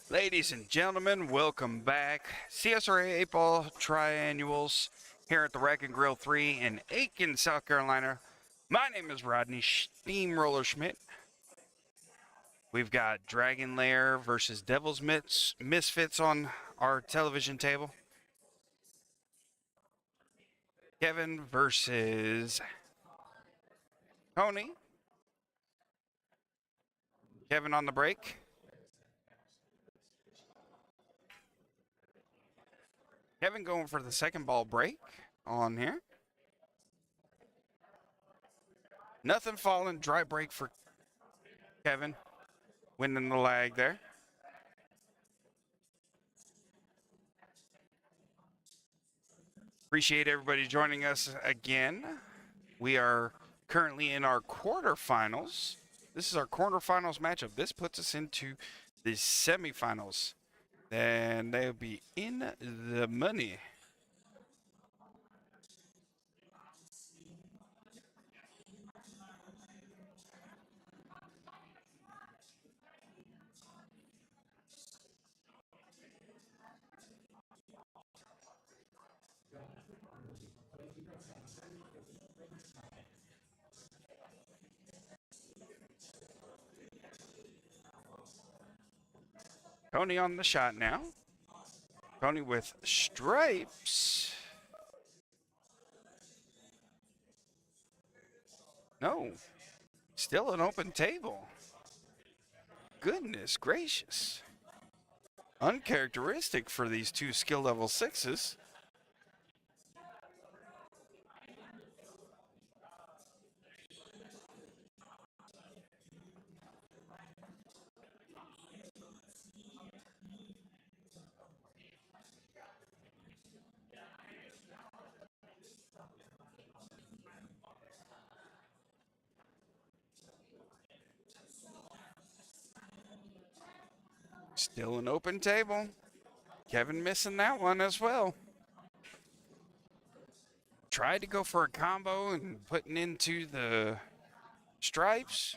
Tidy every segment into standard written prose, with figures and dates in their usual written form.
Ladies and gentlemen, welcome back. CSRA 8-Ball Triannuals here at the Rack and Grill 3 in Aiken, South Carolina. My name is Rodney Steamroller Schmidt. We've got Dragon Lair versus Devil's Misfits on our television table. Kevin versus Tony. Kevin on the break. Kevin going for the second ball break on here. Nothing falling, dry break for Kevin. Winning the lag there. Appreciate everybody joining us again. We are currently in our quarterfinals. This is our quarterfinals matchup. This puts us into the semifinals. And they'll be in the money. Tony on the shot now. Tony with stripes. No, still an open table. Goodness gracious. Uncharacteristic for these two skill level 6s. Still an open table. Kevin missing that one as well. Tried to go for a combo and putting into the stripes.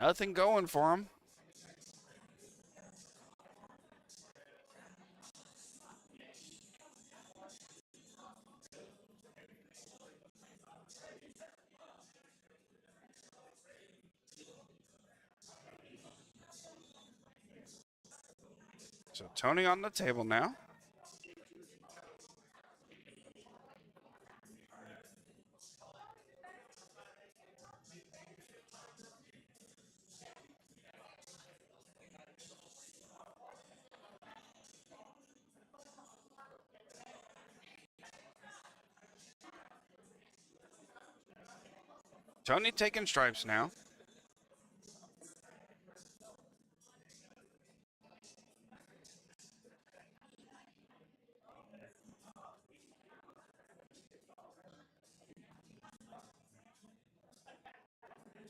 Nothing going for him. So Tony on the table now. Tony taking stripes now.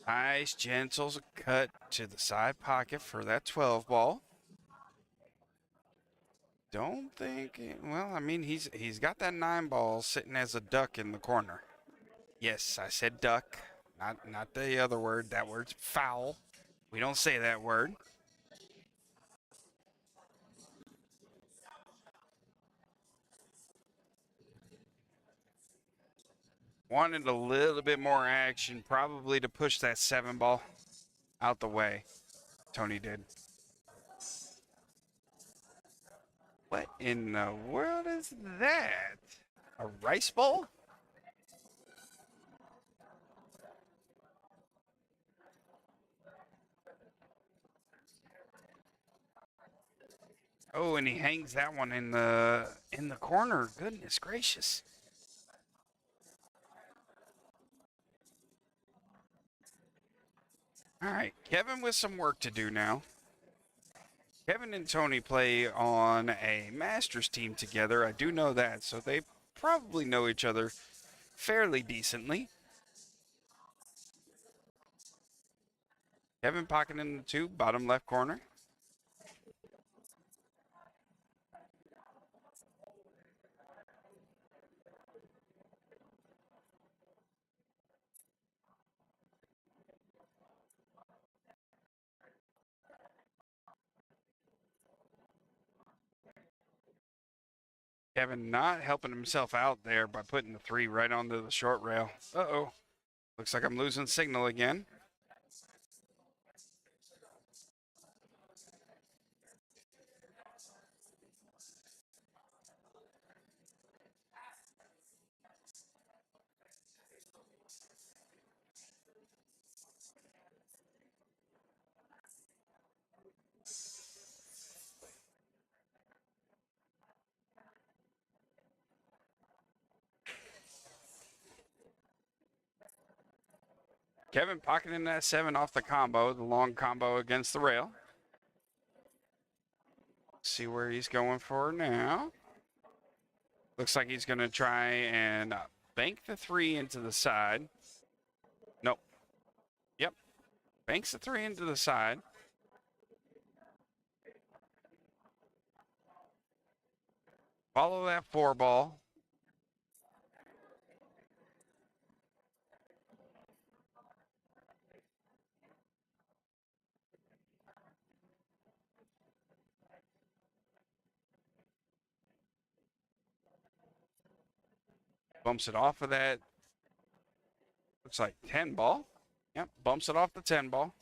Nice, gentle cut to the side pocket for that 12 ball. Don't think, well, I mean, he's got that 9 ball sitting as a duck in the corner. Yes, I said duck, not the other word. That word's foul. We don't say that word. Wanted a little bit more action, probably to push that 7 ball out the way. Tony did. What in the world is that? A rice bowl? Oh, and he hangs that one in the corner. Goodness gracious. All right, Kevin with some work to do now. Kevin and Tony play on a Masters team together. I do know that, so they probably know each other fairly decently. Kevin pocketing the 2, bottom left corner. Kevin not helping himself out there by putting the 3 right onto the short rail. Uh-oh. Looks like I'm losing signal again. Kevin pocketing that 7 off the combo, the long combo against the rail. See where he's going for now. Looks like he's going to try and bank the 3 into the side. Nope. Yep. Banks the 3 into the side. Follow that 4 ball. Bumps it off of that. Looks like 10 ball. Yep. Bumps it off the 10 ball.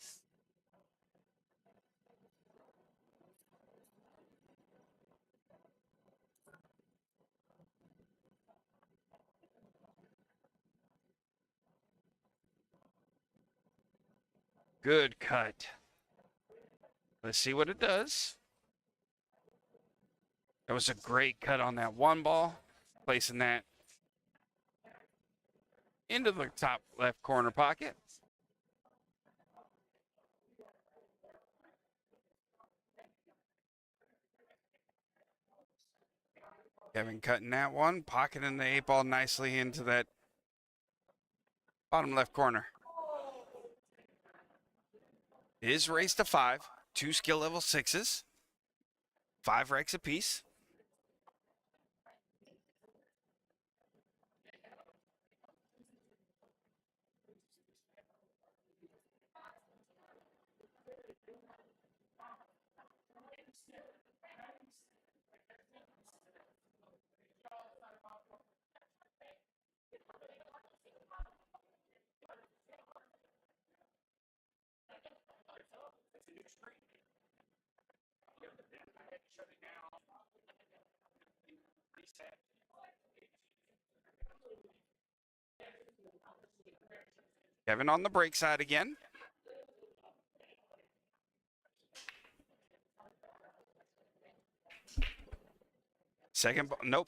Good cut. Let's see what it does. That was a great cut on that 1 ball. Placing that into the top left corner pocket. Kevin cutting that one, pocketing the 8 ball nicely into that bottom left corner. It is raised to 5, 2 skill level 6s, 5 wrecks apiece. Kevin on the break side again. Second ball, nope.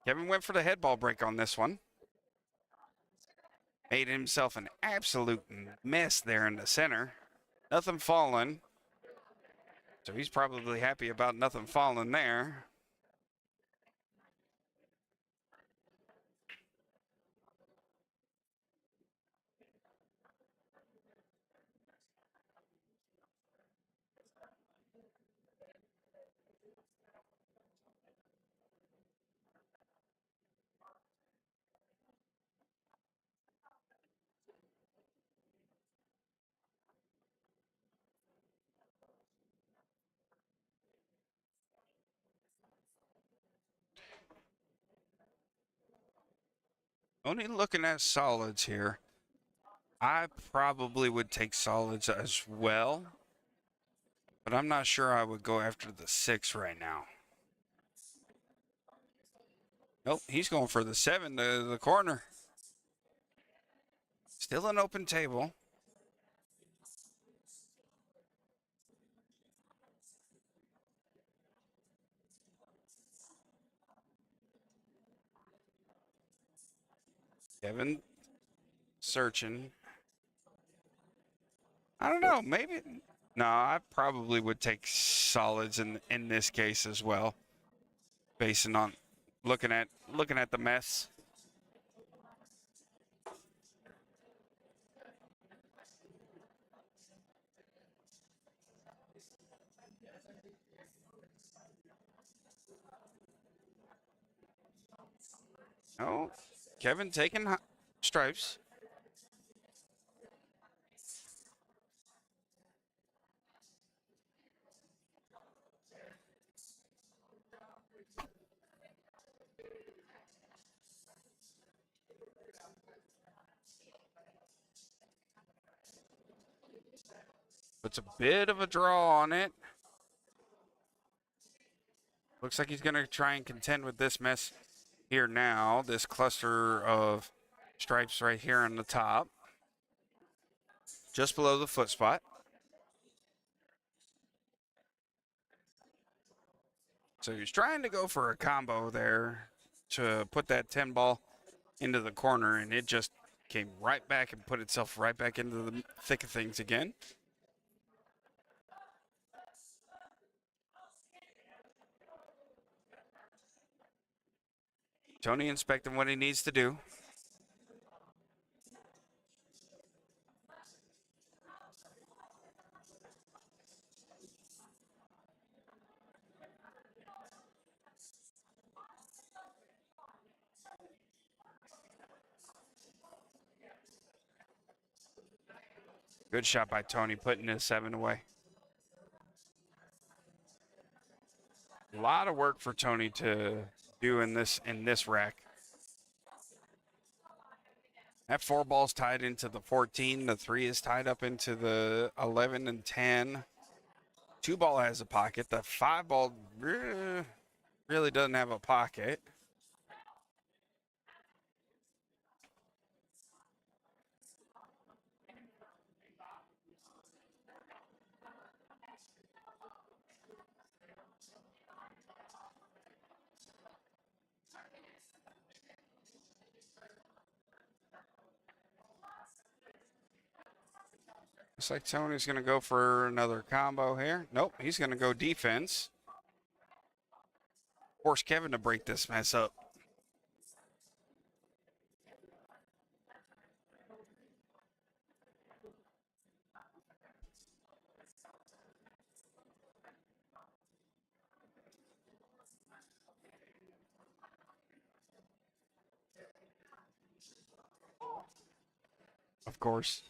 Kevin went for the head ball break on this one. Made himself an absolute mess there in the center. Nothing falling. So he's probably happy about nothing falling there. Only looking at solids here. I probably would take solids as well, but I'm not sure I would go after the 6 right now. Nope, he's going for the 7 to the corner. Still an open table. Kevin searching. I don't know. Maybe. No, I probably would take solids in this case as well, basing on looking at the mess. Oh, Kevin taking stripes. Puts a bit of a draw on it. Looks like he's going to try and contend with this mess here now. This cluster of stripes right here on the top, just below the foot spot. So he's trying to go for a combo there to put that 10 ball into the corner, and it just came right back and put itself right back into the thick of things again. Tony inspecting what he needs to do. Good shot by Tony, putting his 7 away. A lot of work for Tony to do in this rack. That 4 ball's tied into the 14. The 3 is tied up into the 11 and 10. 2 ball has a pocket. The 5 ball really doesn't have a pocket. Looks like Tony's going to go for another combo here. Nope, he's going to go defense. Force Kevin to break this mess up. Of course.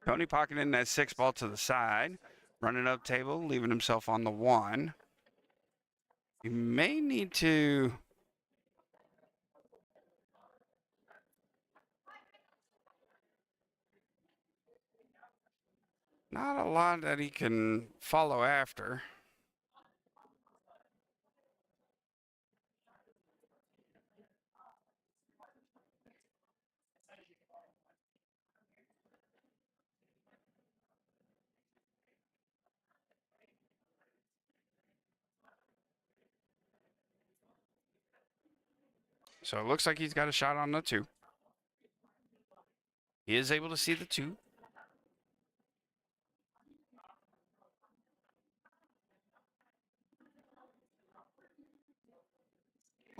Tony pocketing that 6 ball to the side, running up table, leaving himself on the 1. You may need to not a lot that he can follow after. So it looks like he's got a shot on the 2. He is able to see the 2.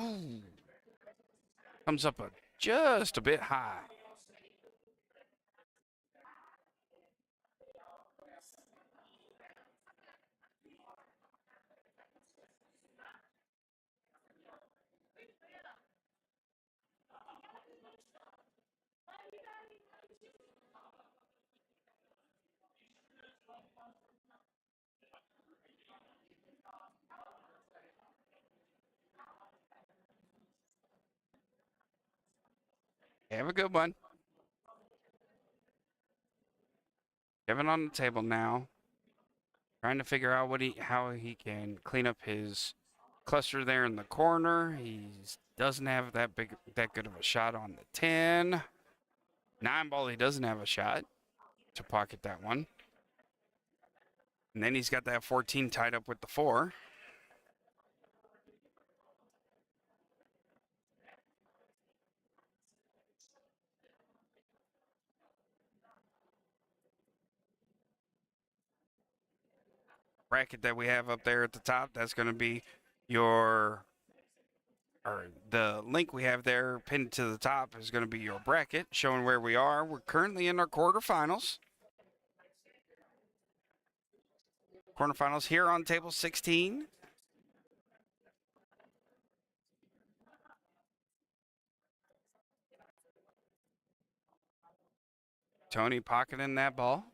Ooh. Comes up just a bit high. Have a good one. Kevin on the table now, trying to figure out how he can clean up his cluster there in the corner. He doesn't have that good of a shot on the 10. 9 ball, he doesn't have a shot to pocket that one. And then he's got that 14 tied up with the 4. Bracket that we have up there at the top, that's going to be your, or the link we have there pinned to the top is going to be your bracket showing where we are. We're currently in our quarterfinals. Quarterfinals here on table 16. Tony pocketing that ball.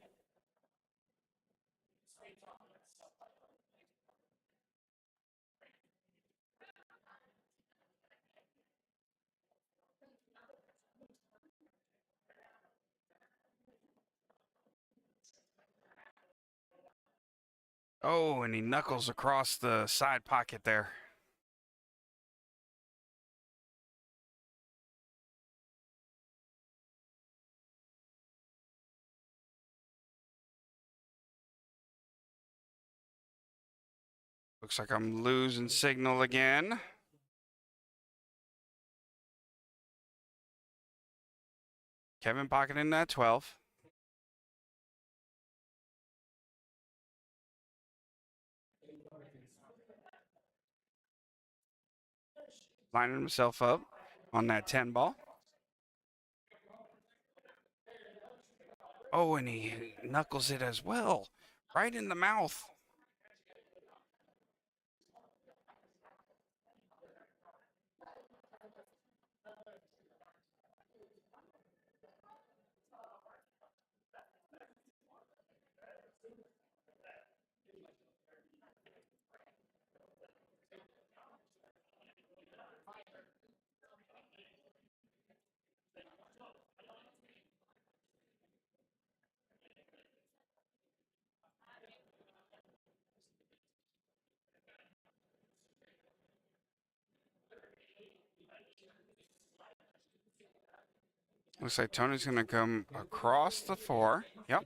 Oh, and he knuckles across the side pocket there. Looks like I'm losing signal again. Kevin pocketing that 12. Lining himself up on that 10 ball. Oh, and he knuckles it as well. Right in the mouth. Looks like Tony's going to come across the 4. Yep.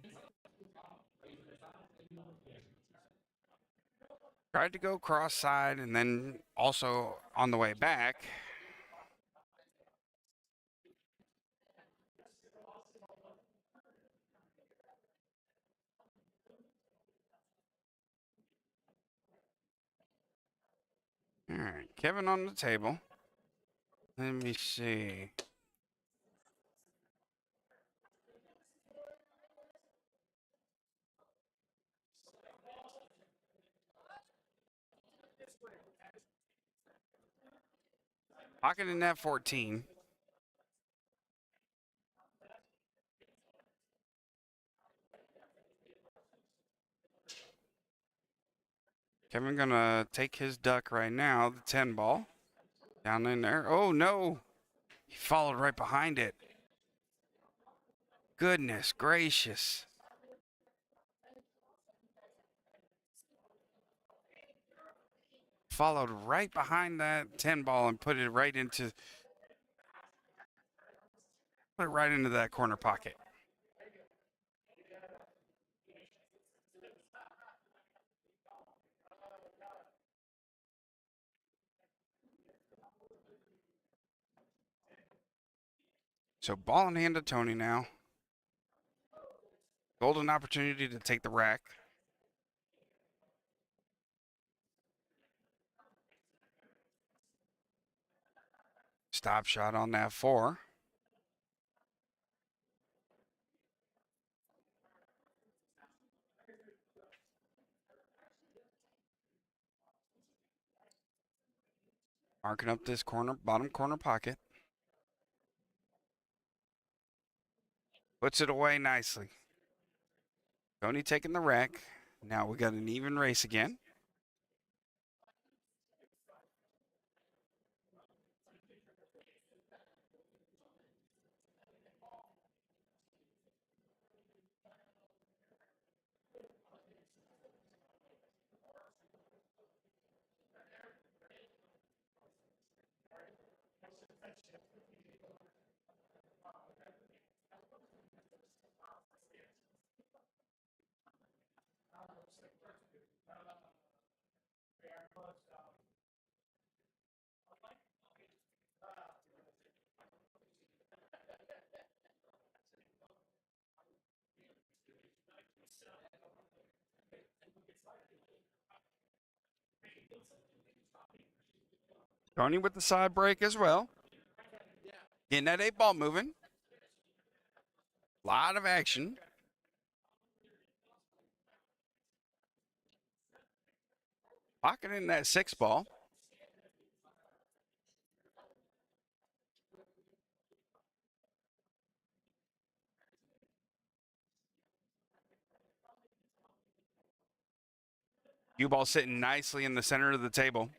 Tried to go cross side and then also on the way back. All right, Kevin on the table. Let me see. Pocketing that 14. Kevin gonna take his duck right now, the 10 ball. Down in there. Oh no! He followed right behind it. Goodness gracious. Followed right behind that 10 ball and put it right into that corner pocket. So ball in hand to Tony now. Golden opportunity to take the rack. Stop shot on that 4. Marking up this corner, bottom corner pocket. Puts it away nicely. Tony taking the rack. Now we got an even race again. Tony with the side break as well. Getting that 8-ball moving. Lot of action. Pocketing that 6-ball. Cue ball sitting nicely in the center of the table.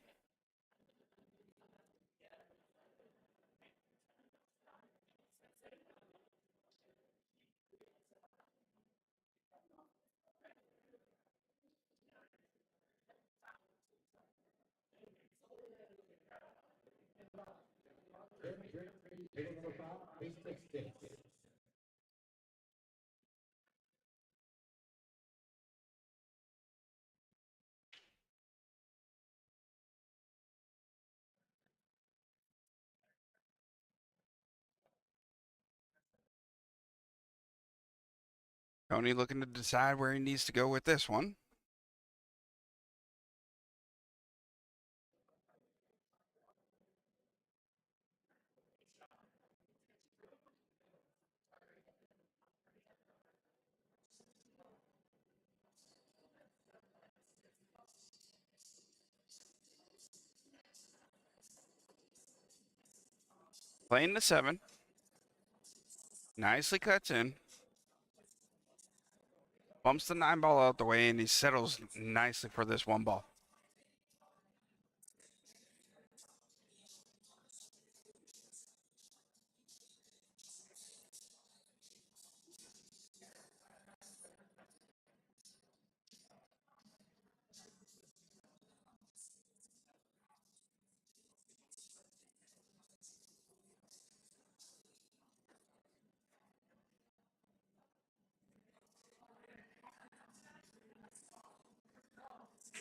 Tony looking to decide where he needs to go with this one. Playing the 7. Nicely cuts in. Bumps the 9-ball out the way, and he settles nicely for this 1-ball.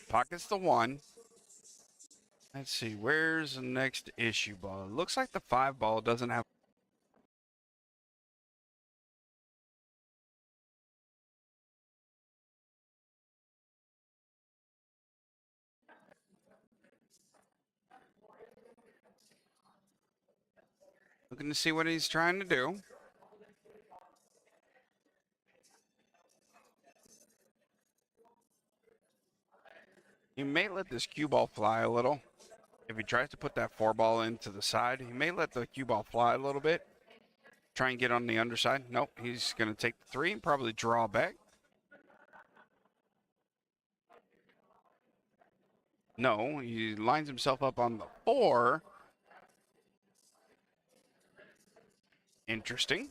Pockets the 1. Let's see, where's the next issue ball? It looks like the 5-ball doesn't have. Looking to see what he's trying to do. He may let this cue ball fly a little. If he tries to put that 4-ball into the side, he may let the cue ball fly a little bit. Try and get on the underside. Nope, he's going to take the 3 and probably draw back. No, he lines himself up on the 4. Interesting.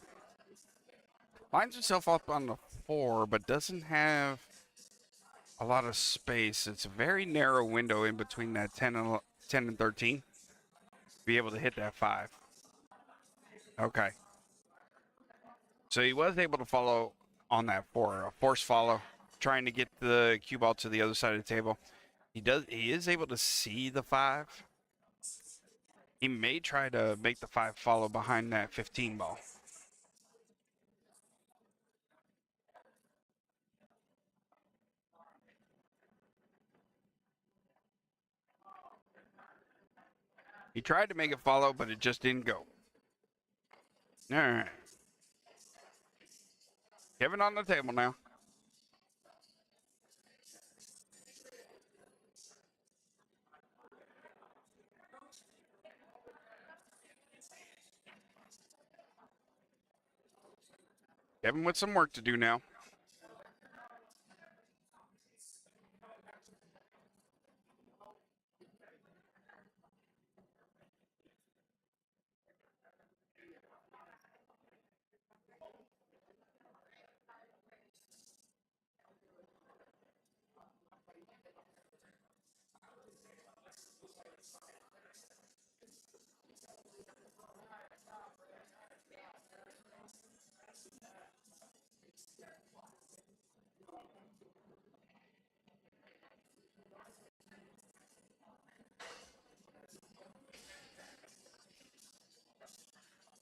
Lines himself up on the 4, but doesn't have a lot of space. It's a very narrow window in between that 10 and 13. Be able to hit that 5. Okay. So he was able to follow on that 4, a force follow, trying to get the cue ball to the other side of the table. He is able to see the 5. He may try to make the 5 follow behind that 15 ball. He tried to make it follow, but it just didn't go. All right. Kevin on the table now. Kevin with some work to do now.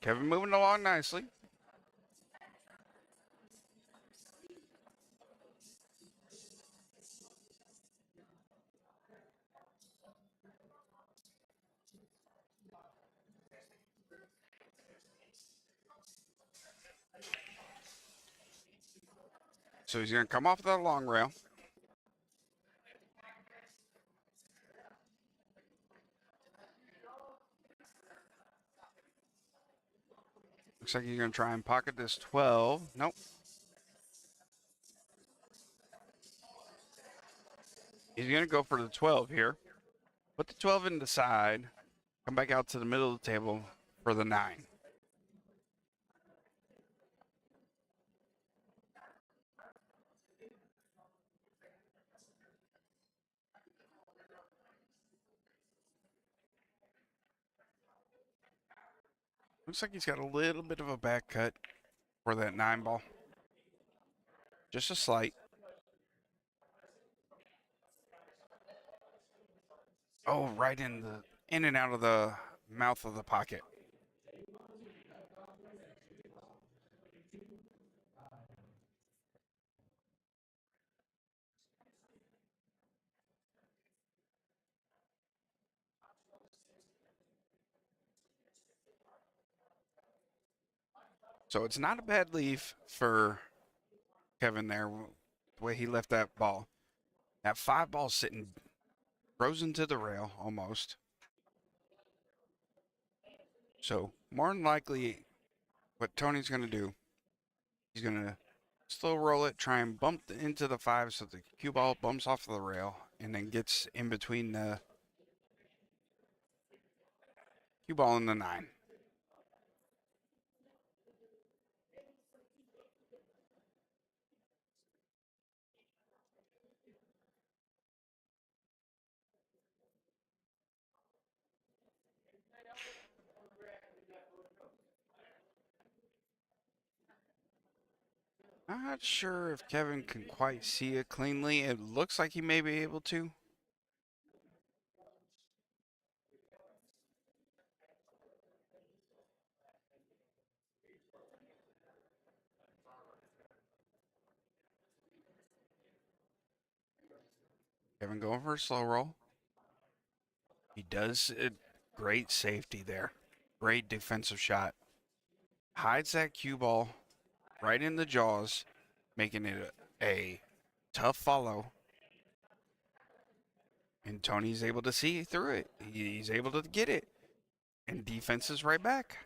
Kevin moving along nicely. So he's going to come off the long rail. Looks like he's going to try and pocket this 12. Nope. He's going to go for the 12 here. Put the 12 in the side. Come back out to the middle of the table for the 9. Looks like he's got a little bit of a back cut for that 9 ball. Just a slight. Oh, right in and out of the mouth of the pocket. So it's not a bad leave for Kevin there, the way he left that ball. That 5 ball sitting frozen to the rail almost. So more than likely, what Tony's going to do, he's going to slow roll it, try and bump into the 5 so the cue ball bumps off the rail and then gets in between the cue ball and the 9. I'm not sure if Kevin can quite see it cleanly. It looks like he may be able to. Kevin going for a slow roll. He does it. Great safety there. Great defensive shot. Hides that cue ball right in the jaws, making it a tough follow. And Tony's able to see through it. He's able to get it. And defense is right back.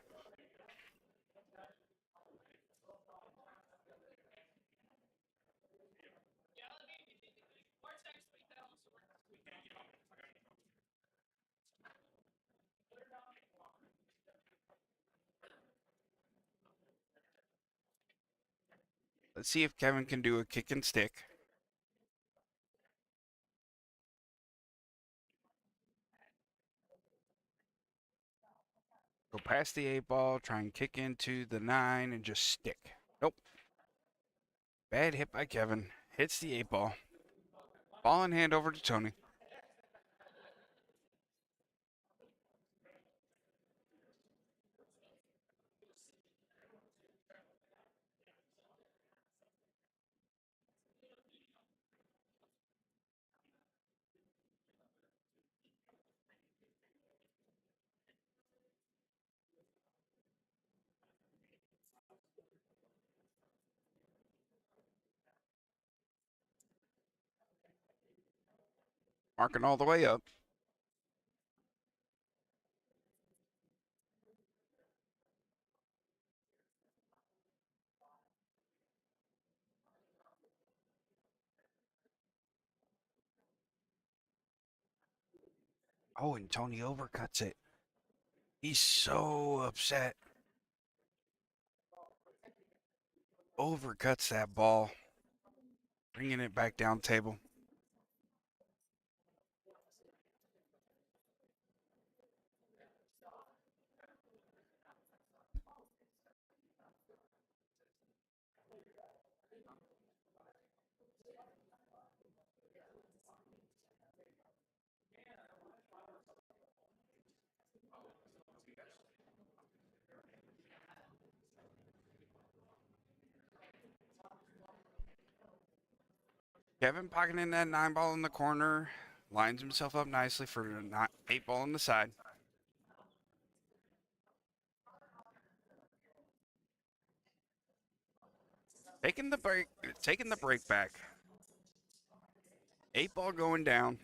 Let's see if Kevin can do a kick and stick. Go past the 8 ball, try and kick into the 9 and just stick. Nope. Bad hit by Kevin. Hits the 8 ball. Ball in hand over to Tony. Marking all the way up. Oh, and Tony overcuts it. He's so upset. Overcuts that ball, bringing it back down table. Kevin pocketing that 9 ball in the corner, lines himself up nicely for the 8 ball on the side. Taking the break back. 8 ball going down.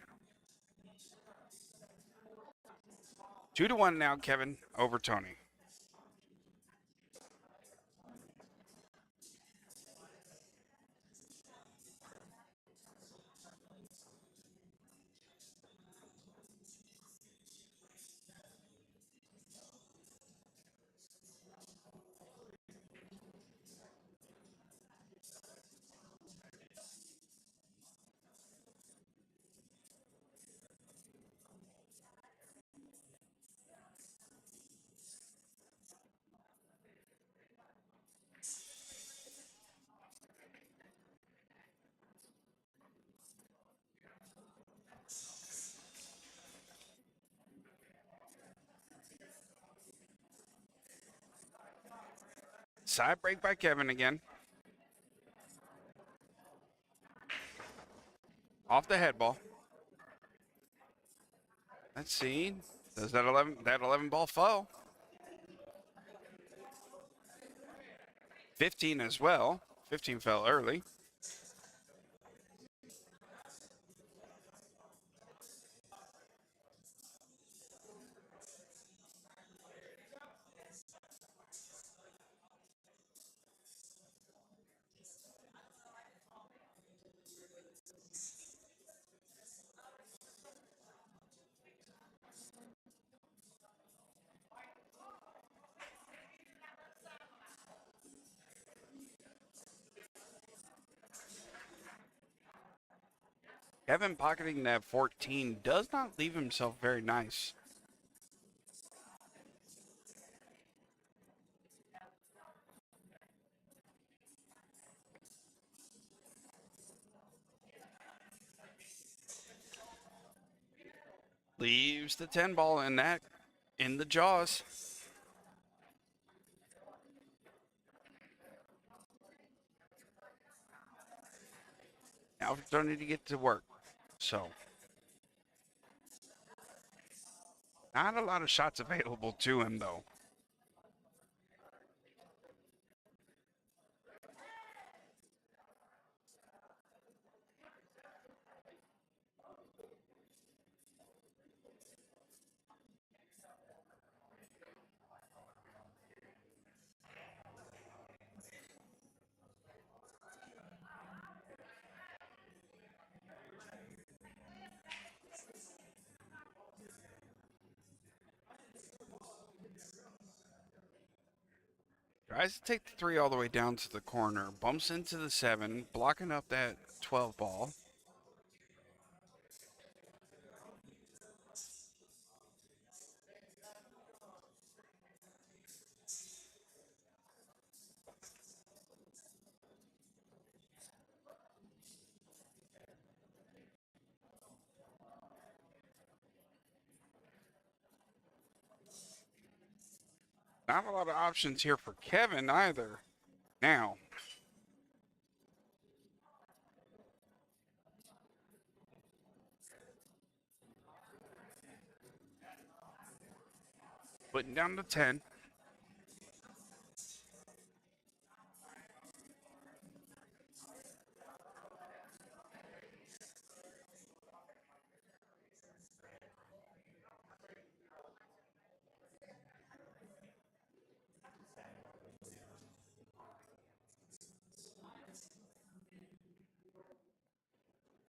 2-1 now, Kevin over Tony. Side break by Kevin again. Off the head ball. Let's see. Does that 11 ball fall? 15 as well. 15 fell early. Kevin pocketing that 14 does not leave himself very nice. Leaves the 10 ball in the jaws. Now for Tony to get to work. So, not a lot of shots available to him, though. Tries to take the 3 all the way down to the corner. Bumps into the 7, blocking up that 12 ball. Not a lot of options here for Kevin either. Now, putting down the 10.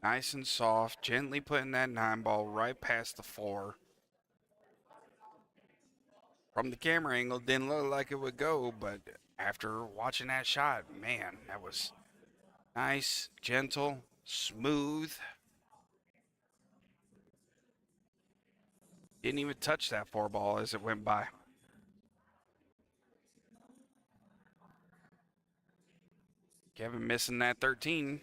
Nice and soft, gently putting that 9 ball right past the 4. From the camera angle, didn't look like it would go, but after watching that shot, man, that was nice, gentle, smooth. Didn't even touch that 4 ball as it went by. Kevin missing that 13.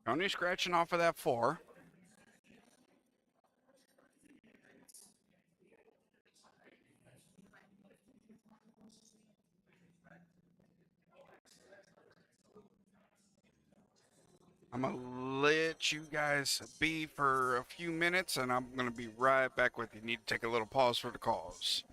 Only scratching off of that 4. I'm going to let you guys be for a few minutes, and I'm going to be right back with you. Need to take a little pause for the calls.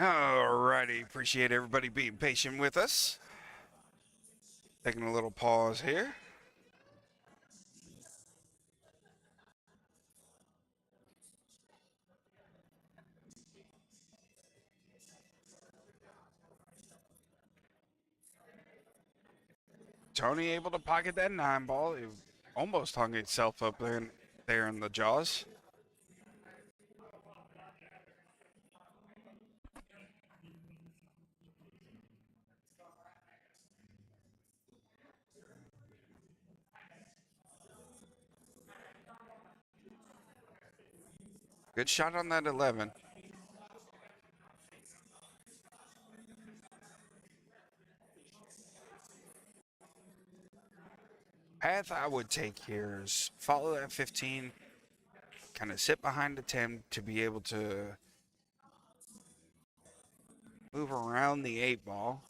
Alrighty, appreciate everybody being patient with us. Taking a little pause here. Tony able to pocket that 9 ball. It almost hung itself up there in the jaws. Good shot on that 11. Path I would take here is follow that 15, kind of sit behind the 10 to be able to move around the 8 ball.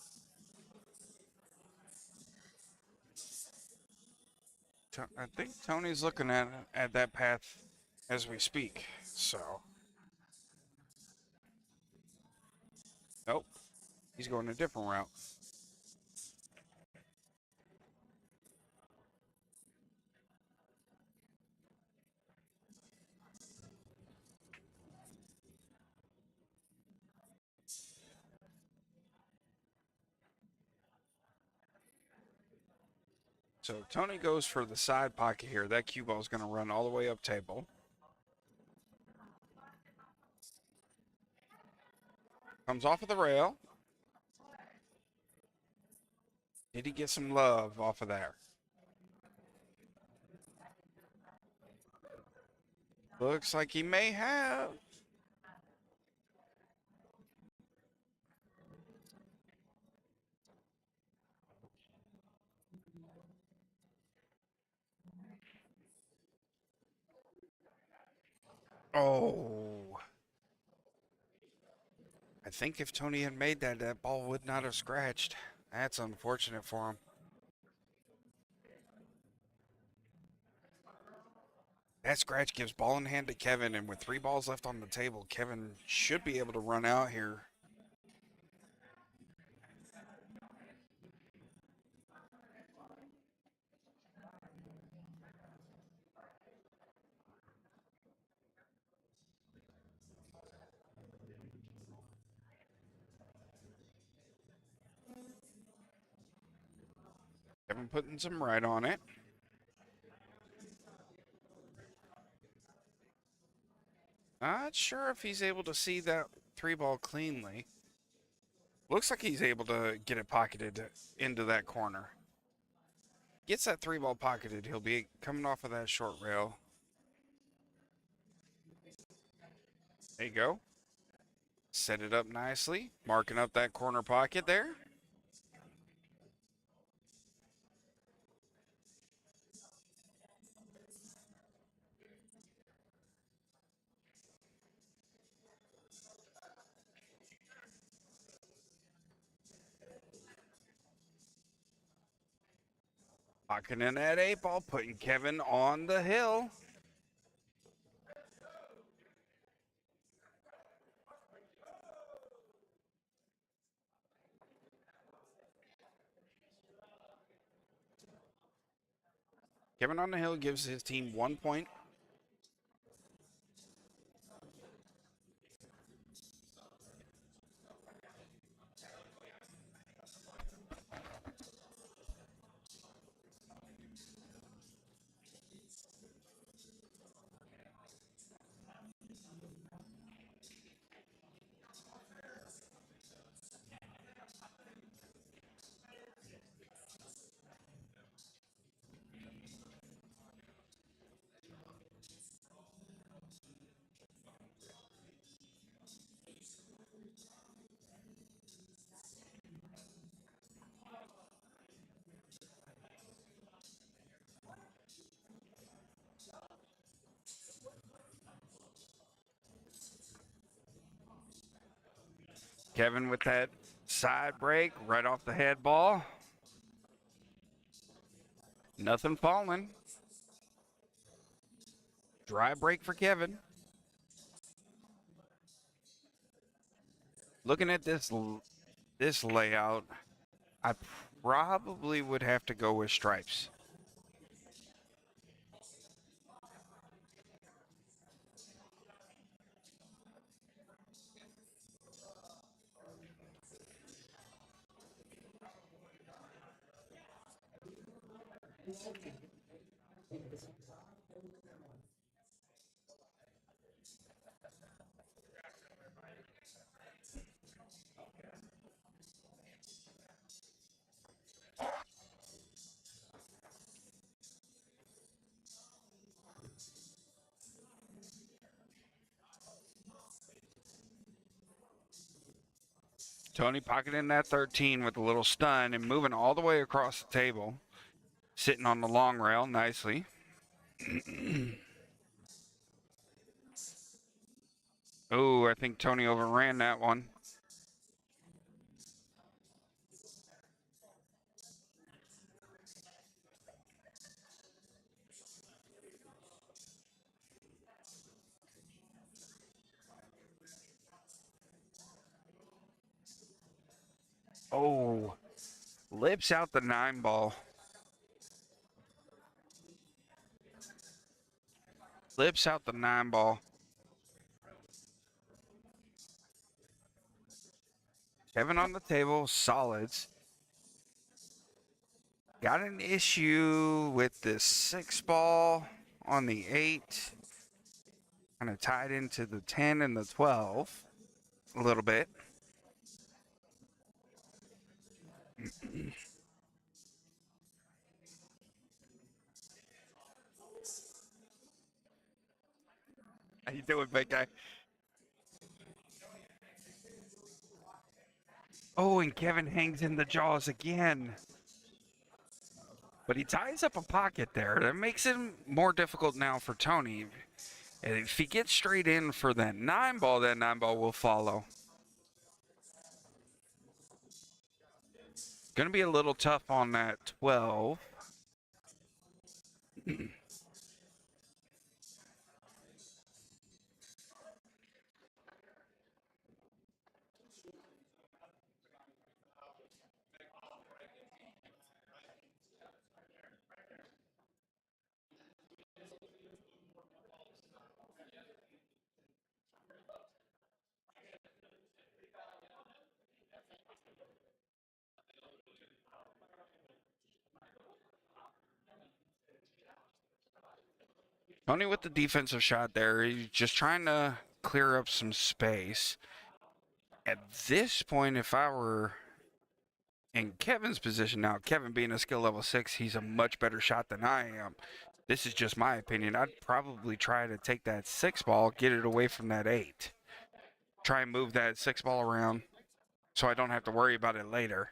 I think Tony's looking at that path as we speak. So, nope, he's going a different route. So Tony goes for the side pocket here. That cue ball is going to run all the way up table. Comes off of the rail. Did he get some love off of there? Looks like he may have. Oh. I think if Tony had made that, that ball would not have scratched. That's unfortunate for him. That scratch gives ball in hand to Kevin, and with 3 balls left on the table, Kevin should be able to run out here. Kevin putting some right on it. Not sure if he's able to see that 3 ball cleanly. Looks like he's able to get it pocketed into that corner. Gets that 3 ball pocketed, he'll be coming off of that short rail. There you go. Set it up nicely, marking up that corner pocket there. Locking in that 8 ball, putting Kevin on the hill. Kevin on the hill gives his team 1 point. Kevin with that side break right off the head ball. Nothing falling. Dry break for Kevin. Looking at this layout, I probably would have to go with stripes. Tony pocketing that 13 with a little stun and moving all the way across the table, sitting on the long rail nicely. Oh, I think Tony overran that one. Oh, lips out the 9 ball. Lips out the 9 ball. Kevin on the table, solids. Got an issue with this 6 ball on the 8. Kind of tied into the 10 and the 12 a little bit. How you doing, big guy? Oh, and Kevin hangs in the jaws again. But he ties up a pocket there. That makes it more difficult now for Tony. And if he gets straight in for that 9 ball, that 9 ball will follow. Going to be a little tough on that 12. Tony with the defensive shot there. He's just trying to clear up some space. At this point, if I were in Kevin's position now, Kevin being a skill level 6, he's a much better shot than I am. This is just my opinion. I'd probably try to take that 6 ball, get it away from that 8. Try and move that 6 ball around so I don't have to worry about it later.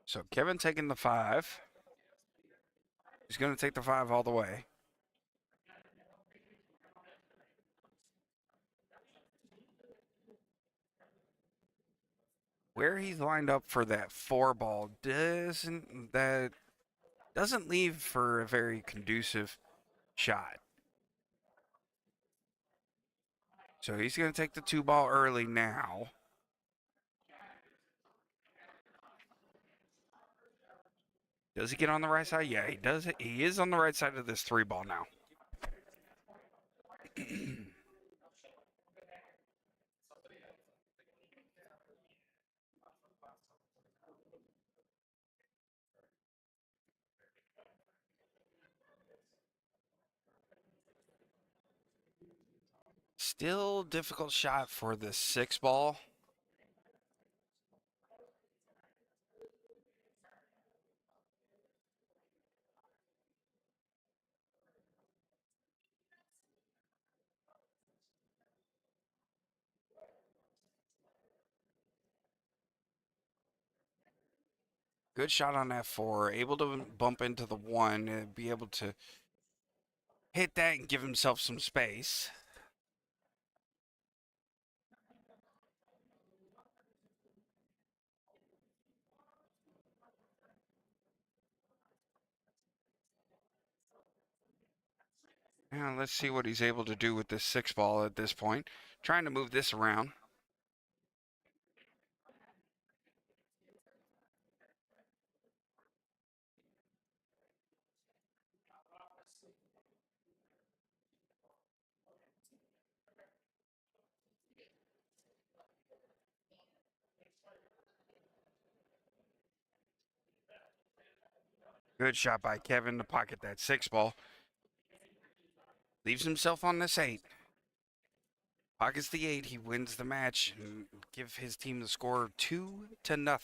So Kevin taking the 5. He's going to take the 5 all the way. Where he's lined up for that 4 ball doesn't leave for a very conducive shot. So he's going to take the 2 ball early now. Does he get on the right side? Yeah, he does. He is on the right side of this 3 ball now. Still difficult shot for the 6 ball. Good shot on that 4. Able to bump into the 1 and be able to hit that and give himself some space. Now let's see what he's able to do with this 6 ball at this point. Trying to move this around. Good shot by Kevin to pocket that 6 ball. Leaves himself on this 8. Pockets the 8. He wins the match and give his team the score 2-0.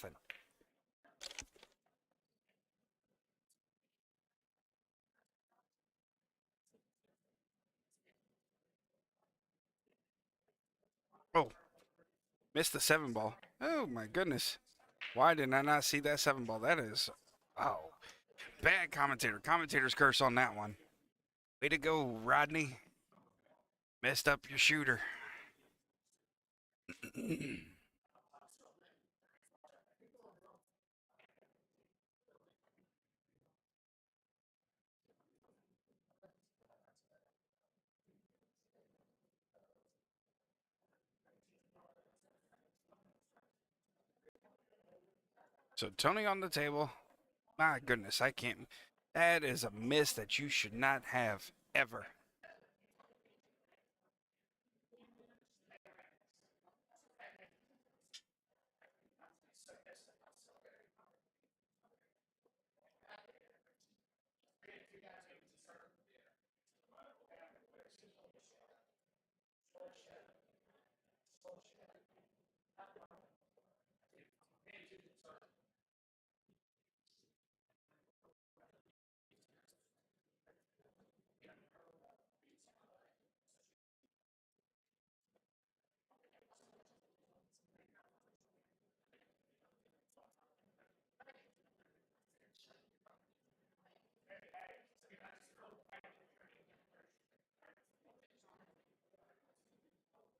Oh, missed the 7 ball. Oh my goodness. Why did I not see that 7 ball? That is, oh, bad commentator. Commentator's curse on that one. Way to go, Rodney. Messed up your shooter. So Tony on the table. My goodness, I can't. That is a miss that you should not have ever.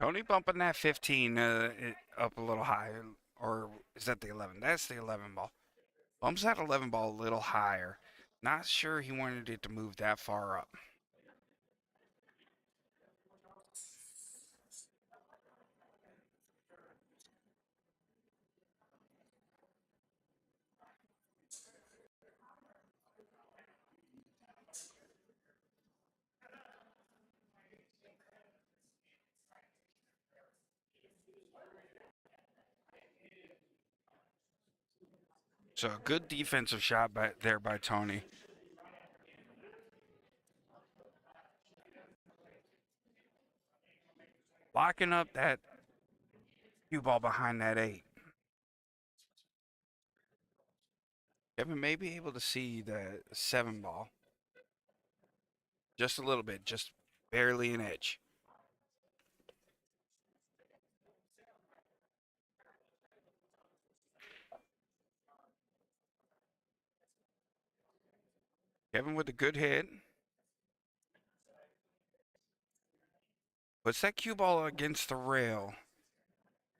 Tony bumping that 15 up a little high, or is that the 11? That's the 11 ball. Bumps that 11 ball a little higher. Not sure he wanted it to move that far up. So good defensive shot there by Tony. Locking up that cue ball behind that 8. Kevin may be able to see the 7 ball. Just a little bit, just barely an edge. Kevin with a good hit. Puts that cue ball against the rail.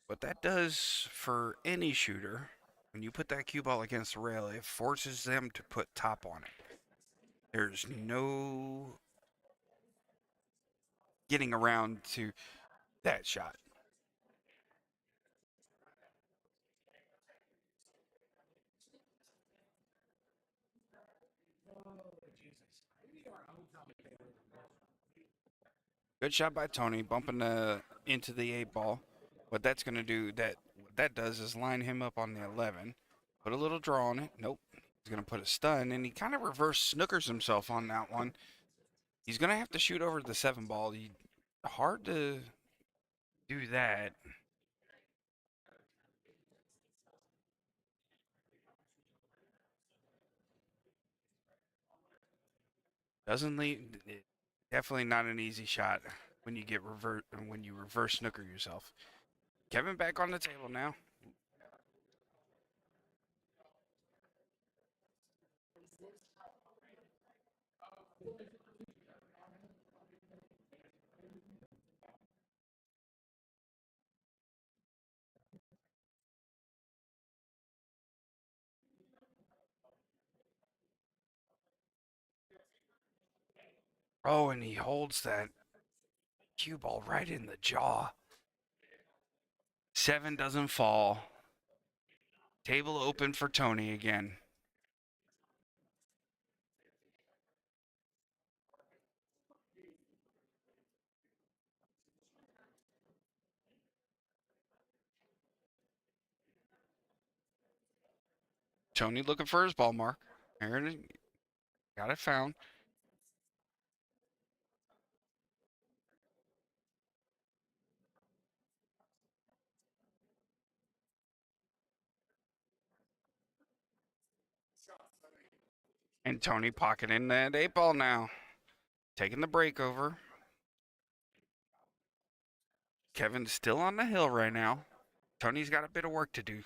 What that does for any shooter, when you put that cue ball against the rail, it forces them to put top on it. There's no getting around to that shot. Good shot by Tony, bumping into the 8 ball. What that's going to do, what that does is line him up on the 11. Put a little draw on it. Nope. He's going to put a stun, and he kind of reverse snookers himself on that one. He's going to have to shoot over the 7 ball. Hard to do that. Doesn't leave. Definitely not an easy shot when you get when you reverse snooker yourself. Kevin back on the table now. Oh, and he holds that cue ball right in the jaw. 7 doesn't fall. Table open for Tony again. Tony looking for his ball mark. Aaron got it found. And Tony pocketing that 8 ball now. Taking the break over. Kevin's still on the hill right now. Tony's got a bit of work to do.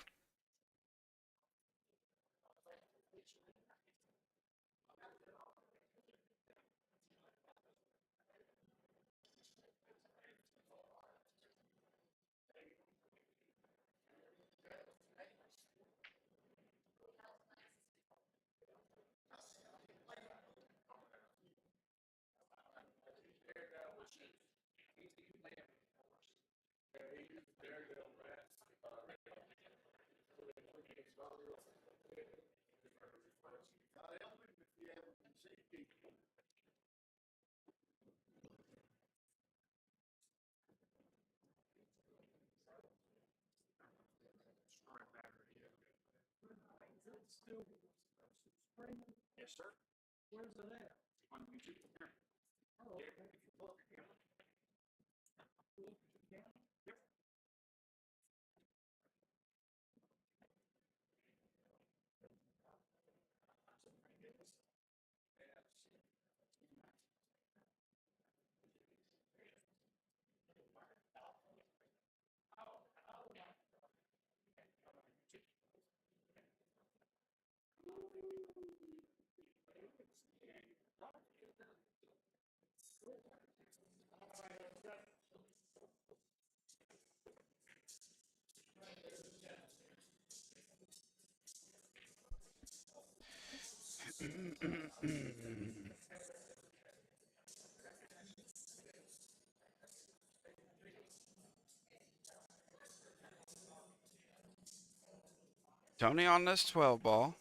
Tony on this 12 ball.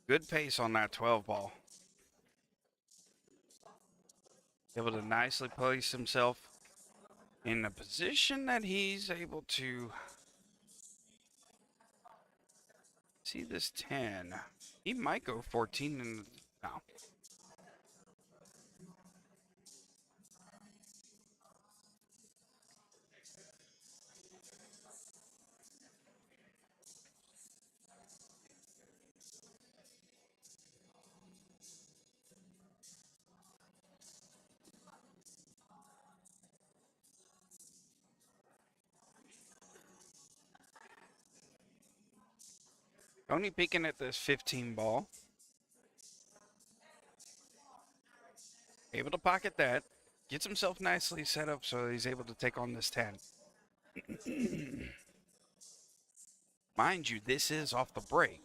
Good pace on that 12 ball. Able to nicely place himself in a position that he's able to see this 10. He might go 14 and no. Tony peeking at this 15 ball. Able to pocket that. Gets himself nicely set up so he's able to take on this 10. Mind you, this is off the break.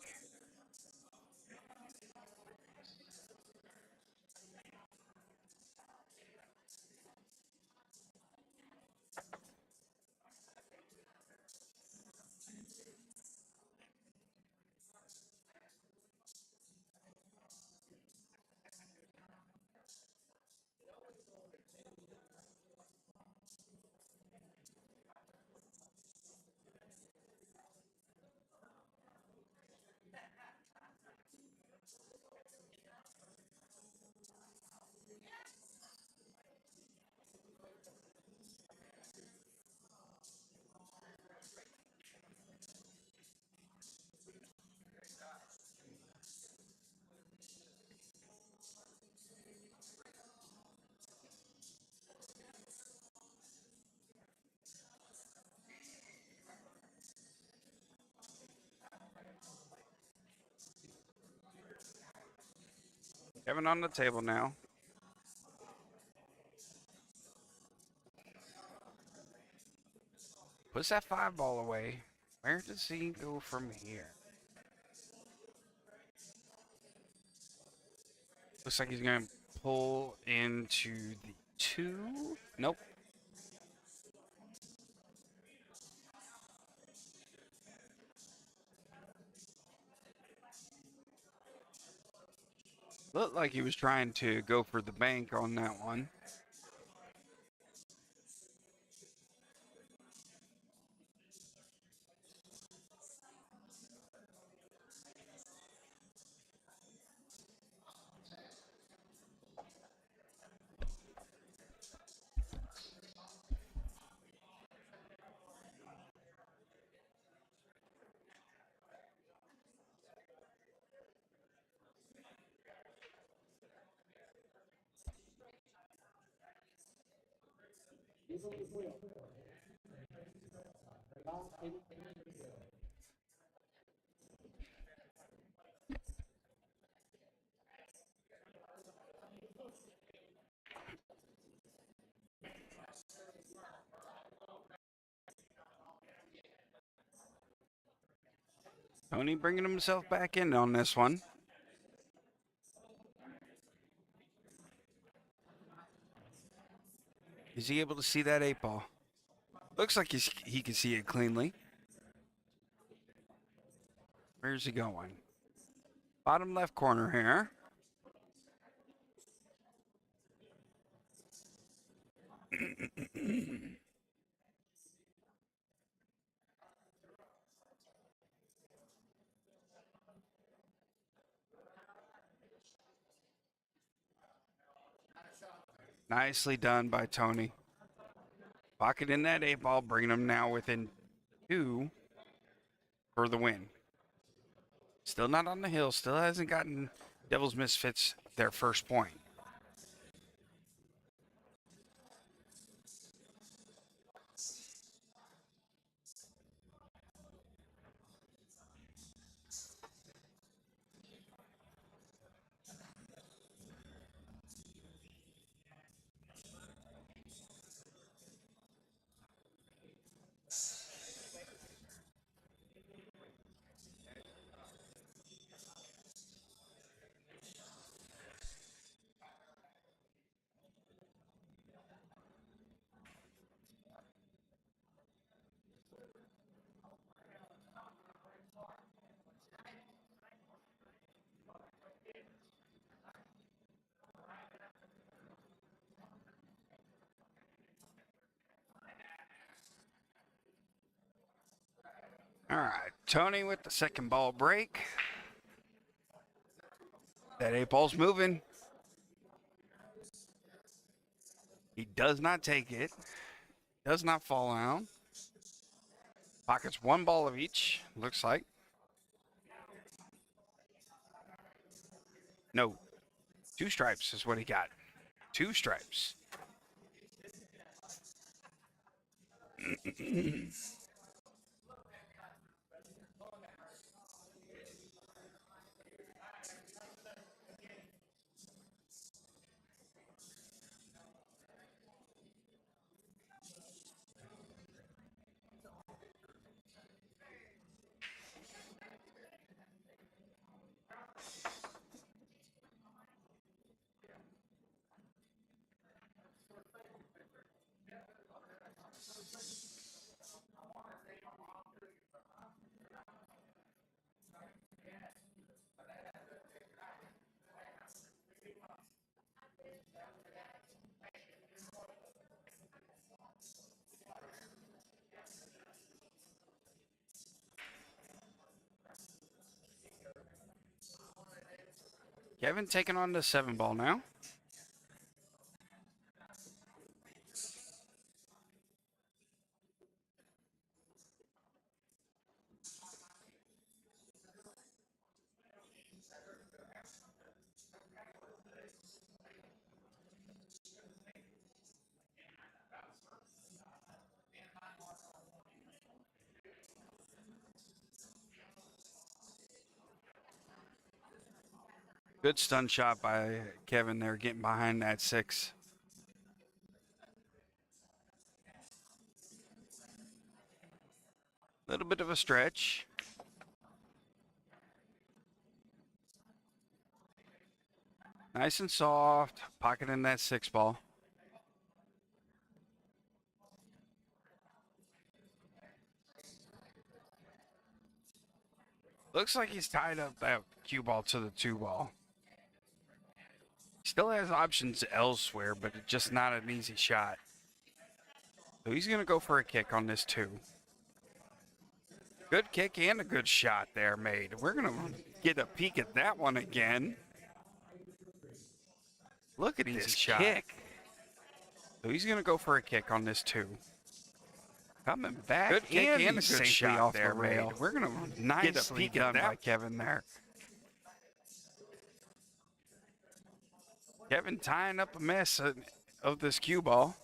Kevin on the table now. Puts that 5 ball away. Where does he go from here? Looks like he's going to pull into the 2. Nope. Looked like he was trying to go for the bank on that one. Tony bringing himself back in on this one. Is he able to see that 8-ball? Looks like he can see it cleanly. Where's he going? Bottom left corner here. Nicely done by Tony. Pocket in that 8-ball, bringing him now within 2 for the win. Still not on the hill. Still hasn't gotten Devil's Misfits their first point. All right, Tony with the second ball break. That 8-ball's moving. He does not take it. Does not fall out. Pockets 1 ball of each, looks like. No, 2 stripes is what he got. 2 stripes. Kevin taking on the 7 ball now. Good stun shot by Kevin there, getting behind that 6. Little bit of a stretch. Nice and soft, pocketing that 6 ball. Looks like he's tied up that cue ball to the 2 ball. Still has options elsewhere, but it's just not an easy shot. So he's going to go for a kick on this 2. Good kick and a good shot there made. We're going to get a peek at that one again. Look at this kick. So he's going to go for a kick on this 2. Coming back. Good kick and a good shot off there, the rail. Made. We're going to get a peek at that by Kevin there. Kevin tying up a mess of this cue ball.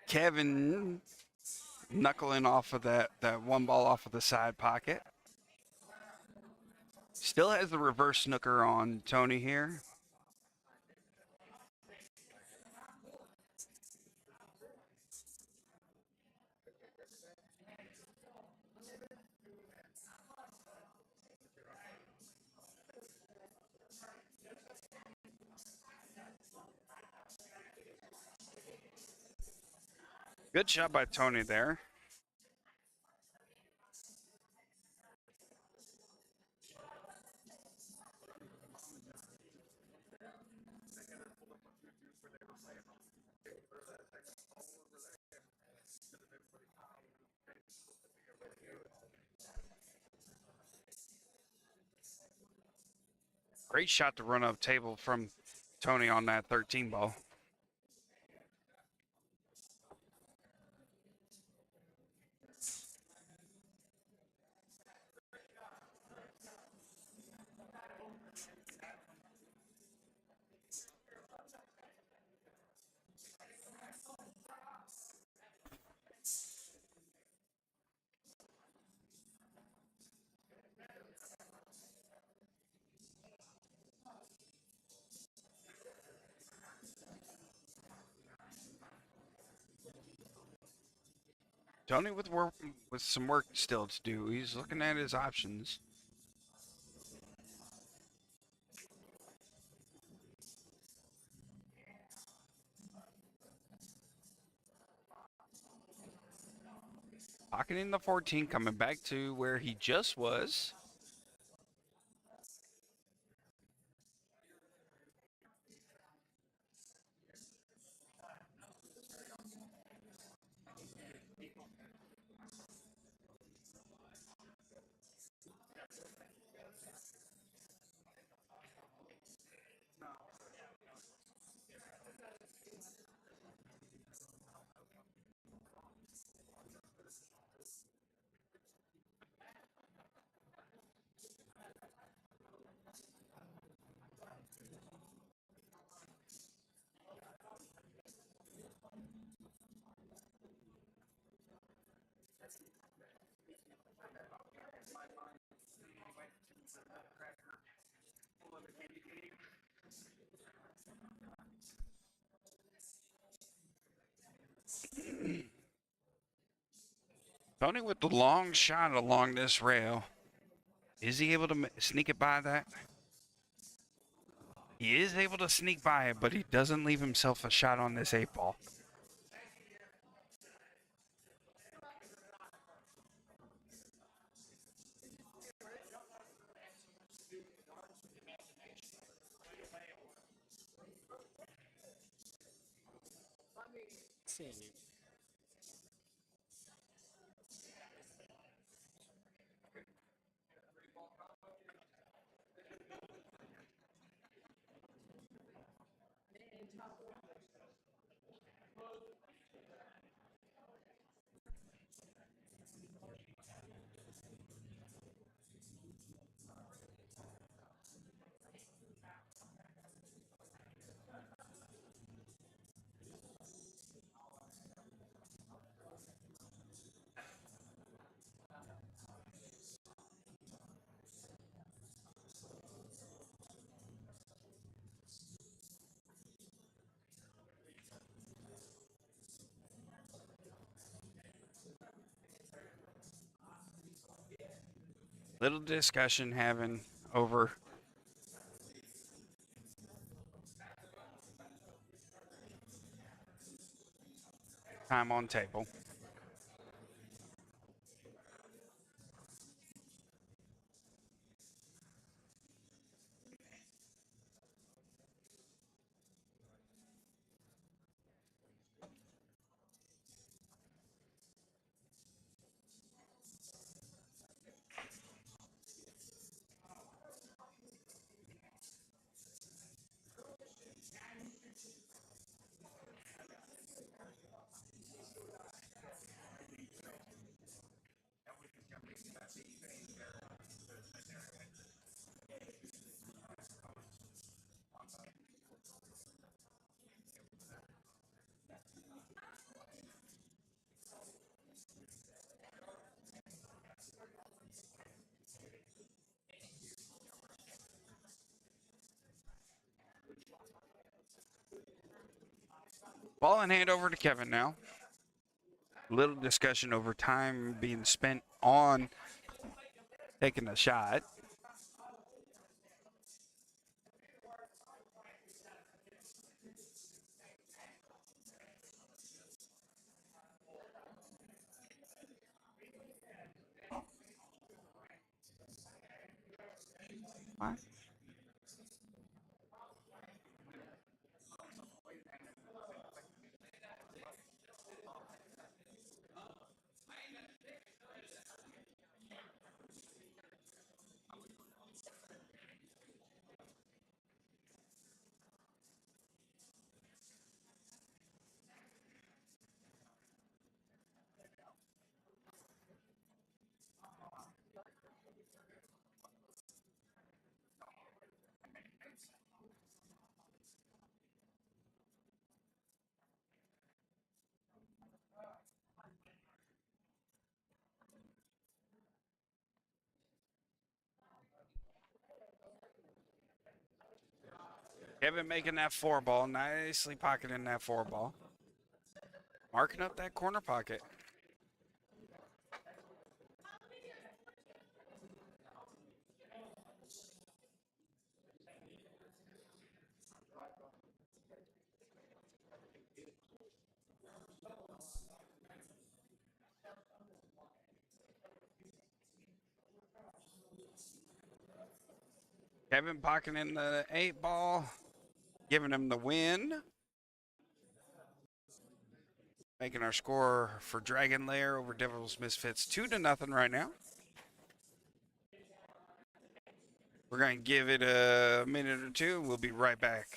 Kevin knuckling off of that 1 ball off of the side pocket. Still has the reverse snooker on Tony here. Good shot by Tony there. Great shot to run up table from Tony on that 13 ball. Tony with some work still to do. He's looking at his options. Pocketing the 14, coming back to where he just was. Tony with the long shot along this rail. Is he able to sneak it by that? He is able to sneak by it, but he doesn't leave himself a shot on this 8-ball. Little discussion having over time on table. Ball in hand over to Kevin now. Little discussion over time being spent on taking a shot. What? Kevin making that 4-ball, nicely pocketing that 4-ball. Marking up that corner pocket. Kevin pocketing the 8-ball, giving him the win. Making our score for Dragon Lair over Devil's Misfits 2-0 right now. We're going to give it a minute or two. We'll be right back.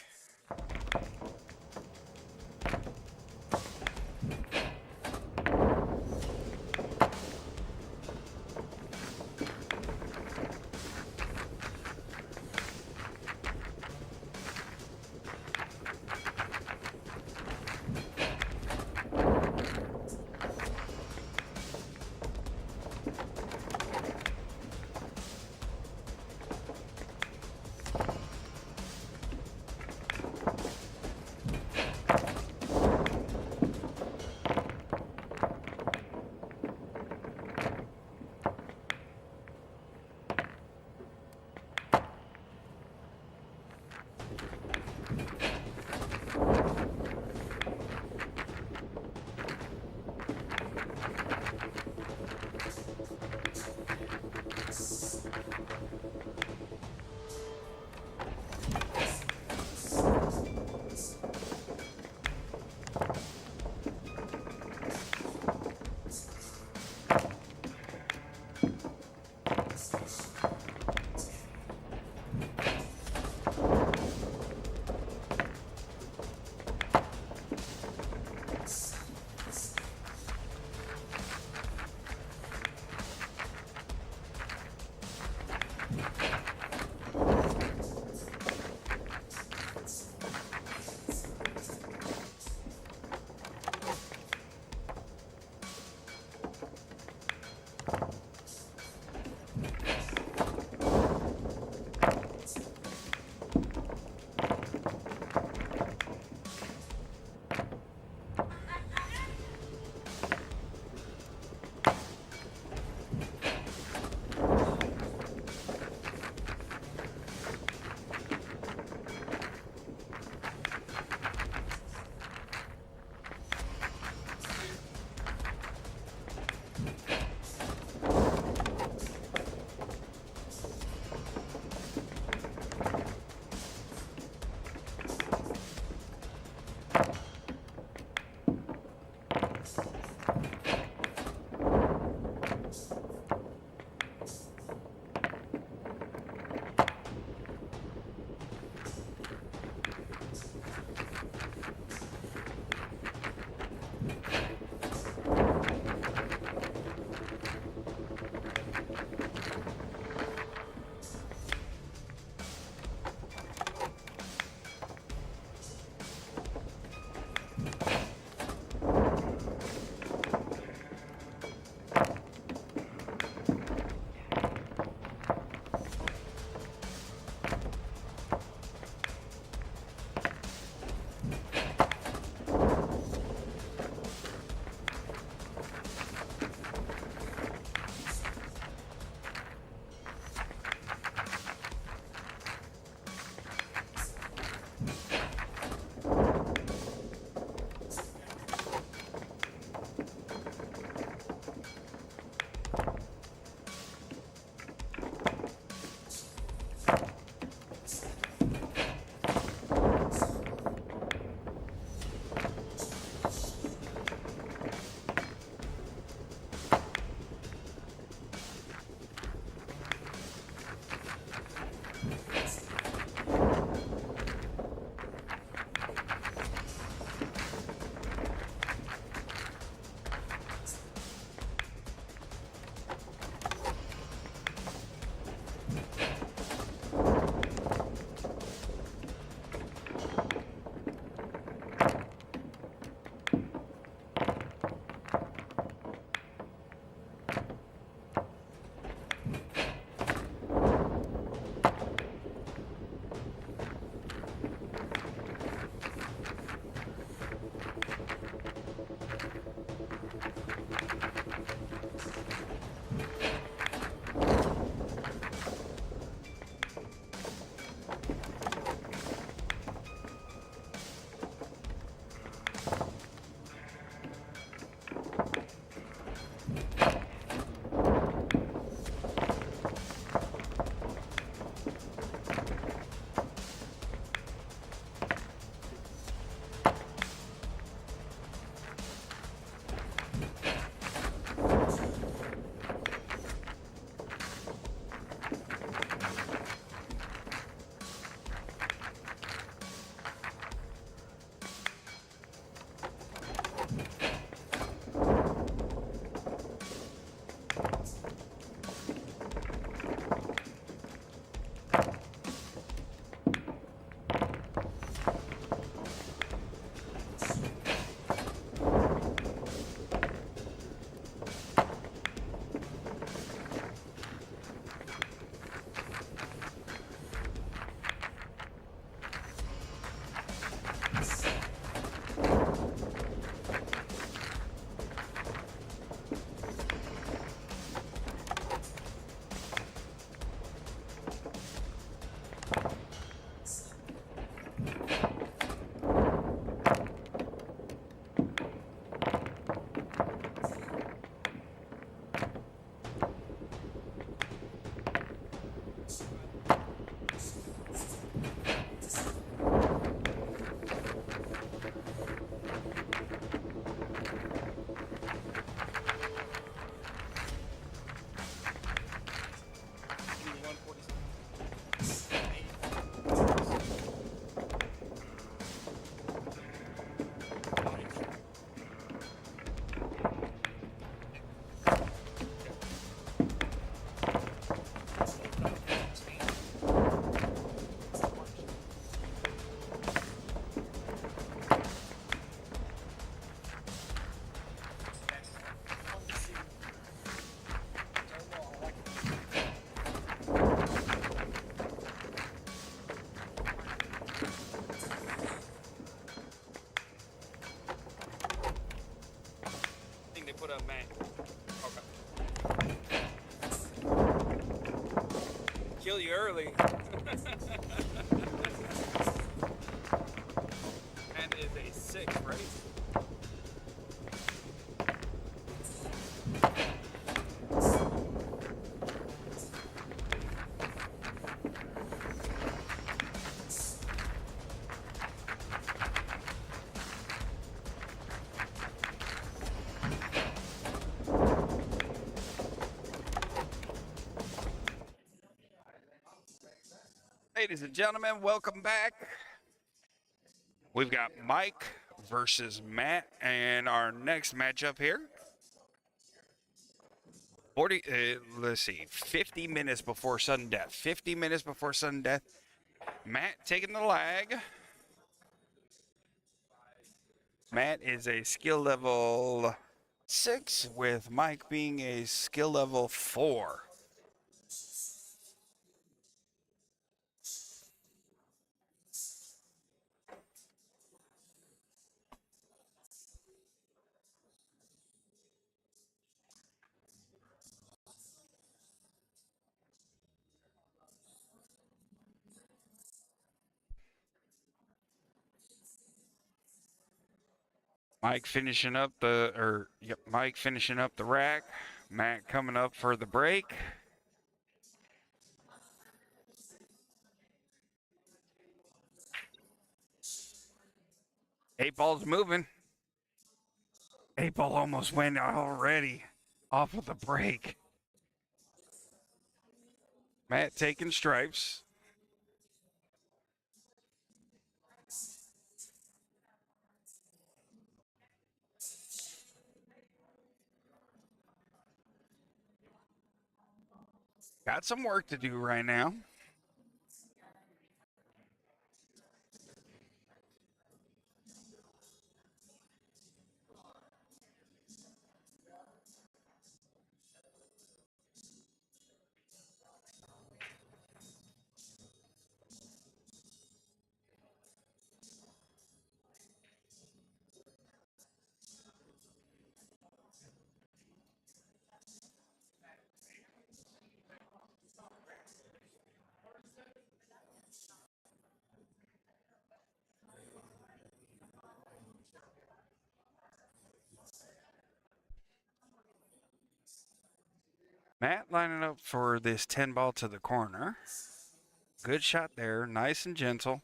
early. And is a 6, right? Ladies and gentlemen, welcome back. We've got Mike versus Matt, and our next matchup here. 50 minutes before sudden death. 50 minutes before sudden death. Matt taking the lag. Matt is a skill level 6, with Mike being a skill level 4. Mike finishing up Mike finishing up the rack. Matt coming up for the break. 8-ball's moving. 8-ball almost went already off of the break. Matt taking stripes. Got some work to do right now. Matt lining up for this 10-ball to the corner. Good shot there, nice and gentle.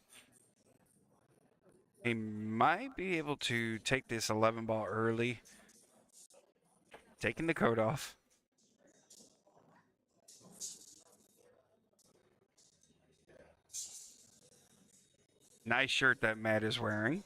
He might be able to take this 11-ball early. Taking the coat off. Nice shirt that Matt is wearing.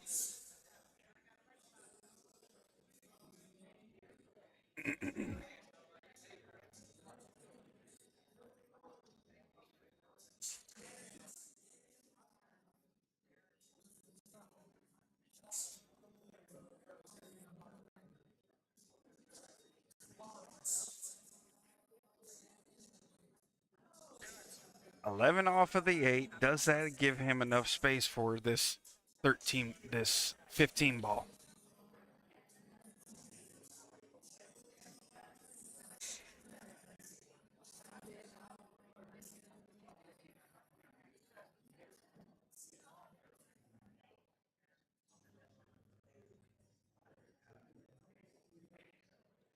$11 off of the 8. Does that give him enough space for this 15 ball?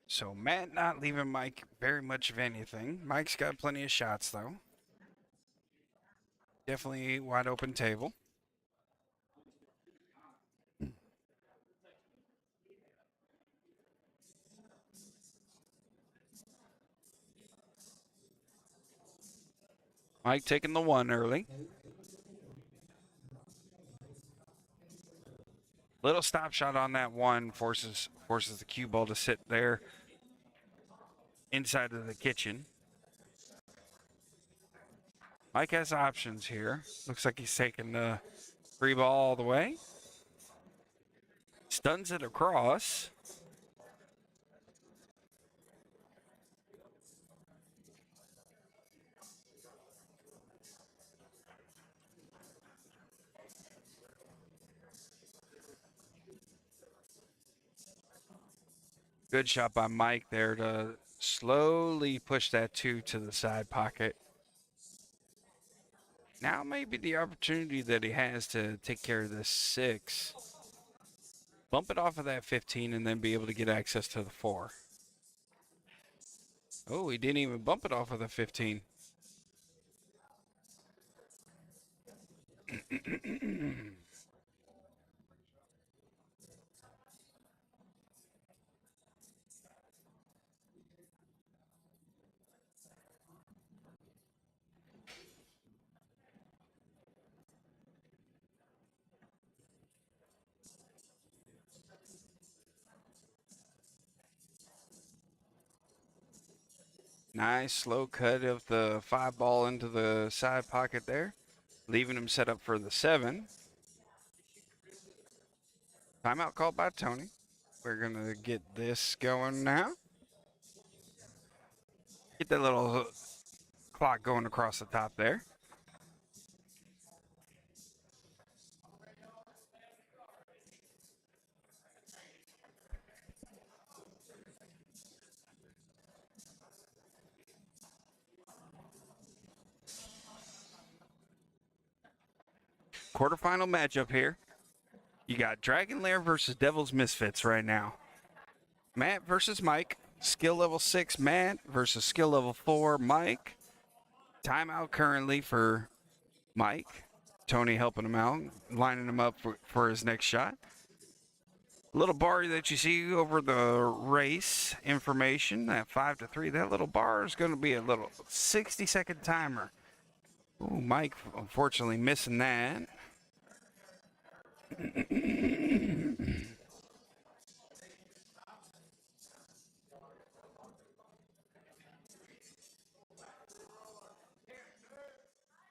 So Matt not leaving Mike very much of anything. Mike's got plenty of shots though. Definitely wide open table. Mike taking the 1 early. Little stop shot on that 1 forces the cue ball to sit there inside of the kitchen. Mike has options here. Looks like he's taking the 3 ball all the way. Stuns it across. Good shot by Mike there to slowly push that 2 to the side pocket. Now may be the opportunity that he has to take care of this 6. Bump it off of that 15 and then be able to get access to the 4. Oh, he didn't even bump it off of the 15. Nice slow cut of the 5 ball into the side pocket there, leaving him set up for the 7. Timeout called by Tony. We're going to get this going now. Get that little clock going across the top there. Quarterfinal matchup here. You got Dragon Lair versus Devil's Misfits right now. Matt versus Mike. Skill level 6 Matt versus skill level 4 Mike. Timeout currently for Mike. Tony helping him out, lining him up for his next shot. Little bar that you see over the race information, that 5-3, that little bar is going to be a little 60-second timer. Ooh, Mike unfortunately missing that.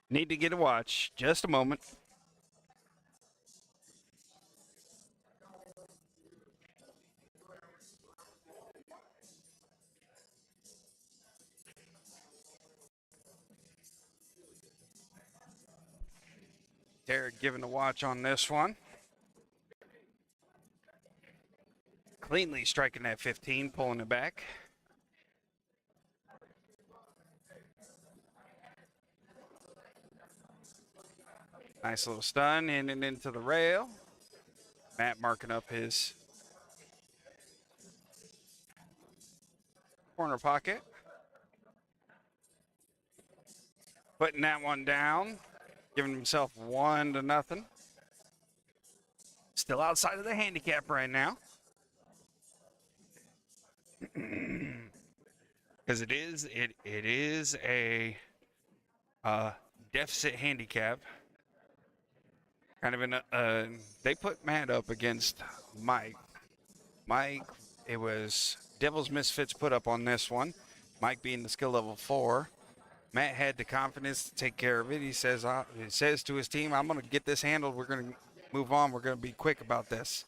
Need to get a watch. Just a moment. Derek giving a watch on this one. Cleanly striking that 15, pulling it back. Nice little stun in and into the rail. Matt marking up his corner pocket. Putting that one down, giving himself 1-0. Still outside of the handicap right now. Because it is a deficit handicap. Kind of in a, they put Matt up against Mike. Mike, it was Devil's Misfits put up on this one. Mike being the skill level 4. Matt had the confidence to take care of it. He says to his team, I'm going to get this handled. We're going to move on. We're going to be quick about this.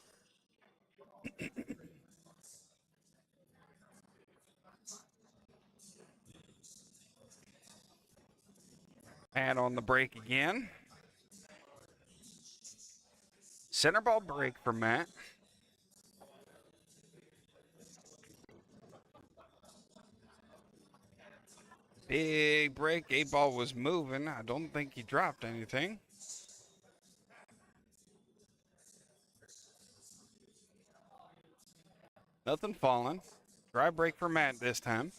Matt on the break again. Center ball break for Matt. Big break. 8 ball was moving. I don't think he dropped anything. Nothing falling. Dry break for Matt this time.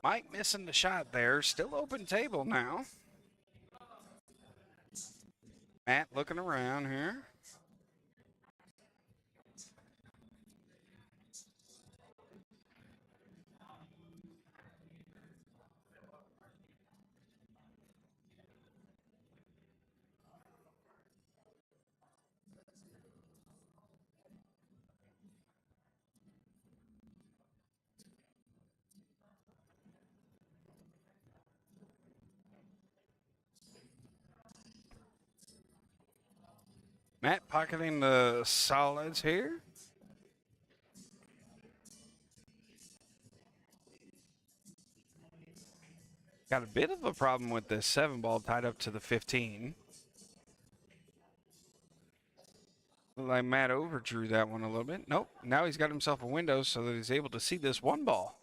Mike missing the shot there. Still open table now. Matt looking around here. Matt pocketing the solids here. Got a bit of a problem with this 7 ball tied up to the 15. Like Matt overdrew that one a little bit. Nope. Now he's got himself a window so that he's able to see this 1 ball.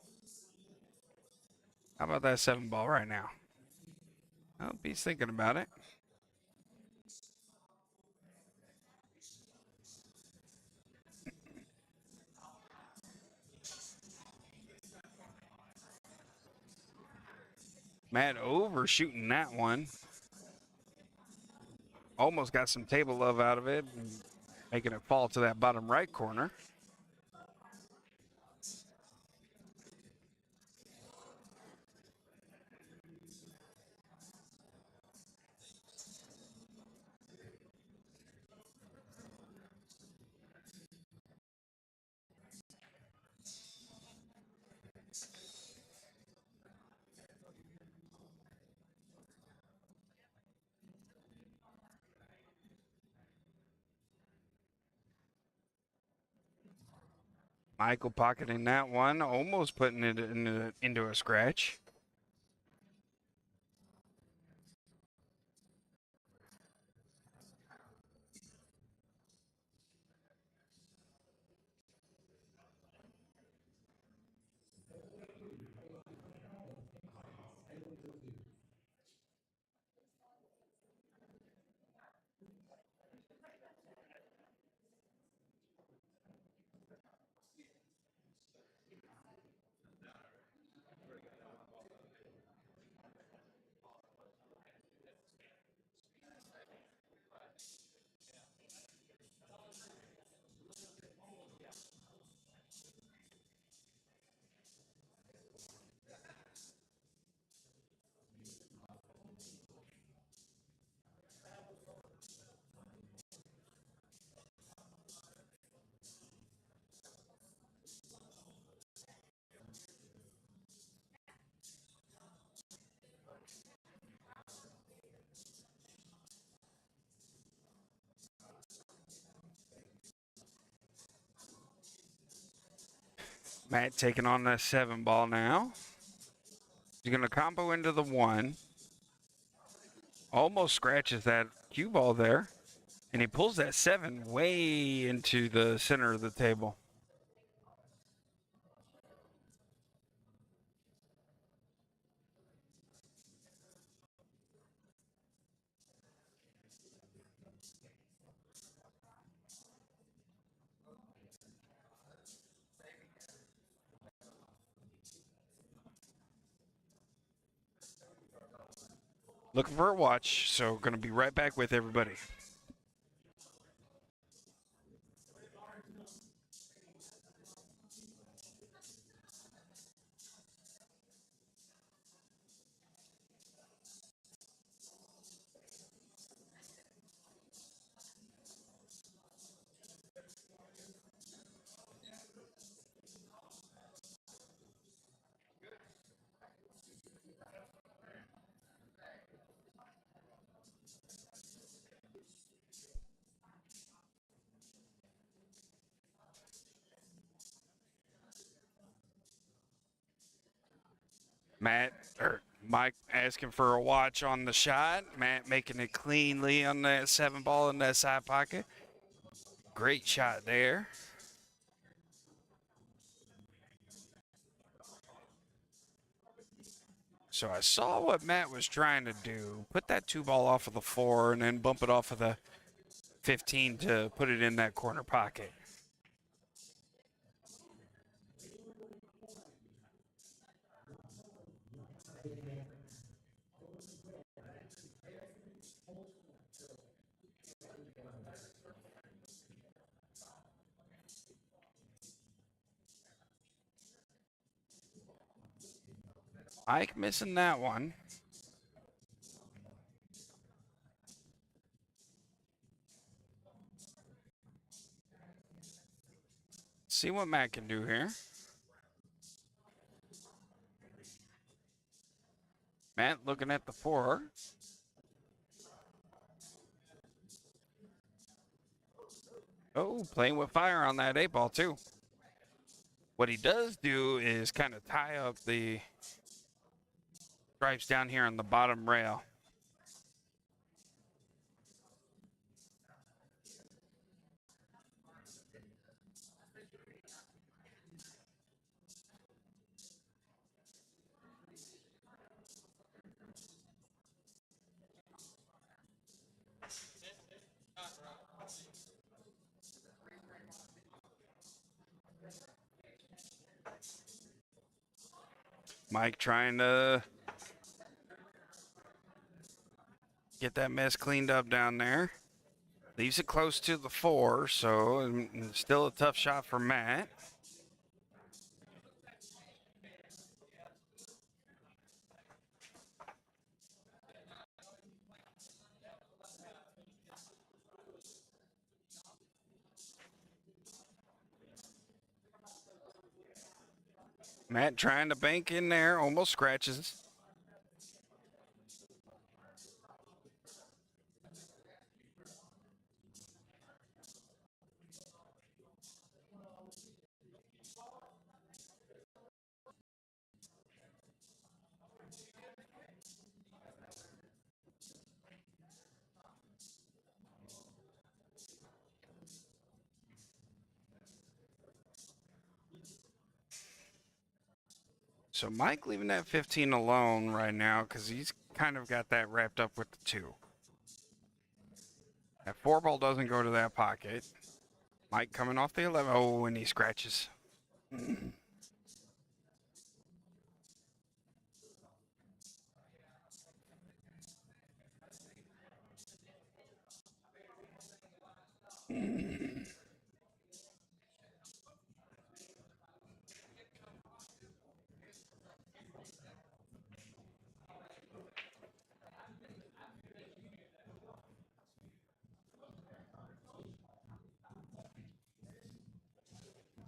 How about that 7 ball right now? I hope he's thinking about it. Matt overshooting that one. Almost got some table love out of it, making it fall to that bottom right corner. Michael pocketing that one, almost putting it into a scratch. Matt taking on that 7 ball now. He's going to combo into the 1. Almost scratches that cue ball there. And he pulls that 7 way into the center of the table. Looking for a watch, so going to be right back with everybody. Matt, or Mike asking for a watch on the shot. Matt making it cleanly on that 7 ball in that side pocket. Great shot there. So I saw what Matt was trying to do. Put that 2 ball off of the 4 and then bump it off of the 15 to put it in that corner pocket. Ike missing that one. See what Matt can do here. Matt looking at the 4. Oh, playing with fire on that 8-ball too. What he does do is kind of tie up the stripes down here on the bottom rail. Mike trying to get that mess cleaned up down there. Leaves it close to the 4, so still a tough shot for Matt. Matt trying to bank in there, almost scratches. So Mike leaving that 15 alone right now because he's kind of got that wrapped up with the 2. That 4-ball doesn't go to that pocket. Mike coming off the 11. Oh, and he scratches.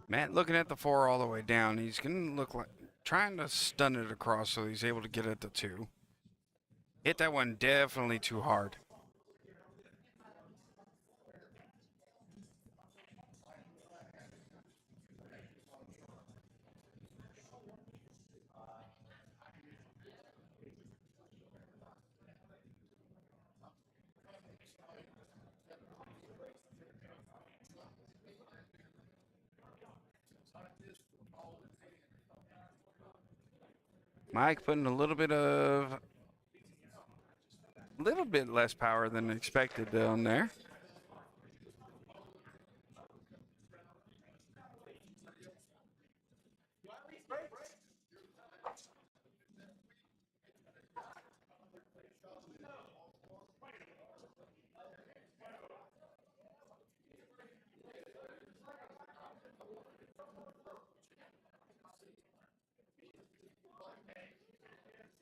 Matt looking at the 4 all the way down. He's going to look like trying to stun it across so he's able to get at the 2. Hit that one definitely too hard. Mike putting a little bit less power than expected down there.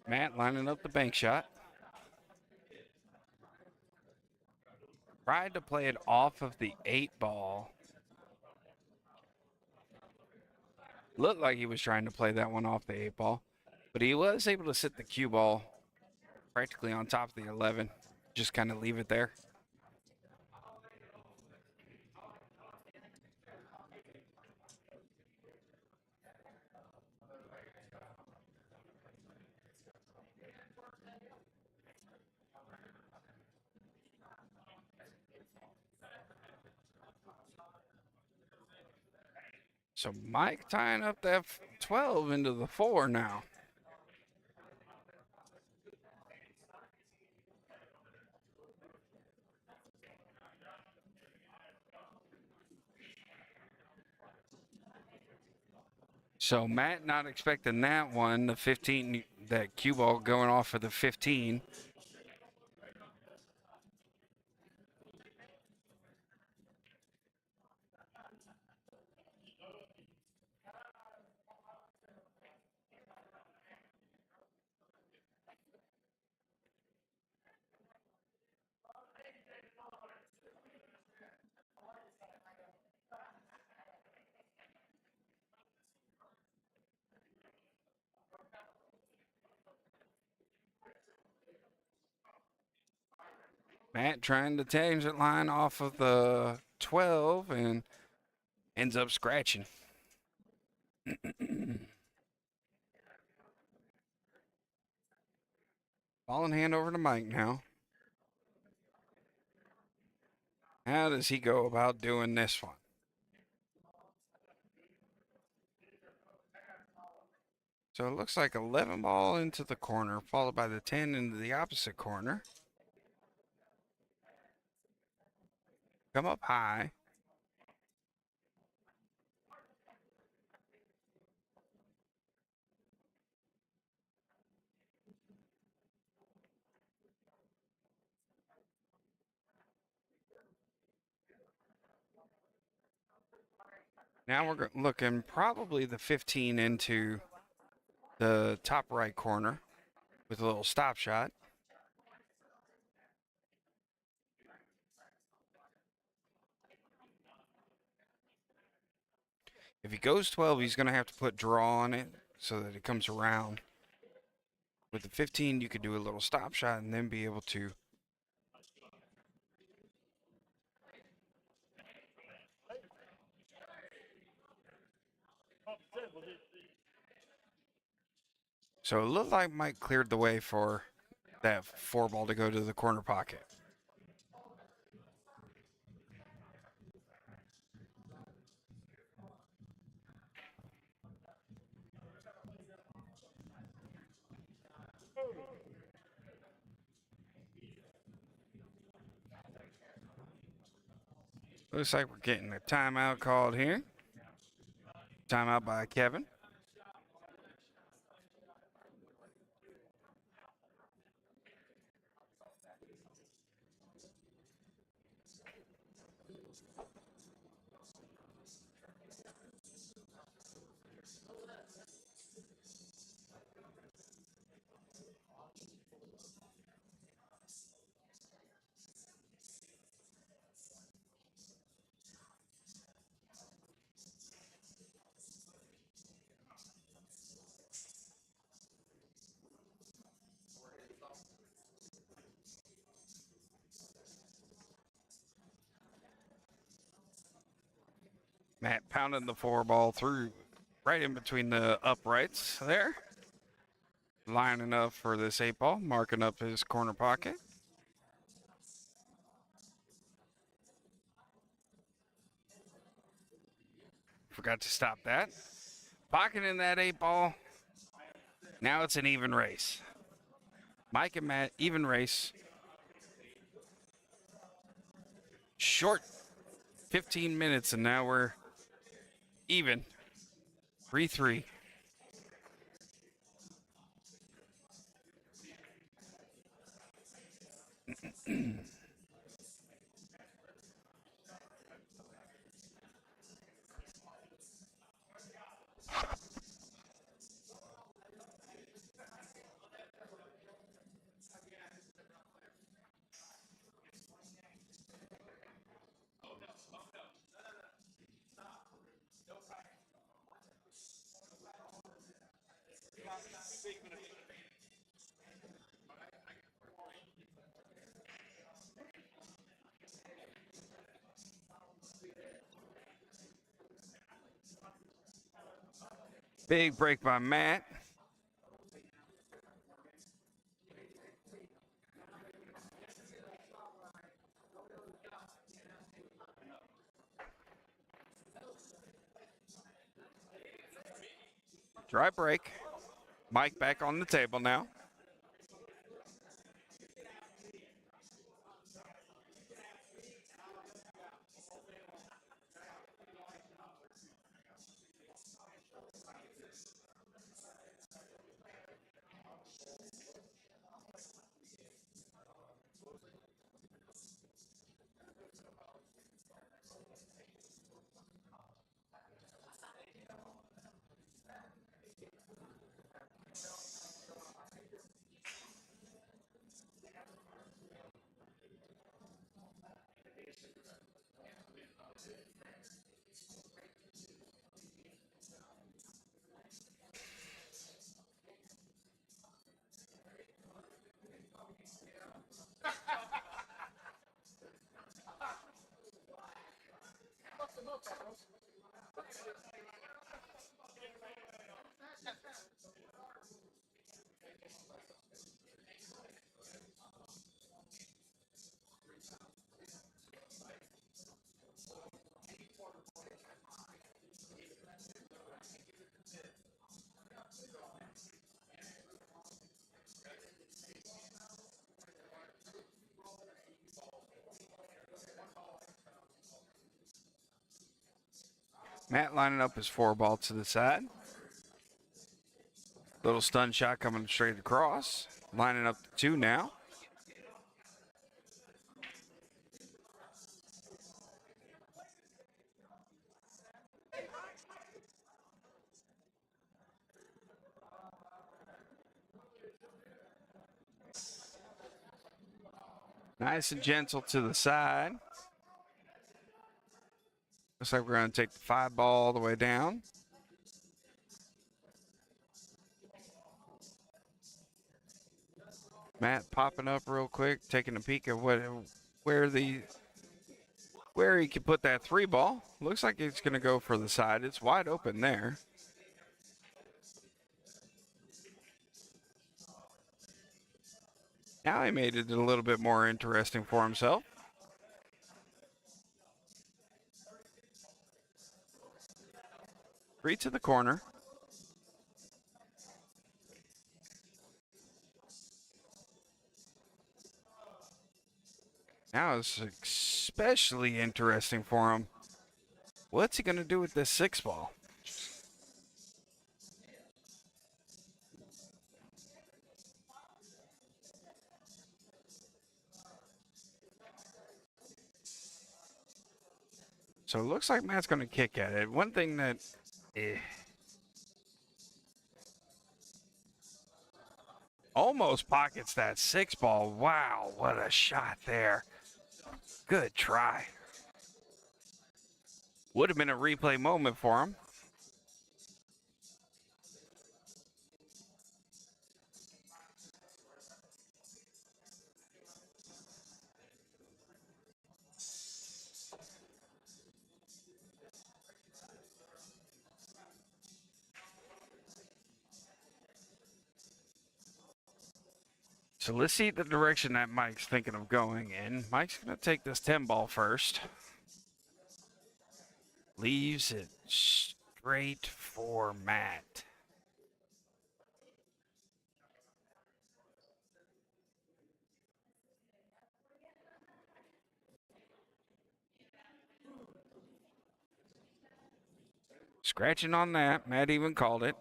Matt lining up the bank shot. Tried to play it off of the 8-ball. Looked like he was trying to play that one off the 8-ball, but he was able to sit the cue ball practically on top of the 11. Just kind of leave it there. So Mike tying up that 12 into the 4 now. So Matt not expecting that one, the 15, that cue ball going off for the 15. Matt trying to change that line off of the 12 and ends up scratching. Ball in hand over to Mike now. How does he go about doing this one? So it looks like 11 ball into the corner, followed by the 10 into the opposite corner. Come up high. Now we're looking probably the 15 into the top right corner with a little stop shot. If he goes 12, he's going to have to put draw on it so that it comes around. With the 15, you could do a little stop shot and then be able to. So it looked like Mike cleared the way for that 4 ball to go to the corner pocket. Looks like we're getting a timeout called here. Timeout by Kevin. Matt pounding the 4 ball through right in between the uprights there. Lining up for this 8 ball, marking up his corner pocket. Forgot to stop that. Pocketing that 8 ball. Now it's an even race. Mike and Matt, even race. Short 15 minutes, and now we're even. 3-3. Big break by Matt. Dry break. Mike back on the table now. Matt lining up his 4-ball to the side. Little stun shot coming straight across. Lining up the 2 now. Nice and gentle to the side. Looks like we're going to take the 5-ball all the way down. Matt popping up real quick, taking a peek at where he can put that 3-ball. Looks like it's going to go for the side. It's wide open there. Now he made it a little bit more interesting for himself. Three to the corner. Now it's especially interesting for him. What's he going to do with this 6-ball? So it looks like Matt's going to kick at it. One thing that almost pockets that 6-ball. Wow, what a shot there. Good try. Would have been a replay moment for him. So let's see the direction that Mike's thinking of going in. Mike's going to take this 10-ball first. Leaves it straight for Matt. Scratching on that. Matt even called it.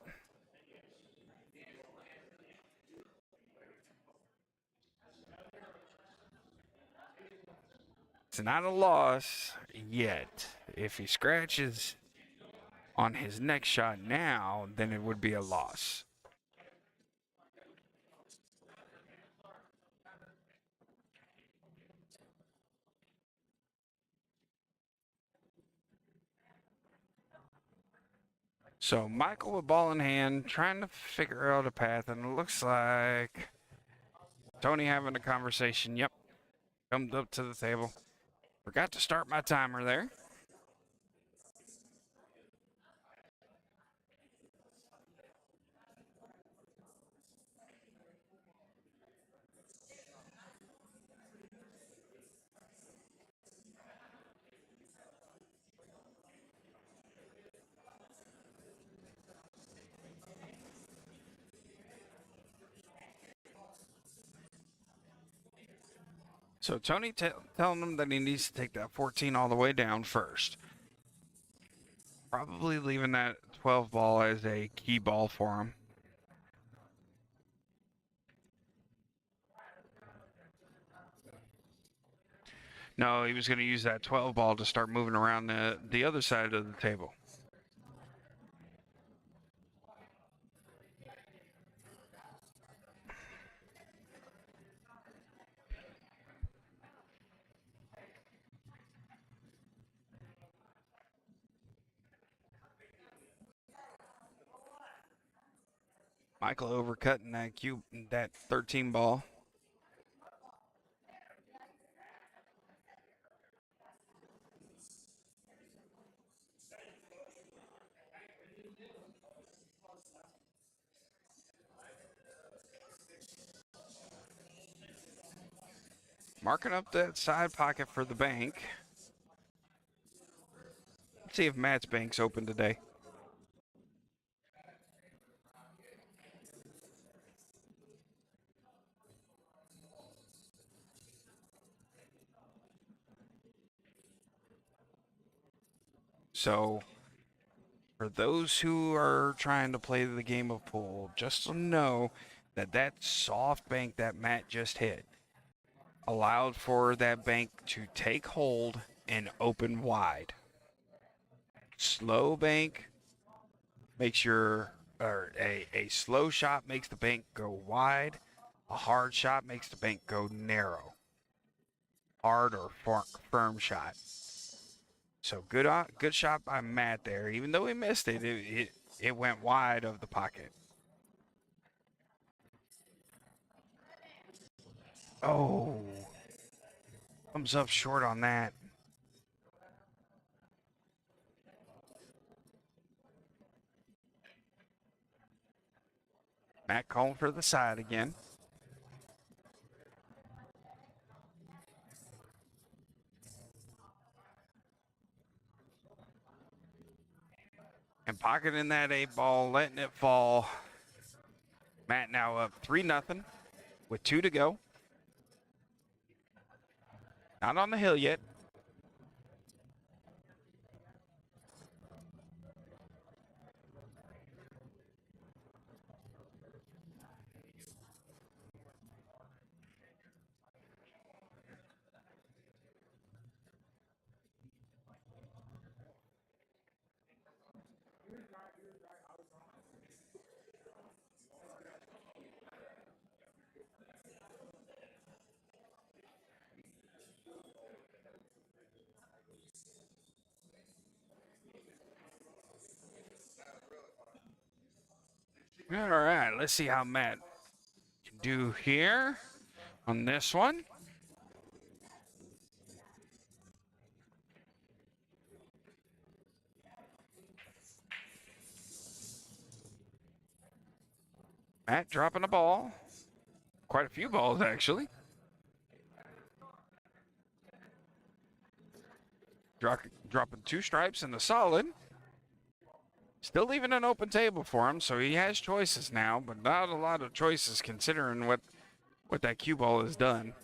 It's not a loss yet. If he scratches on his next shot now, then it would be a loss. So Michael with ball in hand, trying to figure out a path, and it looks like Tony having a conversation. Yep, comes up to the table. Forgot to start my timer there. So Tony telling him that he needs to take that 14 all the way down first. Probably leaving that 12 ball as a key ball for him. No, he was going to use that 12 ball to start moving around the other side of the table. Michael overcutting that 13 ball. Marking up that side pocket for the bank. Let's see if Matt's bank's open today. So For those who are trying to play the game of pool, just know that that soft bank that Matt just hit allowed for that bank to take hold and open wide. Slow bank makes a slow shot makes the bank go wide. A hard shot makes the bank go narrow. Hard or firm shot. So good shot by Matt there. Even though he missed it, it went wide of the pocket. Oh, thumbs up short on that. Matt calling for the side again. And pocketing that 8-ball, letting it fall. Matt now up 3-0 with 2 to go. Not on the hill yet. All right, let's see how Matt can do here on this one. Matt dropping a ball. Quite a few balls, actually. Dropping 2 stripes in the solid. Still leaving an open table for him, so he has choices now, but not a lot of choices considering what that cue ball has done.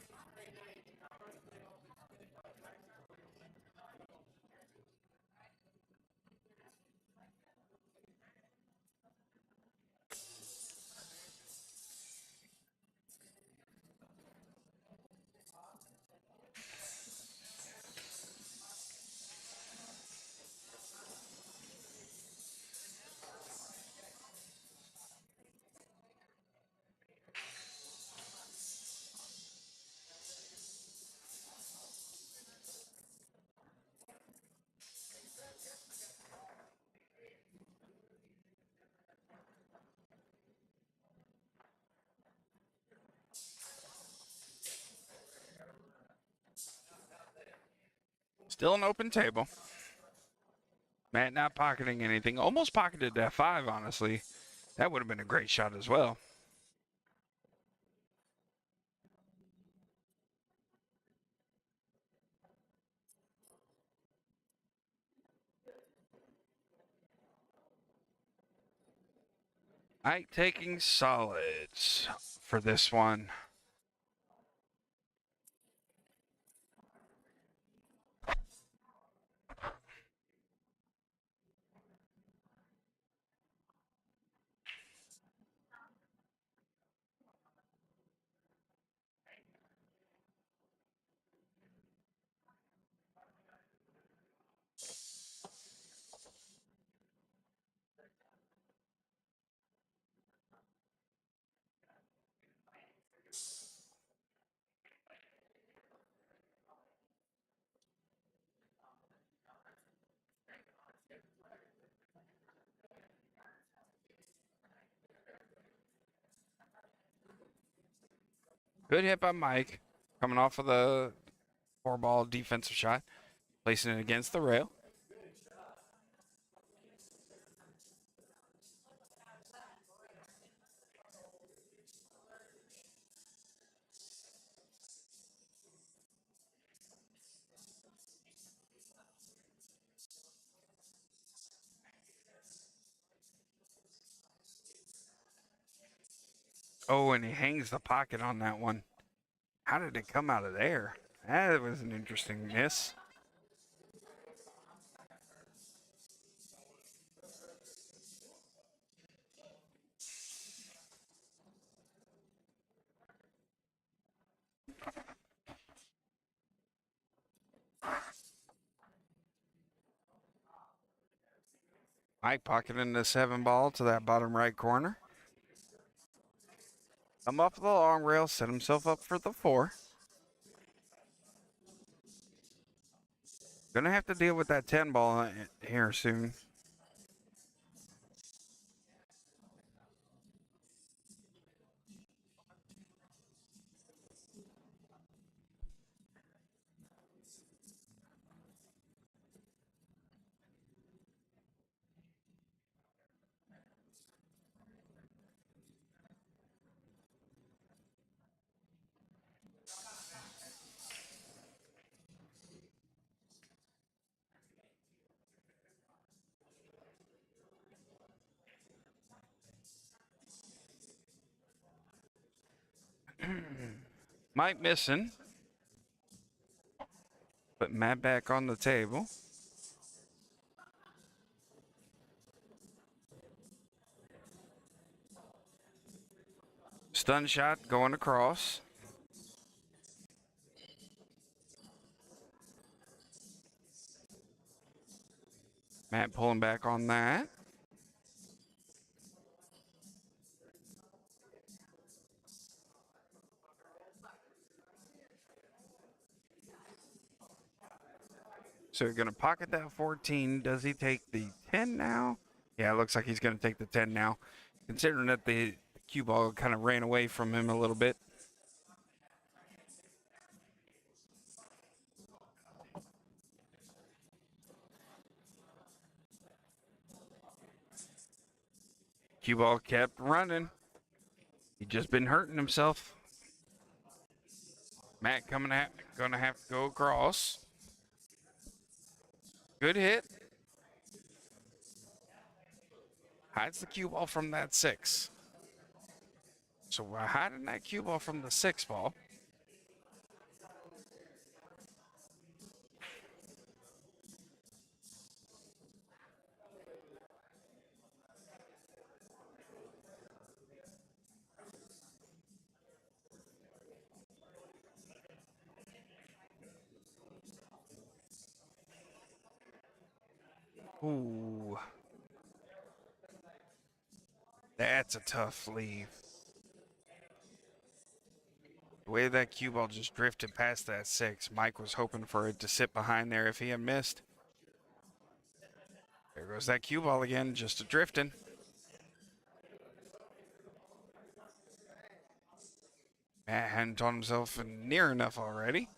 Still an open table. Matt not pocketing anything. Almost pocketed that 5, honestly. That would have been a great shot as well. Ike taking solids for this one. Good hit by Mike. Coming off of the 4-ball defensive shot. Placing it against the rail. Oh, and he hangs the pocket on that one. How did it come out of there? That was an interesting miss. Mike pocketing the 7 ball to that bottom right corner. Come off the long rail, set himself up for the 4. Gonna have to deal with that 10 ball here soon. Mike missing. Put Matt back on the table. Stun shot going across. Matt pulling back on that. So you're going to pocket that 14. Does he take the 10 now? Yeah, it looks like he's going to take the 10 now. Considering that the cue ball kind of ran away from him a little bit. Cue ball kept running. He just been hurting himself. Matt coming at, gonna have to go across. Good hit. Hides the cue ball from that 6. So we're hiding that cue ball from the 6 ball. Ooh. That's a tough leave. The way that cue ball just drifted past that 6, Mike was hoping for it to sit behind there if he had missed. There goes that cue ball again, just a drifting. Matt hadn't taught himself near enough already.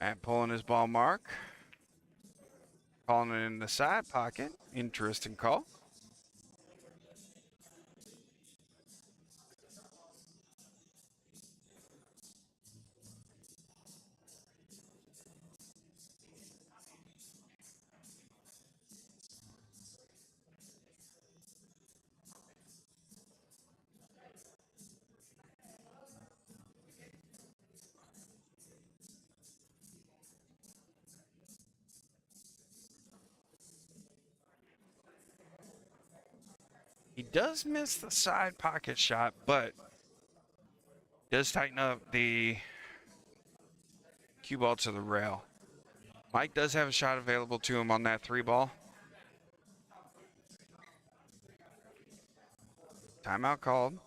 Matt pulling his ball mark. Calling it in the side pocket. Interesting call. He does miss the side pocket shot, but does tighten up the cue ball to the rail. Mike does have a shot available to him on that 3 ball. Timeout called.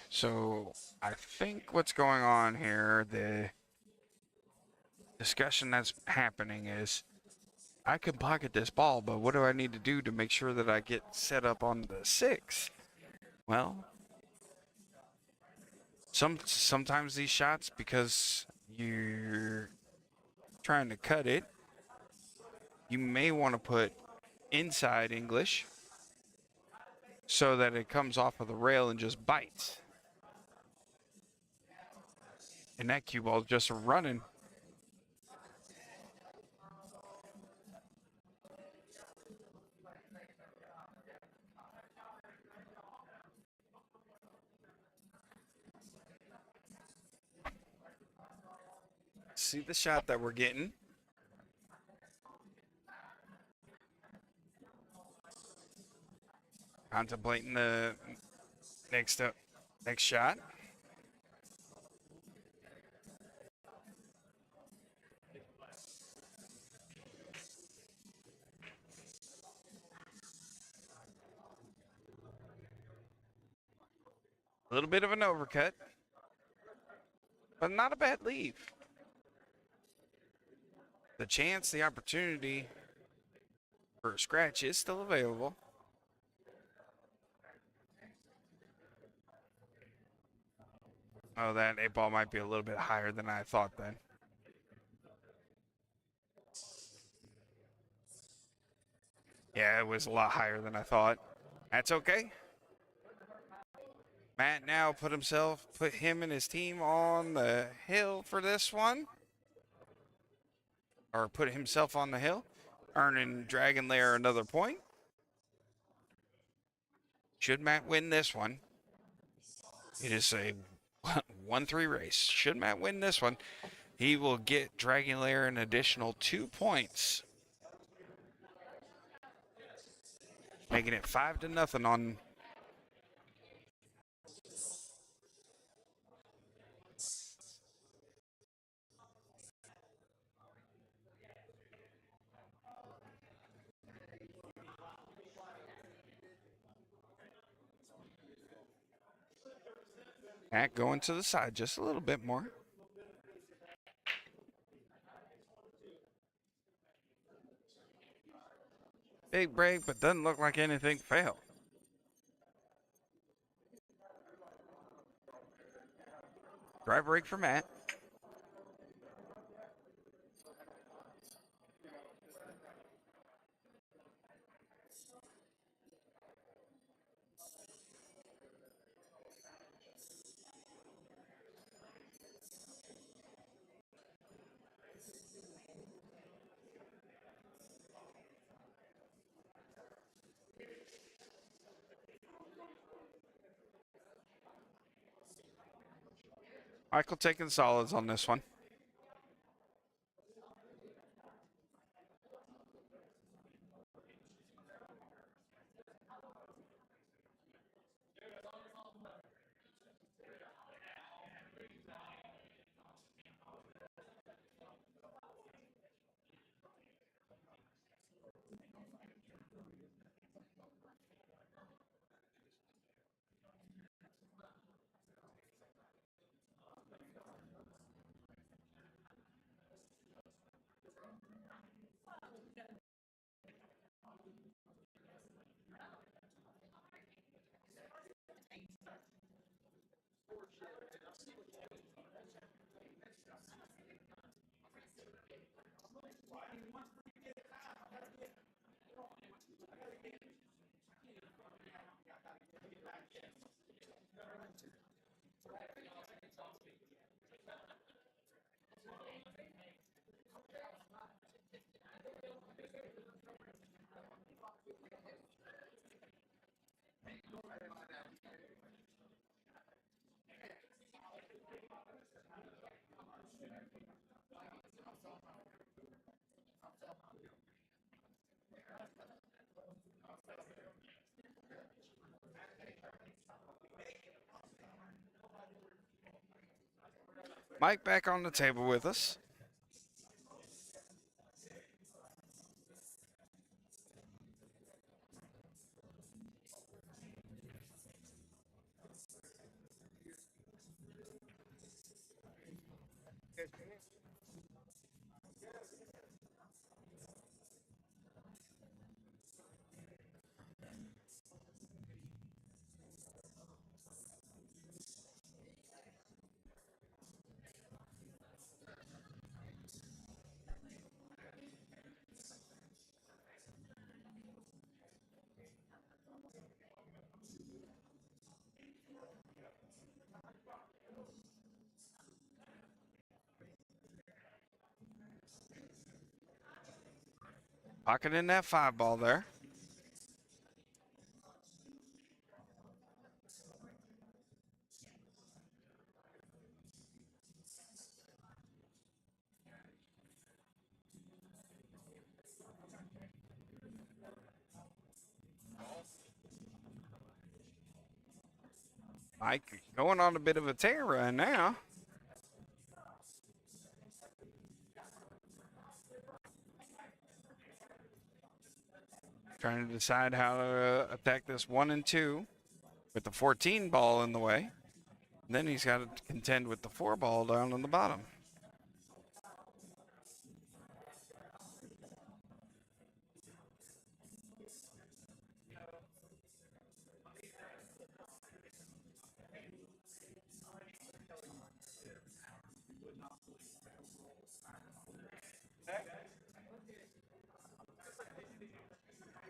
So I think what's going on here, the discussion that's happening is I can pocket this ball, but what do I need to do to make sure that I get set up on the 6? Well, sometimes these shots, because you're trying to cut it, you may want to put inside English so that it comes off of the rail and just bites. And that cue ball is just running. See the shot that we're getting. Contemplating the next shot. A little bit of an overcut, but not a bad leave. The chance, the opportunity for a scratch is still available. Oh, that 8-ball might be a little bit higher than I thought then. Yeah, it was a lot higher than I thought. That's okay. Matt now put him and his team on the hill for this one. Or put himself on the hill, earning Dragon Lair another point. Should Matt win this one, it is a 1-3 race. Should Matt win this one, he will get Dragon Lair an additional 2 points, making it 5-0 on. Matt going to the side just a little bit more. Big break, but doesn't look like anything failed. Dry break for Matt. Michael taking solids on this one. Mike back on the table with us. Pocketing that 5 ball there. Mike going on a bit of a tear run now. Trying to decide how to attack this 1 and 2 with the 14 ball in the way. And then he's got to contend with the 4 ball down on the bottom.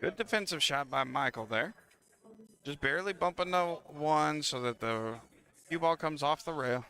Good defensive shot by Michael there. Just barely bumping the 1 so that the cue ball comes off the rail.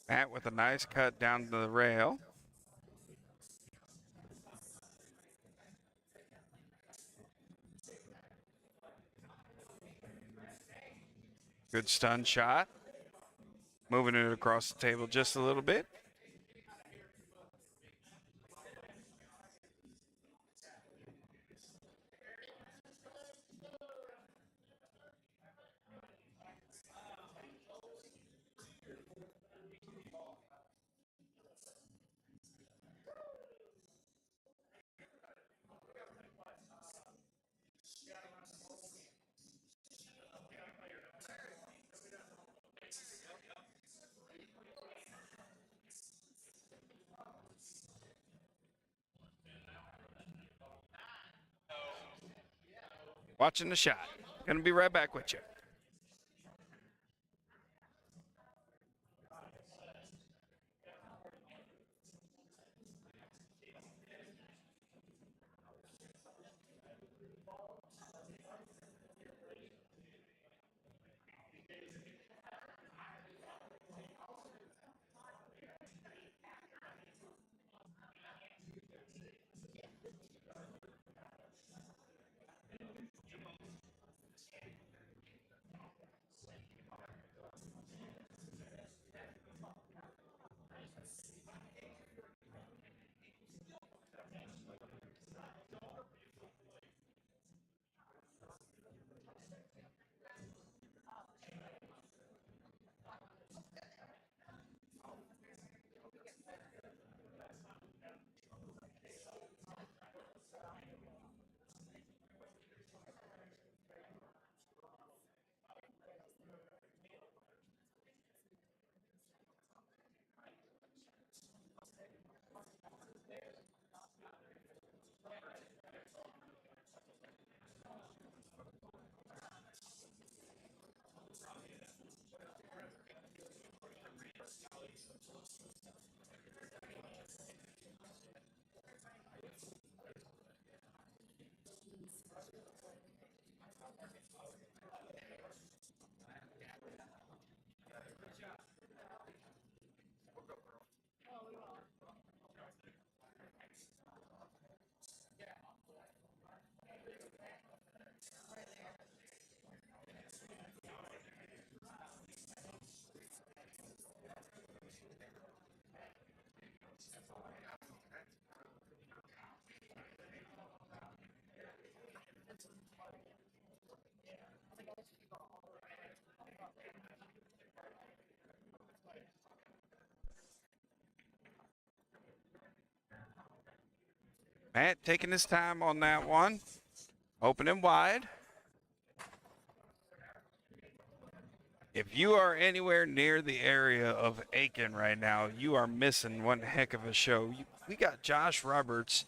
Matt with a nice cut down the rail. Good stun shot. Moving it across the table just a little bit. Watching the shot. Gonna be right back with you. Matt taking his time on that one. Opening wide. you are anywhere near the area of Aiken right now, you are missing one heck of a show. We got Josh Roberts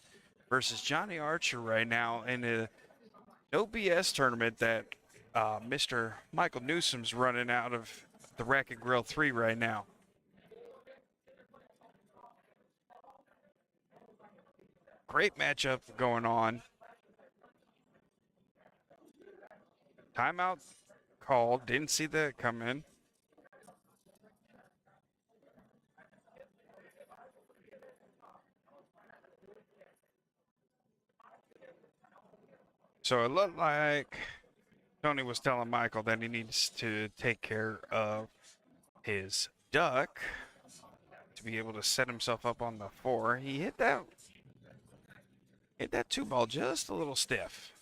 versus Johnny Archer right now in a no BS tournament that Mr. Michael Newsom's running out of the Wreck and Grill 3 right now. Great matchup going on. Timeout called. Didn't see that come in. So it looked like Tony was telling Michael that he needs to take care of his duck to be able to set himself up on the 4. He hit that 2-ball just a little stiff.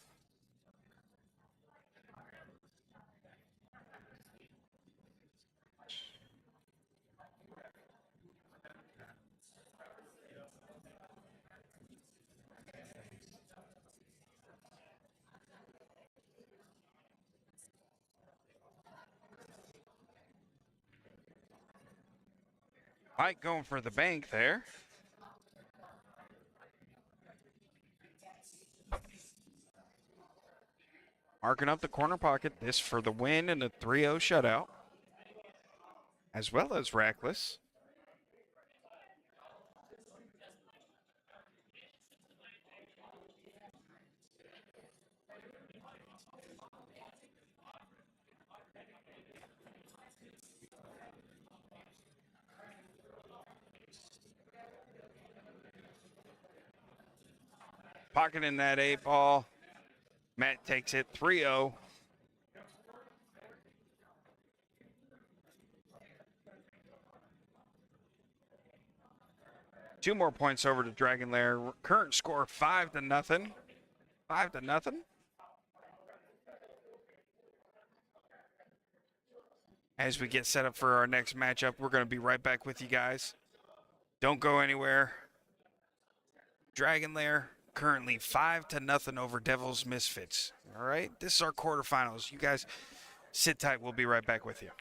Mike going for the bank there. Marking up the corner pocket. This for the win and a 3-0 shutout. As well as Rackless. Pocketing that 8-ball. Matt takes it 3-0. Two more points over to Dragon Lair. Current score 5-0. 5-0. As we get set up for our next matchup, we're going to be right back with you guys. Don't go anywhere. Dragon Lair currently 5-0 over Devil's Misfits. All right, this is our quarterfinals. You guys sit tight. We'll be right back with you.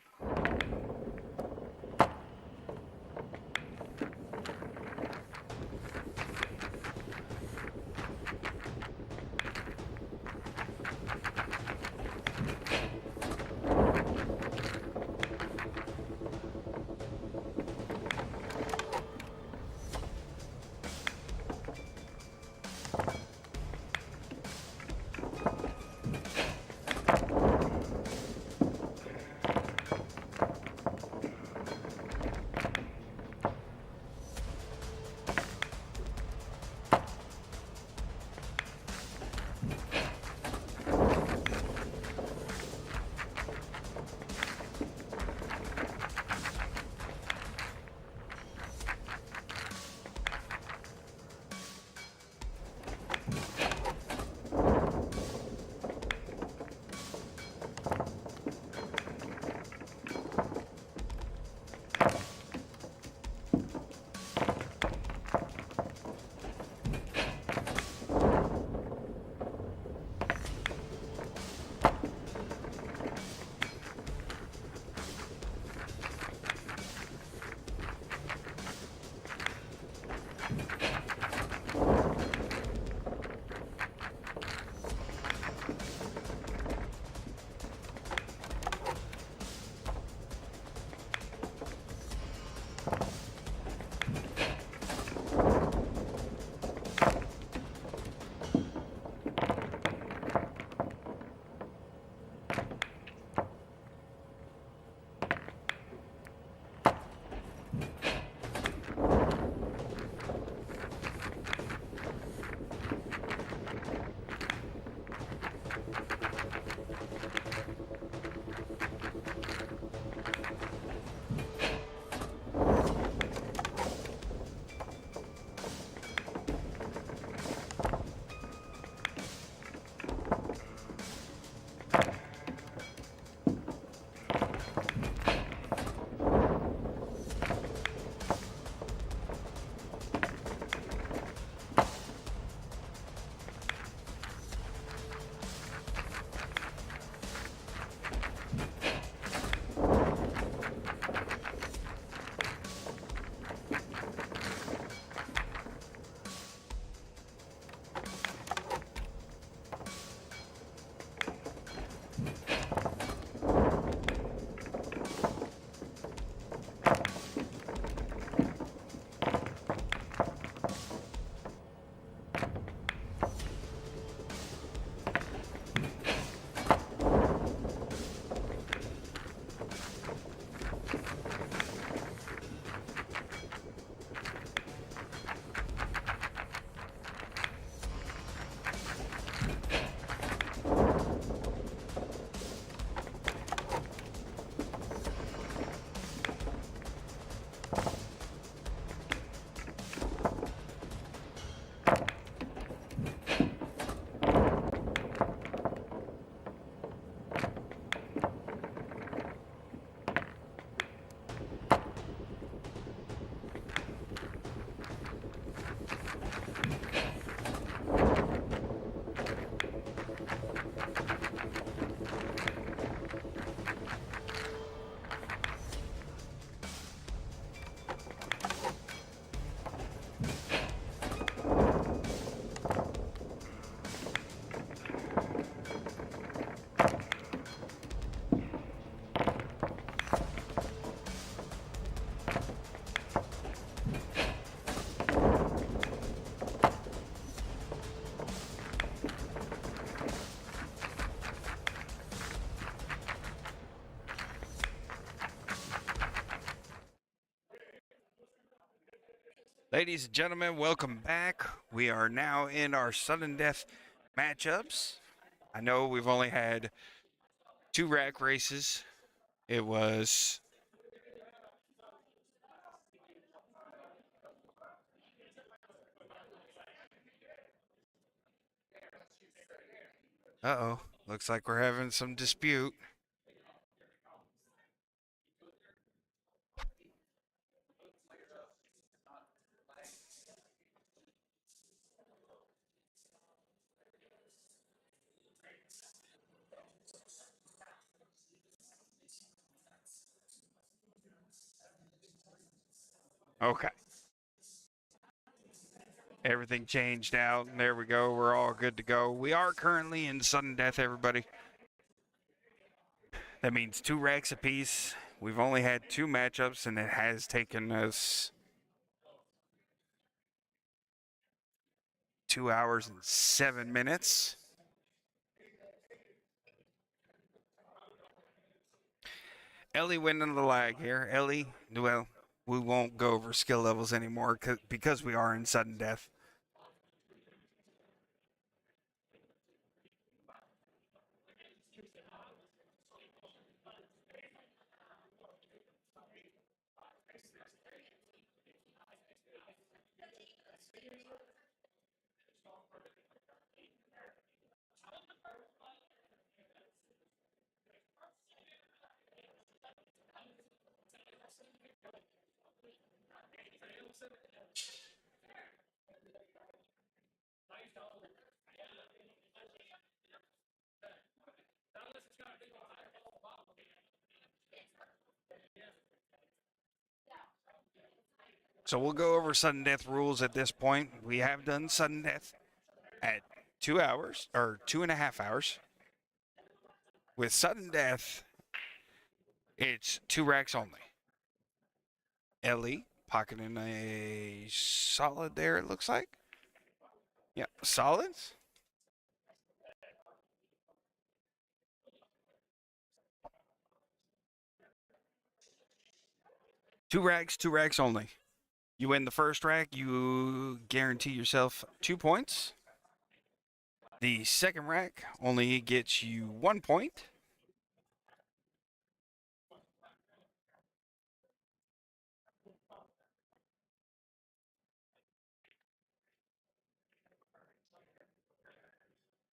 Ladies and gentlemen, welcome back. We are now in our sudden death matchups. I know we've only had 2 rack races. It was uh-oh. Looks like we're having some dispute. Okay. Everything changed out. There we go. We're all good to go. We are currently in sudden death, everybody. That means 2 racks apiece. We've only had 2 matchups, and it has taken us 2 hours and 7 minutes. Ellie winning the lag here. Ellie, well, we won't go over skill levels anymore because we are in sudden death. So we'll go over sudden death rules at this point. We have done sudden death at 2 hours or 2.5 hours. With sudden death, it's 2 racks only. Ellie pocketing a solid there, it looks like. Yeah, solids. Two racks only. You win the first rack, you guarantee yourself 2 points. The second rack only gets you 1 point.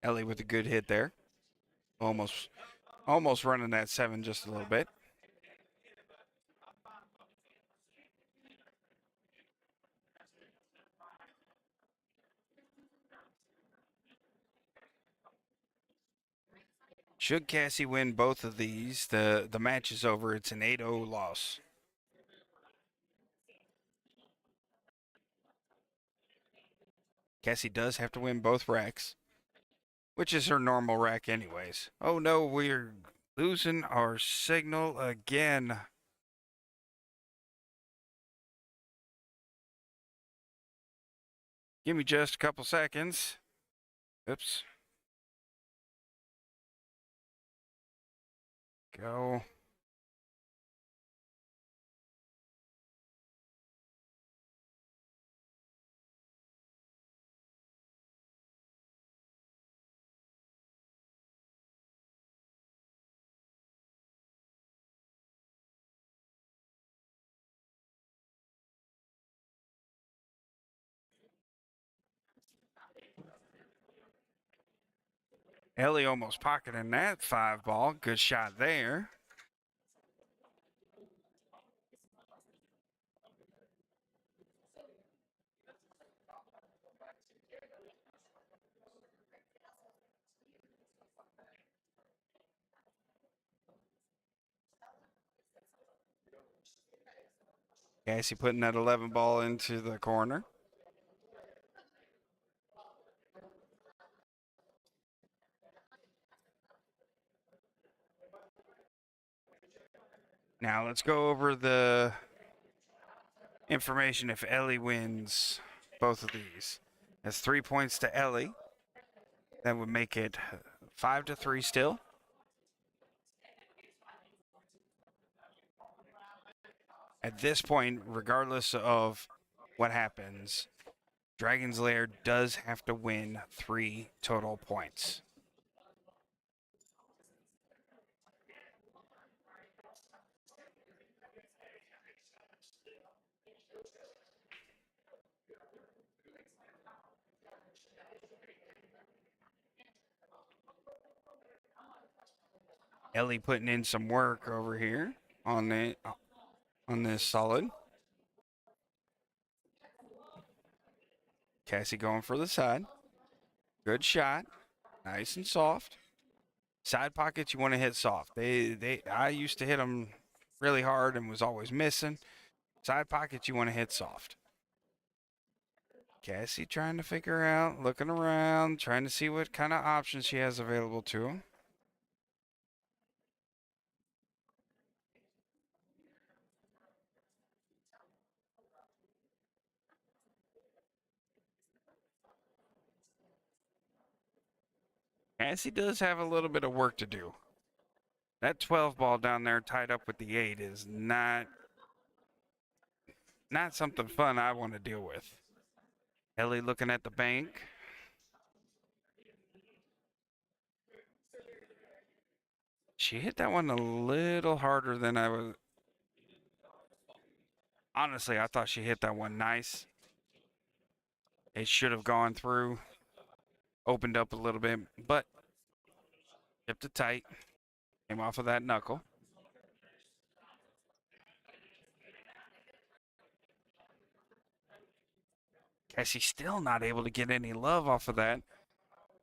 Ellie with a good hit there. Almost running that 7 just a little bit. Should Cassie win both of these, the match is over. It's an 8-0 loss. Cassie does have to win both racks, which is her normal rack anyways. Oh no, we're losing our signal again. Give me just a couple seconds. Oops. Go. Ellie almost pocketing that 5 ball. Good shot there. Cassie putting that 11 ball into the corner. Now let's go over the information if Ellie wins both of these. That's 3 points to Ellie. That would make it 5-3 still. At this point, regardless of what happens? Dragon's Lair does have to win 3 total points. Ellie putting in some work over here on this solid. Cassie going for the side. Good shot. Nice and soft. Side pockets you want to hit soft. I used to hit them really hard and was always missing. Side pockets you want to hit soft. Cassie trying to figure out, looking around, trying to see what kind of options she has available to him. Cassie does have a little bit of work to do. That 12 ball down there tied up with the 8 is not something fun I want to deal with. Ellie looking at the bank. She hit that one a little harder than I was. Honestly, I thought she hit that one nice. It should have gone through, opened up a little bit, but kept it tight. Came off of that knuckle. Cassie still not able to get any love off of that.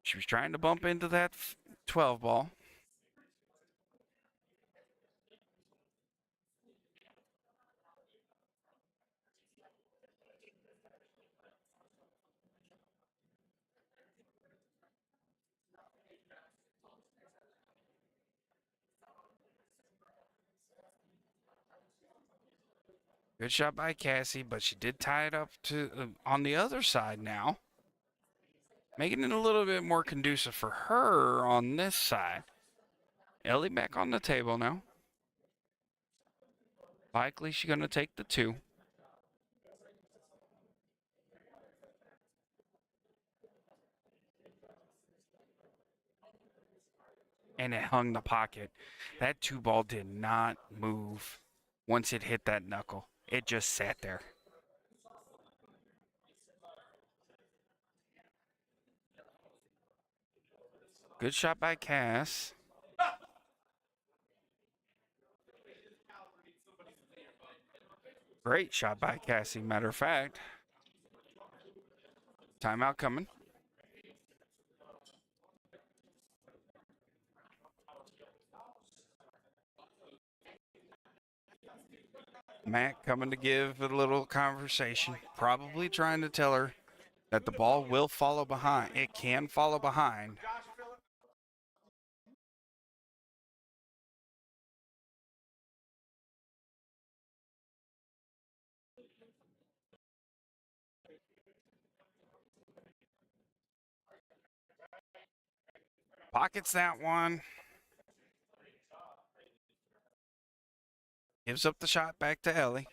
She was trying to bump into that 12 ball. Good shot by Cassie, but she did tie it up to on the other side now, making it a little bit more conducive for her on this side. Ellie back on the table now. Likely she's going to take the 2. And it hung the pocket. That 2 ball did not move once it hit that knuckle. It just sat there. Good shot by Cass. Great shot by Cassie, matter of fact. Timeout coming. Matt coming to give a little conversation, probably trying to tell her that the ball will follow behind. It can follow behind. Pockets that one. Gives up the shot back to Ellie.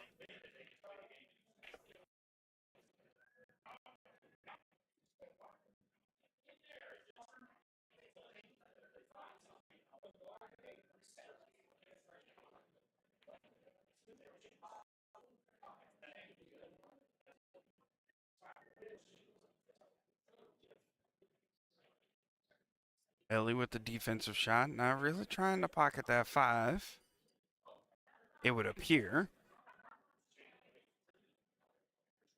Ellie with the defensive shot. Not really trying to pocket that 5. It would appear.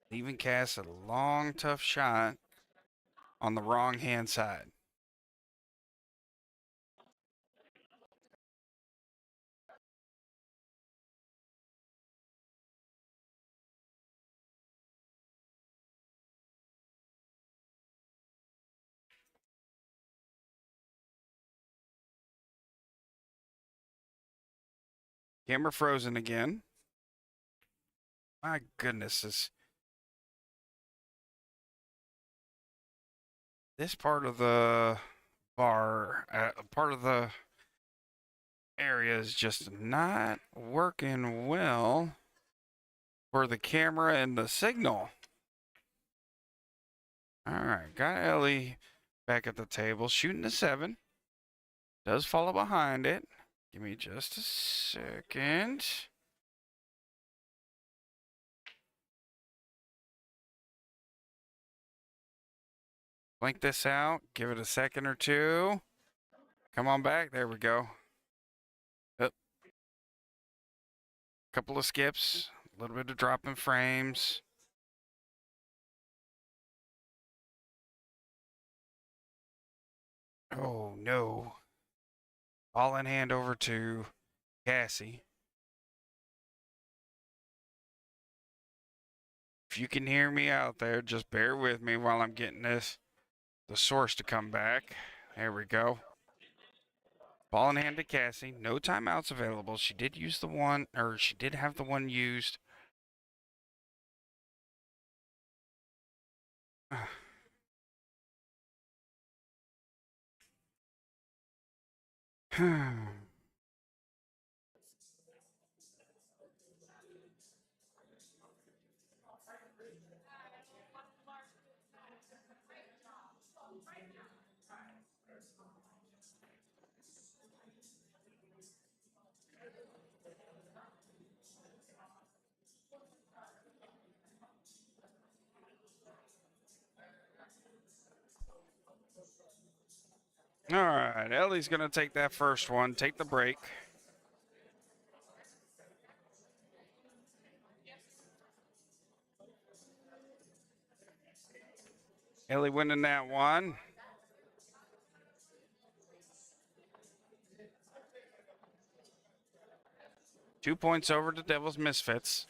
Leaving Cass a long, tough shot on the wrong hand side. Camera frozen again. My goodness, this part of the bar, part of the area is just not working well. for the camera and the signal. All right, got Ellie back at the table, shooting a 7. Does follow behind it. Give me just a second. Blink this out. Give it a second or two. Come on back. There we go. Up. Couple of skips. A little bit of drop in frames. Oh, no. Ball in hand over to Cassie. If you can hear me out there, just bear with me while I'm getting the source to come back. There we go. Ball in hand to Cassie. No timeouts available. She did use the one, or she did have the one used. All right, Ellie's going to take that first one, take the break. Ellie winning that one. Two points over to Devil's Misfits.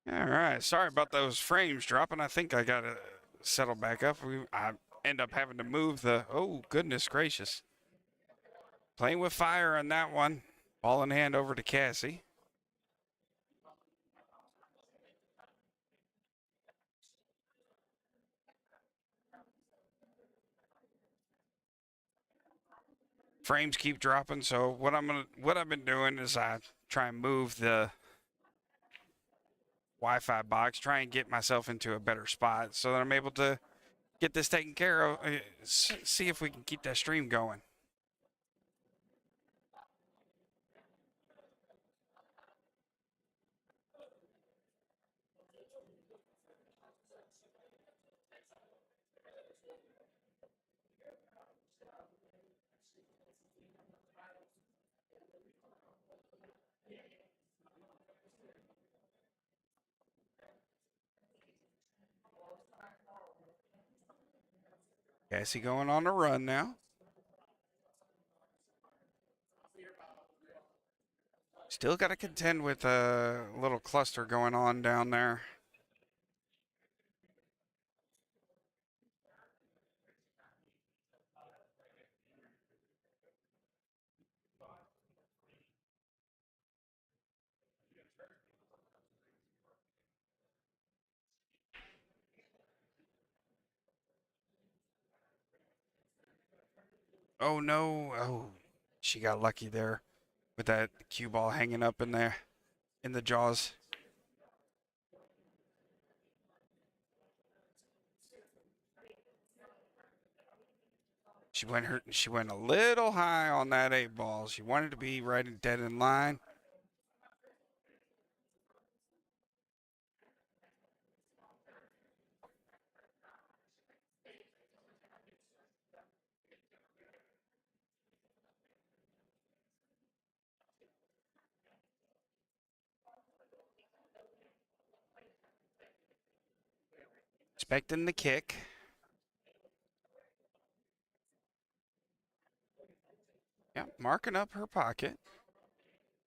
All right. Sorry about those frames dropping. I think I got to settle back up. I end up having to move the. Oh, goodness gracious. Playing with fire on that one. Ball in hand over to Cassie. Frames keep dropping, so what I've been doing is I try and move the Wi-Fi box, try and get myself into a better spot so that I'm able to get this taken care of. See if we can keep that stream going. Cassie going on the run now. Still got to contend with a little cluster going on down there. Oh no! Oh, she got lucky there with that cue ball hanging up in there in the jaws. She went a little high on that 8 ball. She wanted to be right dead in line. Expecting the kick. Yep, marking up her pocket.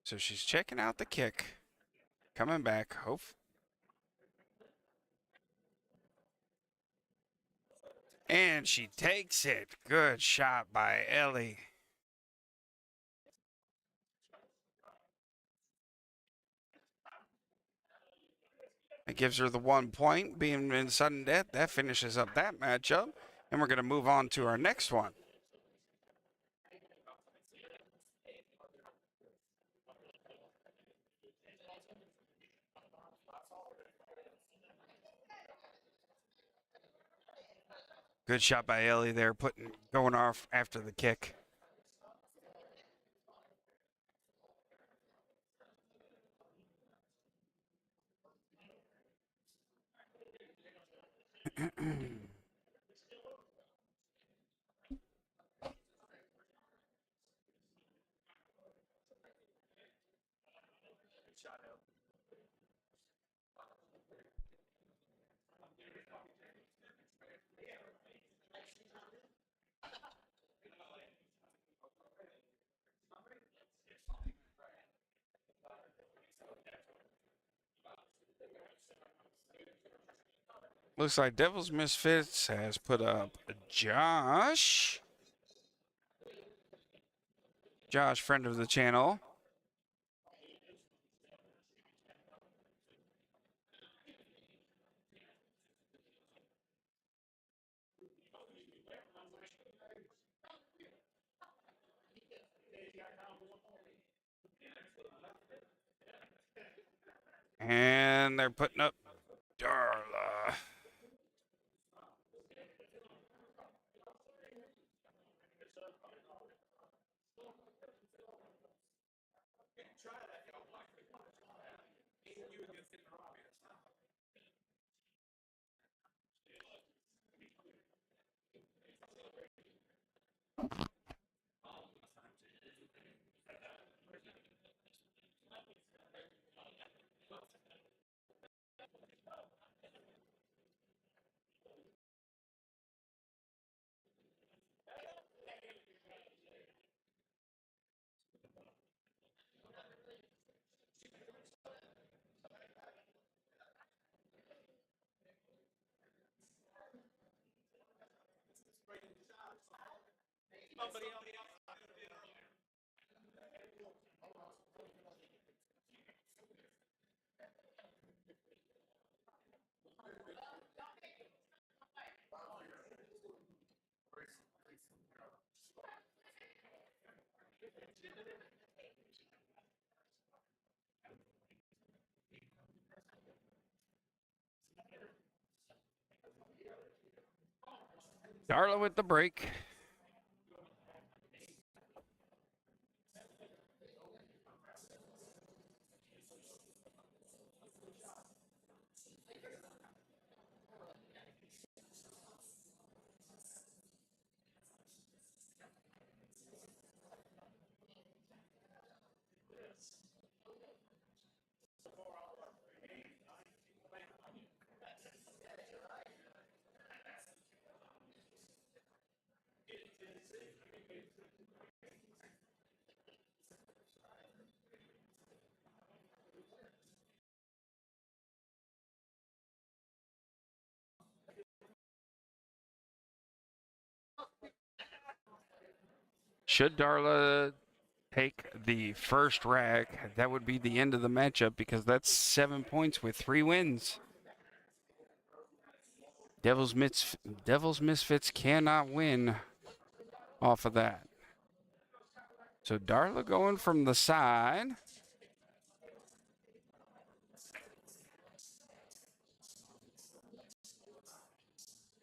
So she's checking out the kick. Coming back. Hope. And she takes it. Good shot by Ellie. It gives her the 1 point. Being in sudden death, that finishes up that matchup. And we're going to move on to our next one. Good shot by Ellie there, going off after the kick. Looks like Devil's Misfits has put up Josh. Josh, friend of the channel. And they're putting up Darla. Darla with the break. Should Darla take the first rack, that would be the end of the matchup because that's 7 points with 3 wins. Devil's Misfits cannot win off of that. So Darla going from the side.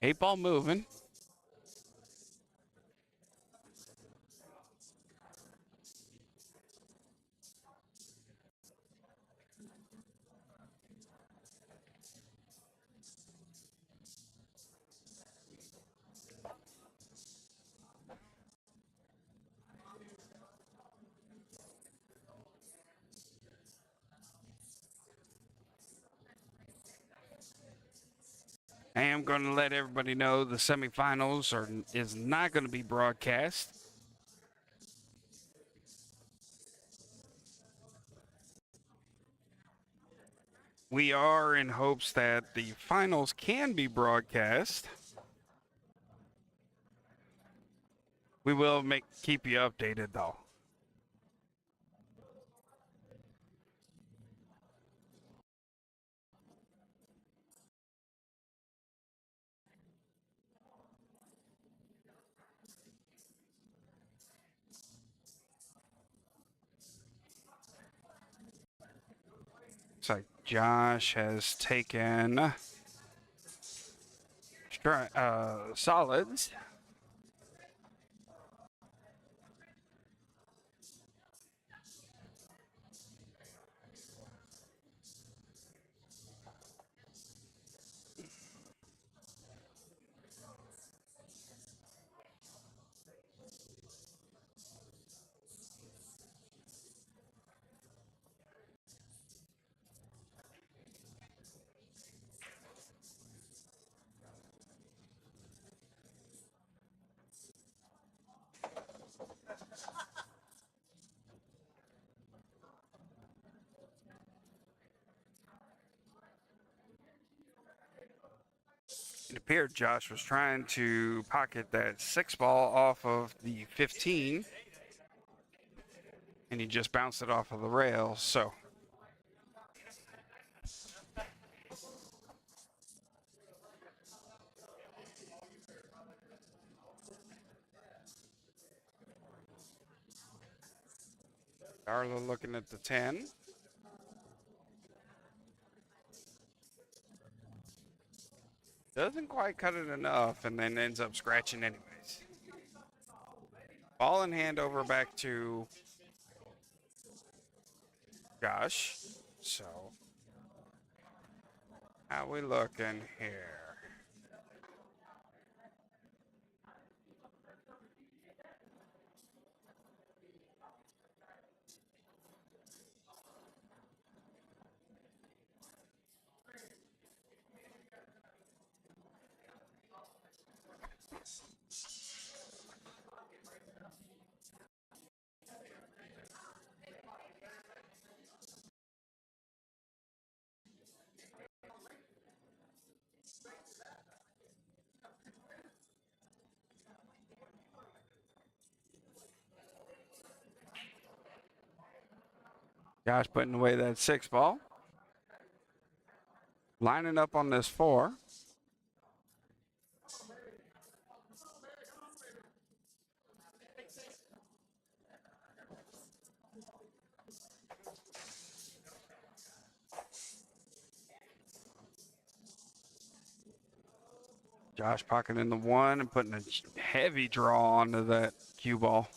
8-ball moving. I am going to let everybody know the semifinals is not going to be broadcast. We are in hopes that the finals can be broadcast. We will keep you updated though. Looks like Josh has taken solids. It appeared Josh was trying to pocket that 6 ball off of the 15, and he just bounced it off of the rail. So Darla looking at the 10. Doesn't quite cut it enough, and then ends up scratching anyways. Ball in hand over back to Josh. So, how we looking here? Josh putting away that 6 ball. Lining up on this 4. Josh pocketing the 1 and putting a heavy draw onto that cue ball.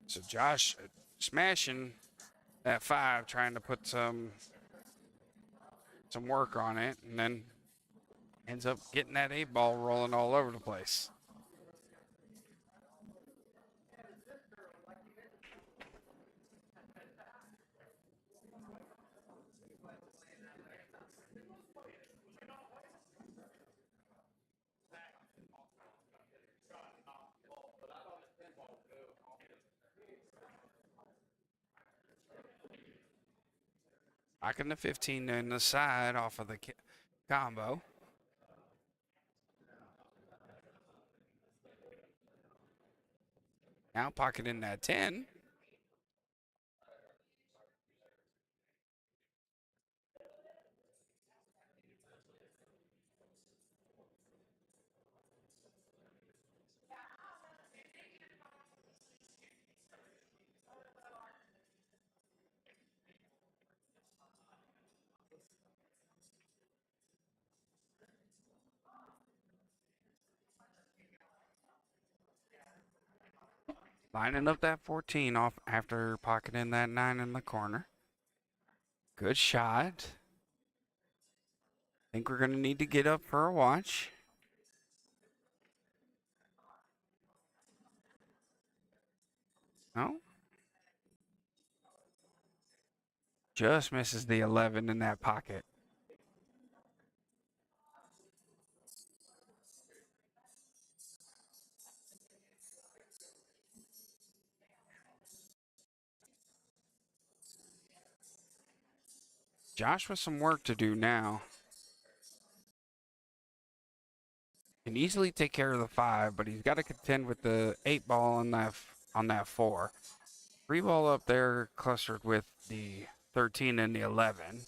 So Josh smashing that 5, trying to put some work on it, and then ends up getting that 8 ball rolling all over the place. Rocking the 15 in the side off of the combo. Now pocketing that 10. Lining up that 14 off after pocketing that 9 in the corner. Good shot. Think we're going to need to get up for a watch. No? Just misses the 11 in that pocket. Josh with some work to do now. Can easily take care of the 5, but he's got to contend with the 8 ball on that 4. 3 ball up there clustered with the 13 and the 11.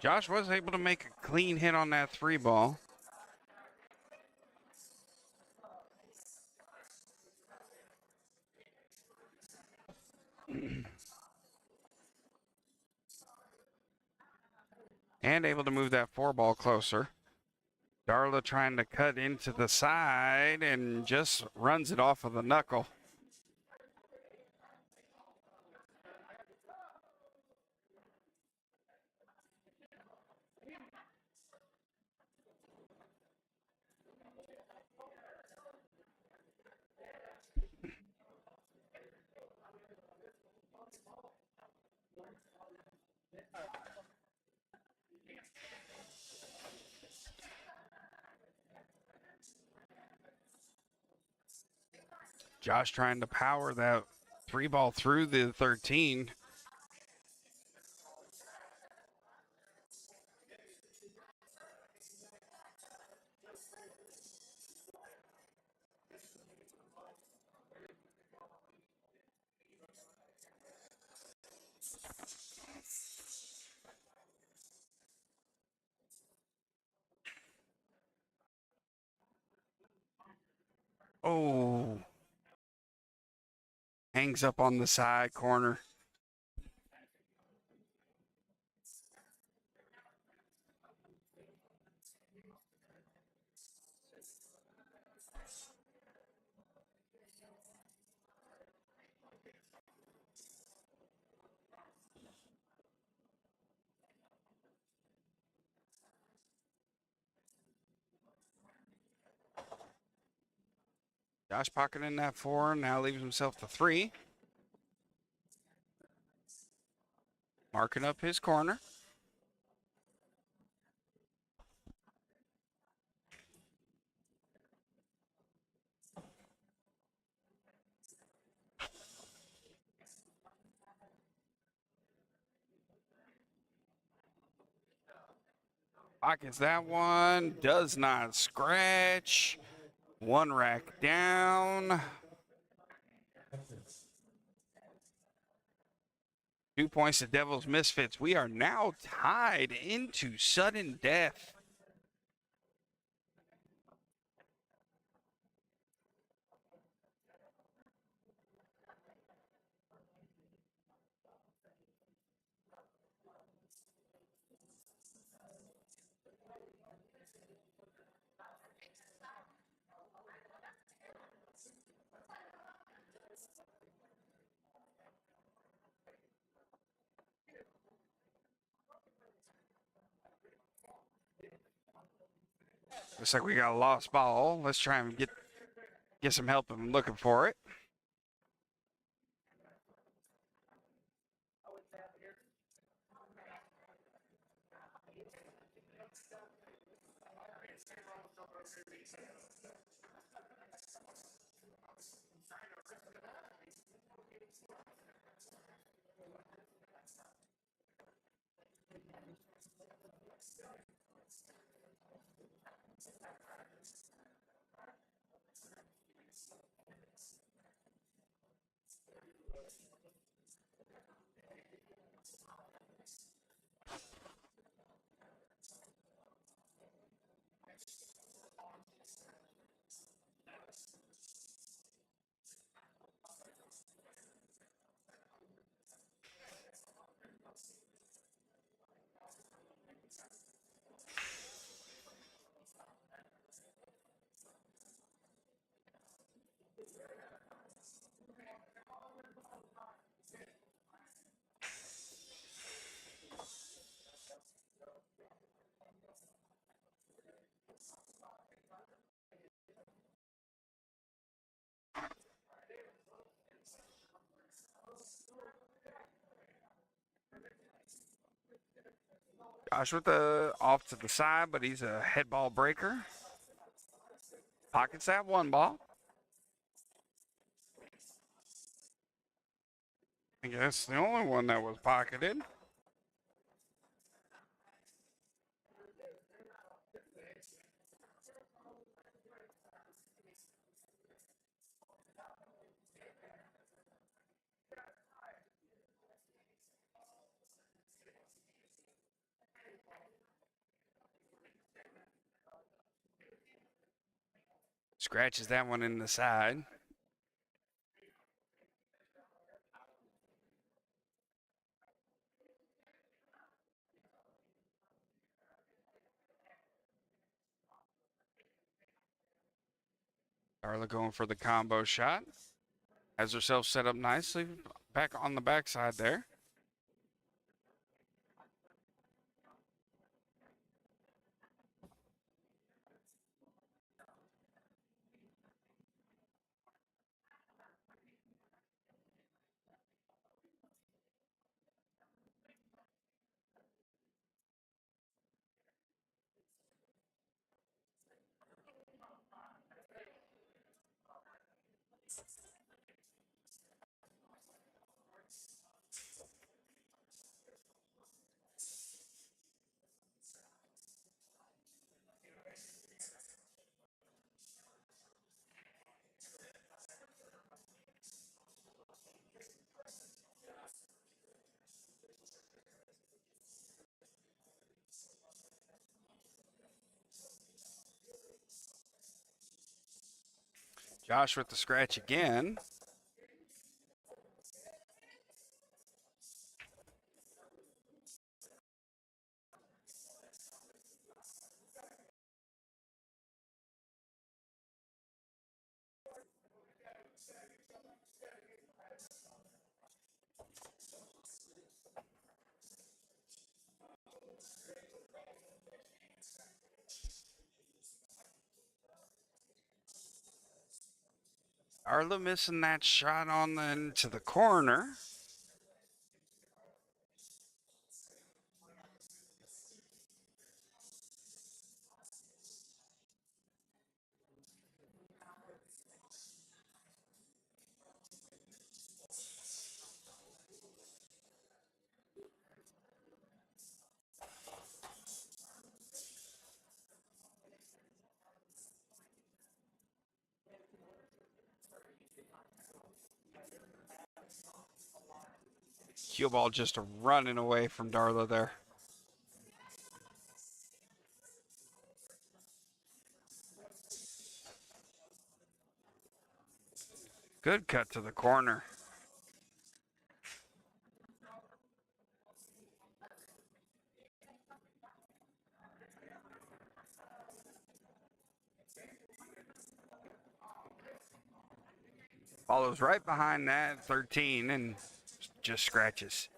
Josh was able to make a clean hit on that 3 ball. And able to move that 4 ball closer. Darla trying to cut into the side and just runs it off of the knuckle. Josh trying to power that 3 ball through the 13. Oh, hangs up on the side corner. Josh pocketing that 4, now leaves himself the 3. Marking up his corner. Pockets that one, does not scratch. 1 rack down. 2 points to Devil's Misfits. We are now tied into sudden death. Looks like we got a lost ball. Let's try and get some help if I'm looking for it. Josh with the off to the side, but he's a head ball breaker. Pockets that one ball. I guess the only one that was pocketed. Scratches that one in the side. Darla going for the combo shot. Has herself set up nicely back on the backside there. Josh with the scratch again. Arla missing that shot on the into the corner. Cue ball just running away from Darla there. Good cut to the corner. Follows right behind that 13 and just scratches.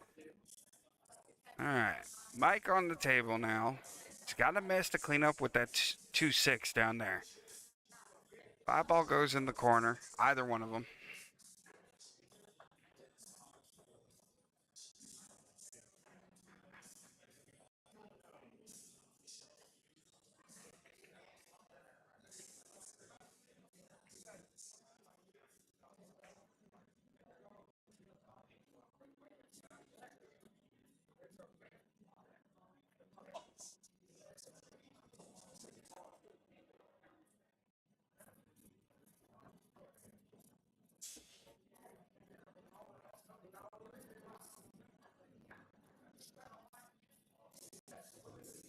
All right, Mike on the table now. He's got a mess to clean up with that 2-6 down there. 5 ball goes in the corner, either one of them.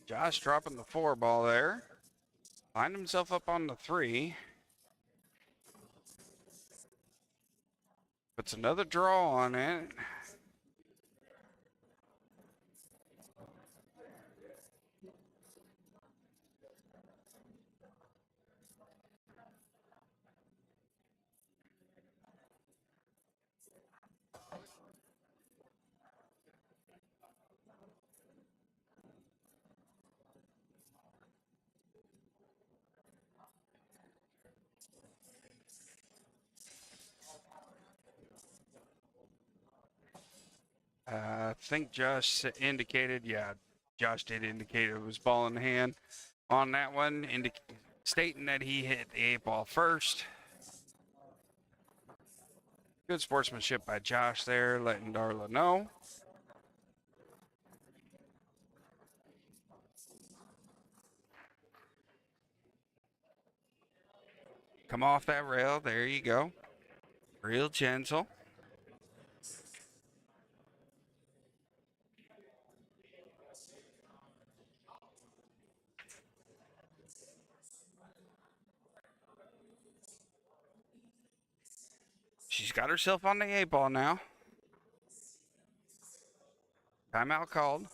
Josh dropping the 4 ball there. Lined himself up on the 3. Puts another draw on it. I think Josh indicated, yeah, Josh did indicate it was ball in hand on that one, stating that he hit the 8 ball first. Good sportsmanship by Josh there, letting Darla know. Come off that rail. There you go. Real gentle. She's got herself on the 8 ball now. Timeout called.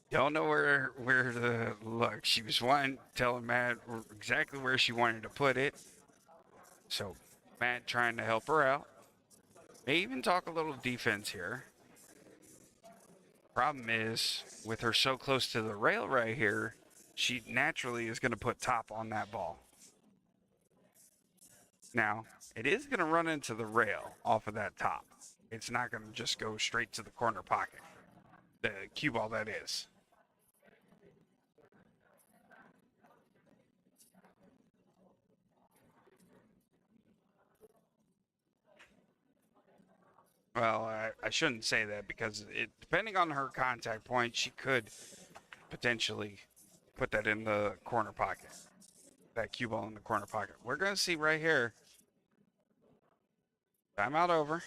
Don't know where to look. She was telling Matt exactly where she wanted to put it. So Matt trying to help her out. May even talk a little defense here. Problem is, with her so close to the rail right here, she naturally is going to put top on that ball. Now, it is going to run into the rail off of that top. It's not going to just go straight to the corner pocket. The cue ball, that is. Well, I shouldn't say that because depending on her contact point, she could potentially put that in the corner pocket. That cue ball in the corner pocket. We're going to see right here. Timeout over.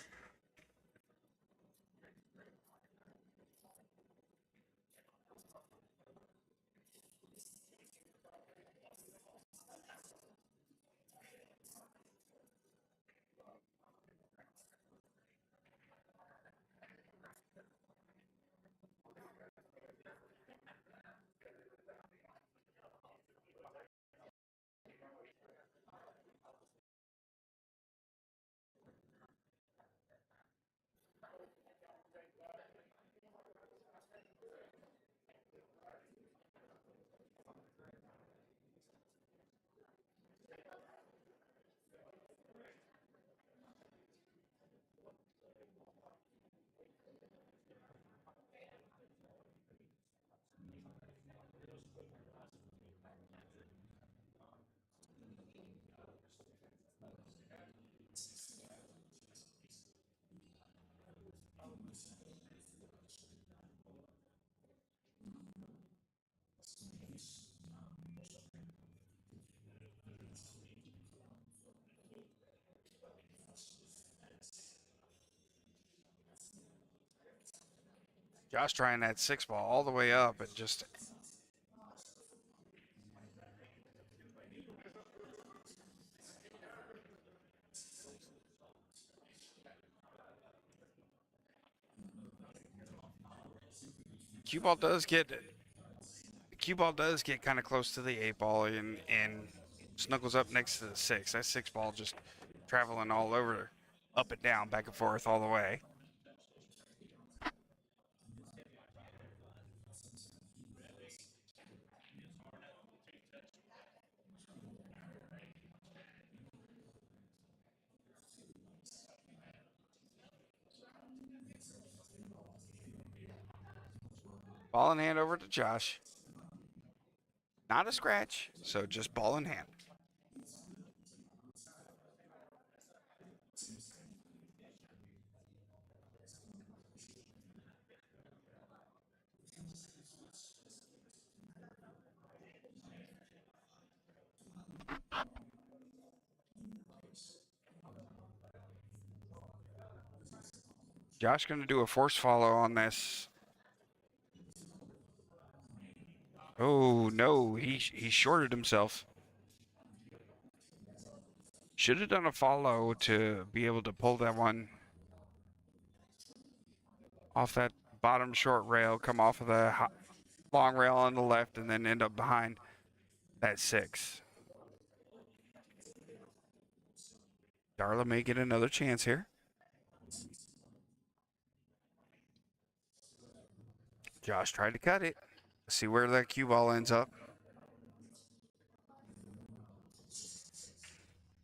Josh trying that 6 ball all the way up and just cue ball does get kind of close to the 8 ball and snuggles up next to the 6. That 6 ball just traveling all over, up and down, back and forth all the way. Ball in hand over to Josh. Not a scratch, so just ball in hand. Josh going to do a force follow on this. Oh no, he shorted himself. Should have done a follow to be able to pull that one off that bottom short rail, come off of the long rail on the left, and then end up behind that 6. Darla may get another chance here. Josh tried to cut it. See where that cue ball ends up.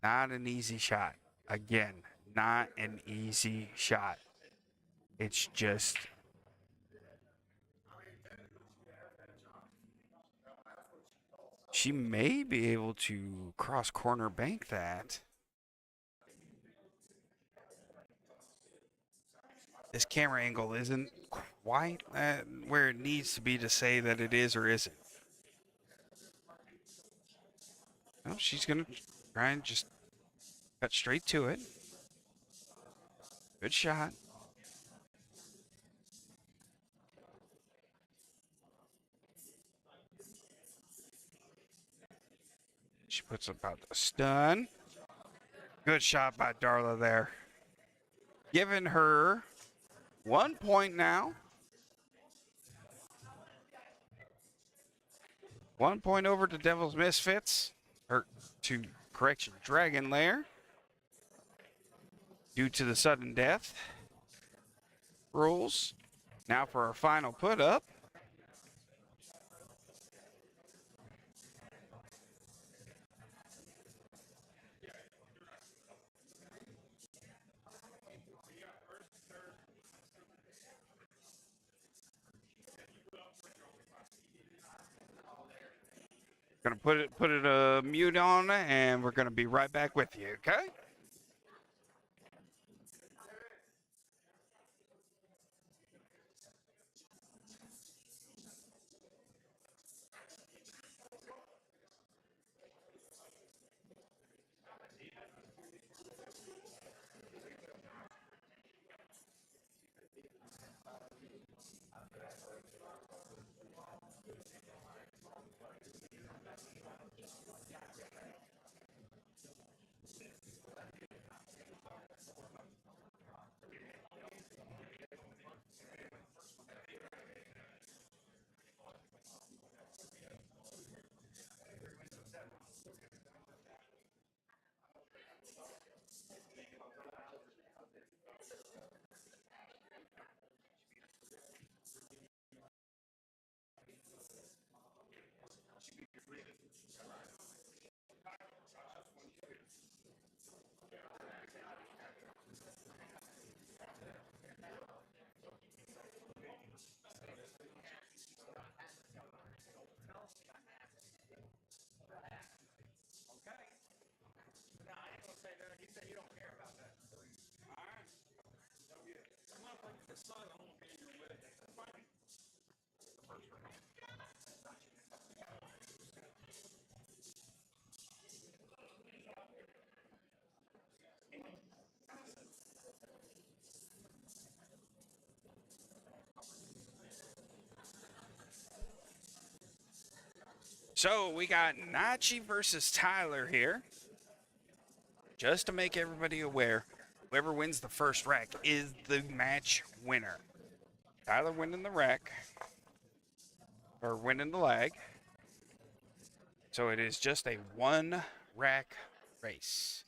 Not an easy shot. Again, not an easy shot. It's just she may be able to cross corner bank that. This camera angle isn't quite where it needs to be to say that it is or isn't. Well, she's going to try and just cut straight to it. Good shot. She puts about the stun. Good shot by Darla there. Giving her 1 point now. 1 point over to Devil's Misfits. Or to correction, Dragon Lair. Due to the sudden death rules. Now for our final put up. Gonna put it a mute on, and we're gonna be right back with you. Okay. So we got Nachi versus Tyler here. Just to make everybody aware, whoever wins the first rack is the match winner. Tyler winning the rack, or winning the lag. So it is just a 1 rack race.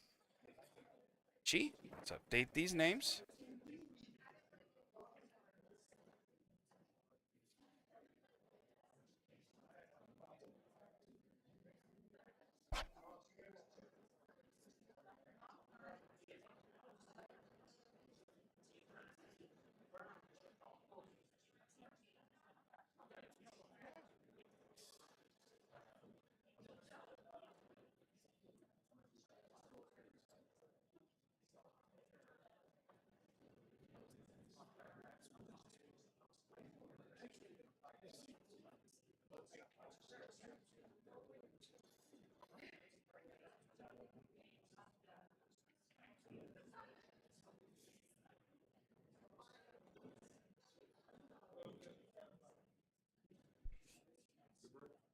Gee, let's update these names.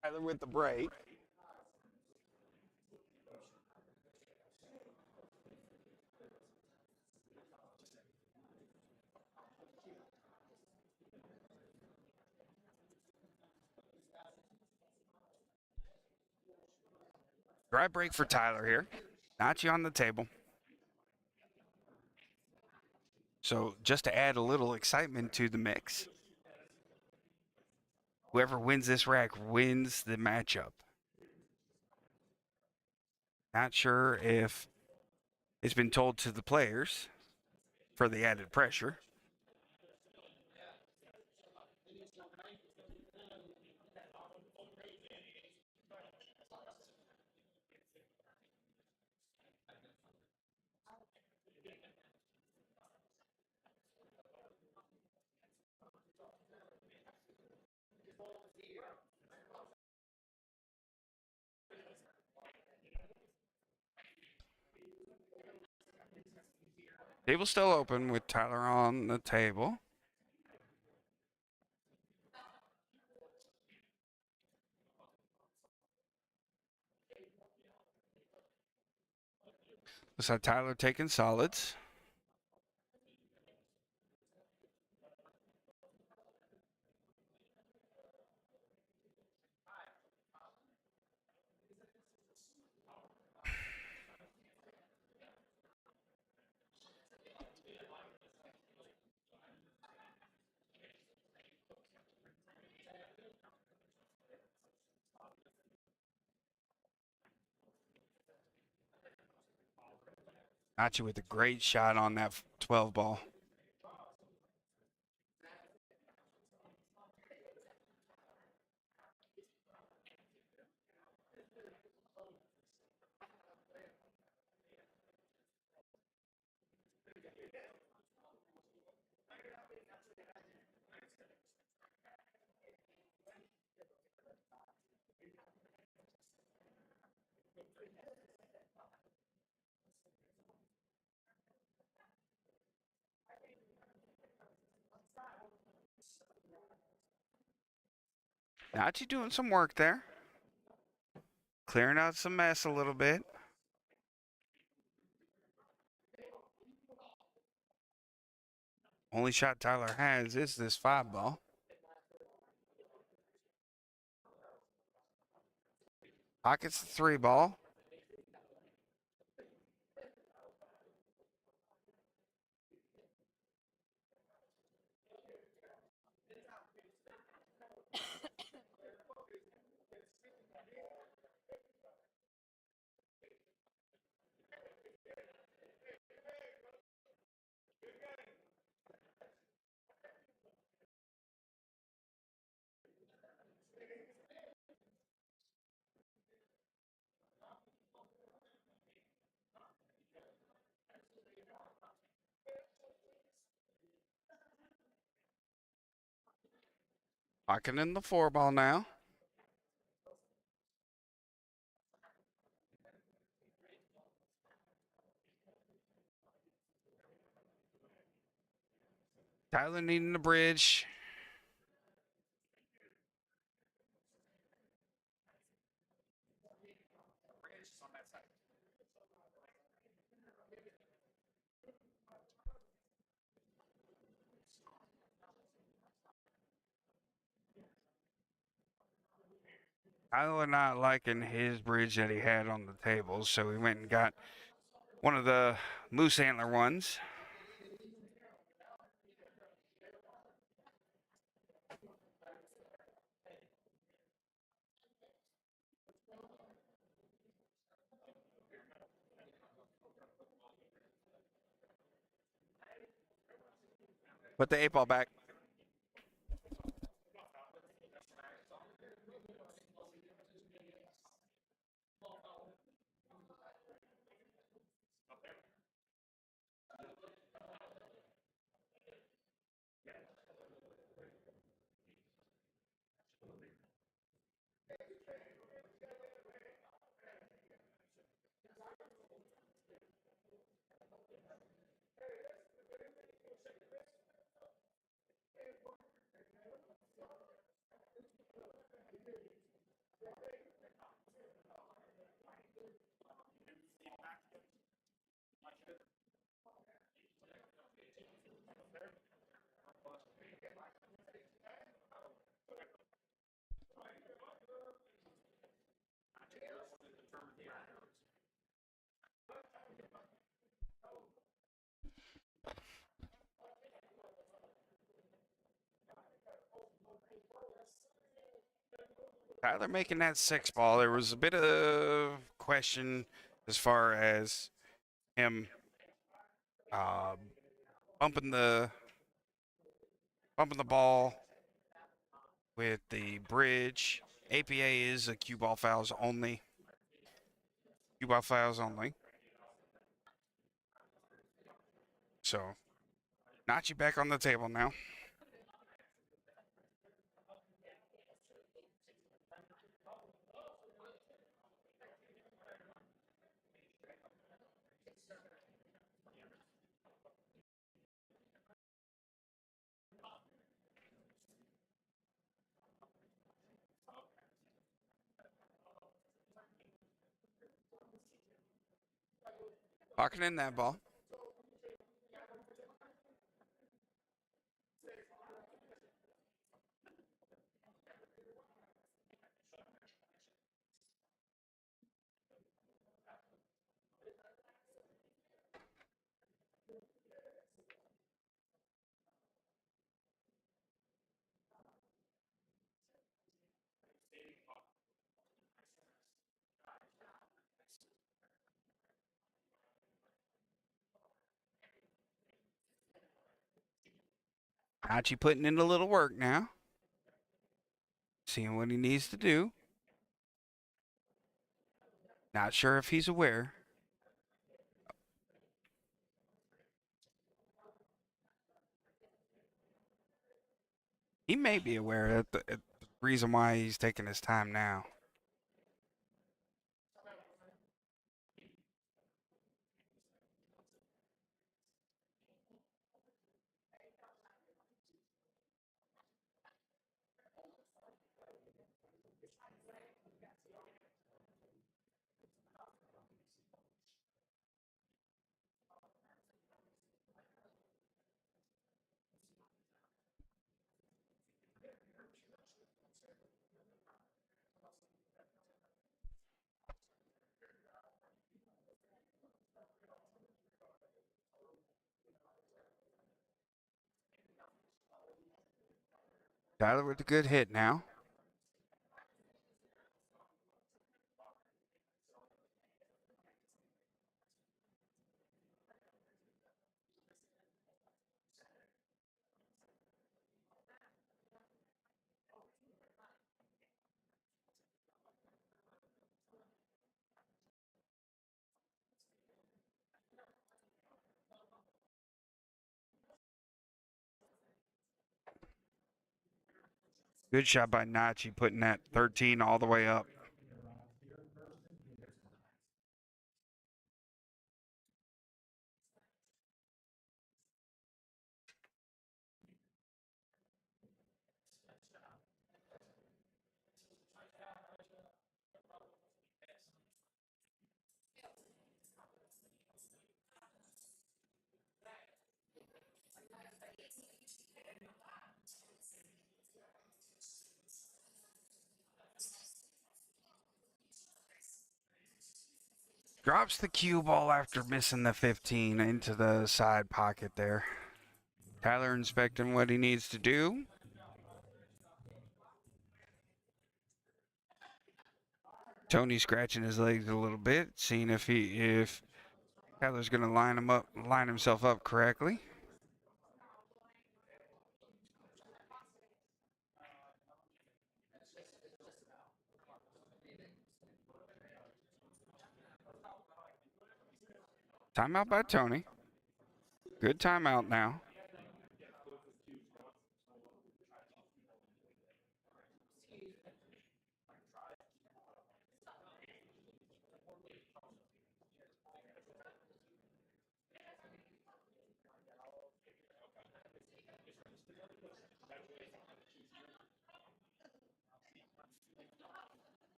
Tyler with the break. Dry break for Tyler here. Nachi on the table. So just to add a little excitement to the mix, whoever wins this rack wins the matchup. Not sure if has been told to the players for the added pressure. Table's still open with Tyler on the table. Looks like Tyler taking solids. Nachi with a great shot on that 12 ball. Nachi doing some work there. Clearing out some mess a little bit. Only shot Tyler has is this 5 ball. Pockets the 3 ball. Pocket in the 4 ball now. Tyler needing the bridge. Tyler not liking his bridge that he had on the table, so he went and got one of the moose antler ones. Put the 8 ball back. Tyler making that 6 ball. There was a bit of question as far as him uh, bumping the bumping the ball with the bridge. APA is a cue ball fouls only. Cue ball fouls only. So, Nachi back on the table now. Locking in that ball. Nachi putting in a little work now. Seeing what he needs to do. Not sure if he's aware. He may be aware of the reason why he's taking his time now. Tyler with a good hit now. Good shot by Nachi, putting that 13 all the way up. Drops the cue ball after missing the 15 into the side pocket there. Tyler inspecting what he needs to do. Tony scratching his legs a little bit, seeing if Tyler's gonna line himself up correctly. Timeout by Tony. Good timeout now.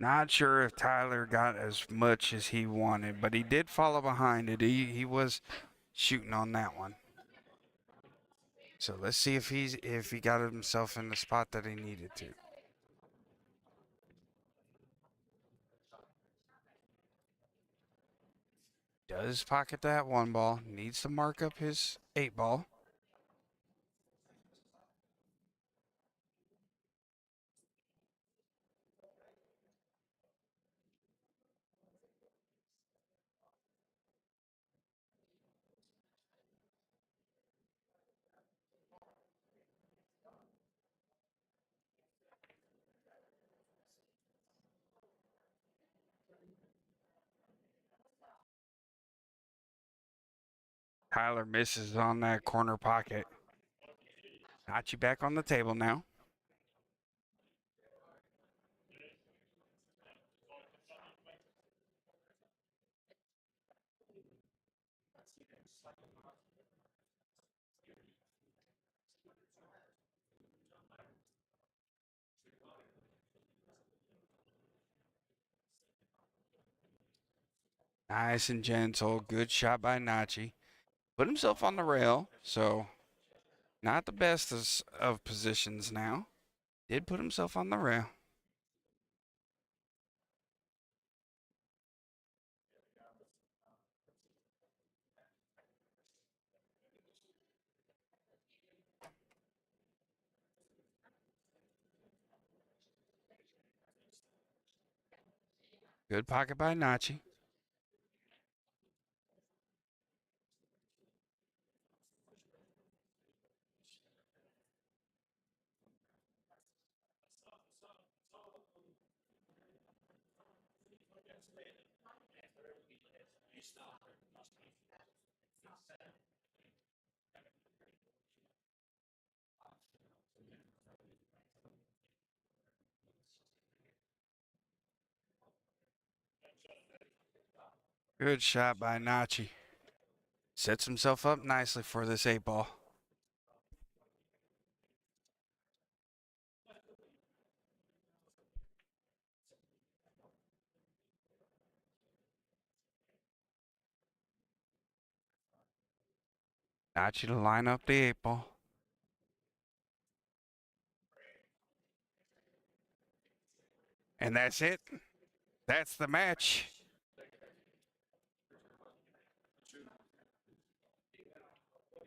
Not sure if Tyler got as much as he wanted, but he did follow behind it. He was shooting on that one. So let's see if he got himself in the spot that he needed to. Does pocket that one ball. Needs to mark up his 8 ball. Tyler misses on that corner pocket. Got you back on the table now. Nice and gentle. Good shot by Nachi. Put himself on the rail, so not the best of positions now. Did put himself on the rail. Good pocket by Nachi. Good shot by Nachi. Sets himself up nicely for this 8 ball. Nachi to line up the 8 ball. And that's it. That's the match.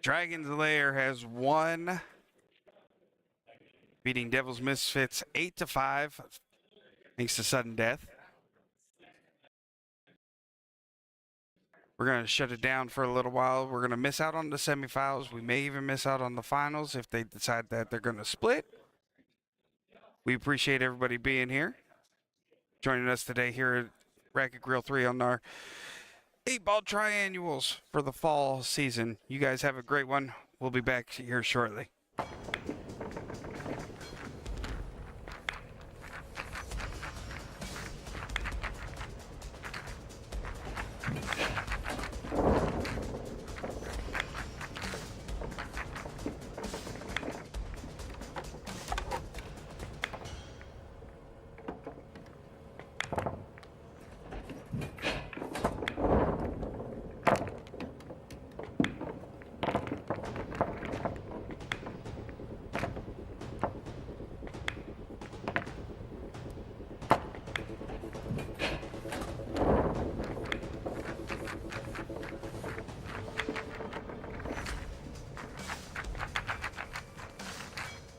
Dragon's Lair has won, beating Devil's Misfits 8-5, thanks to sudden death. We're going to shut it down for a little while. We're going to miss out on the semifinals. We may even miss out on the finals if they decide that they're going to split. We appreciate everybody being here, joining us today here at Racket Grill 3 on our 8-ball triannuals for the fall season. You guys have a great one. We'll be back here shortly.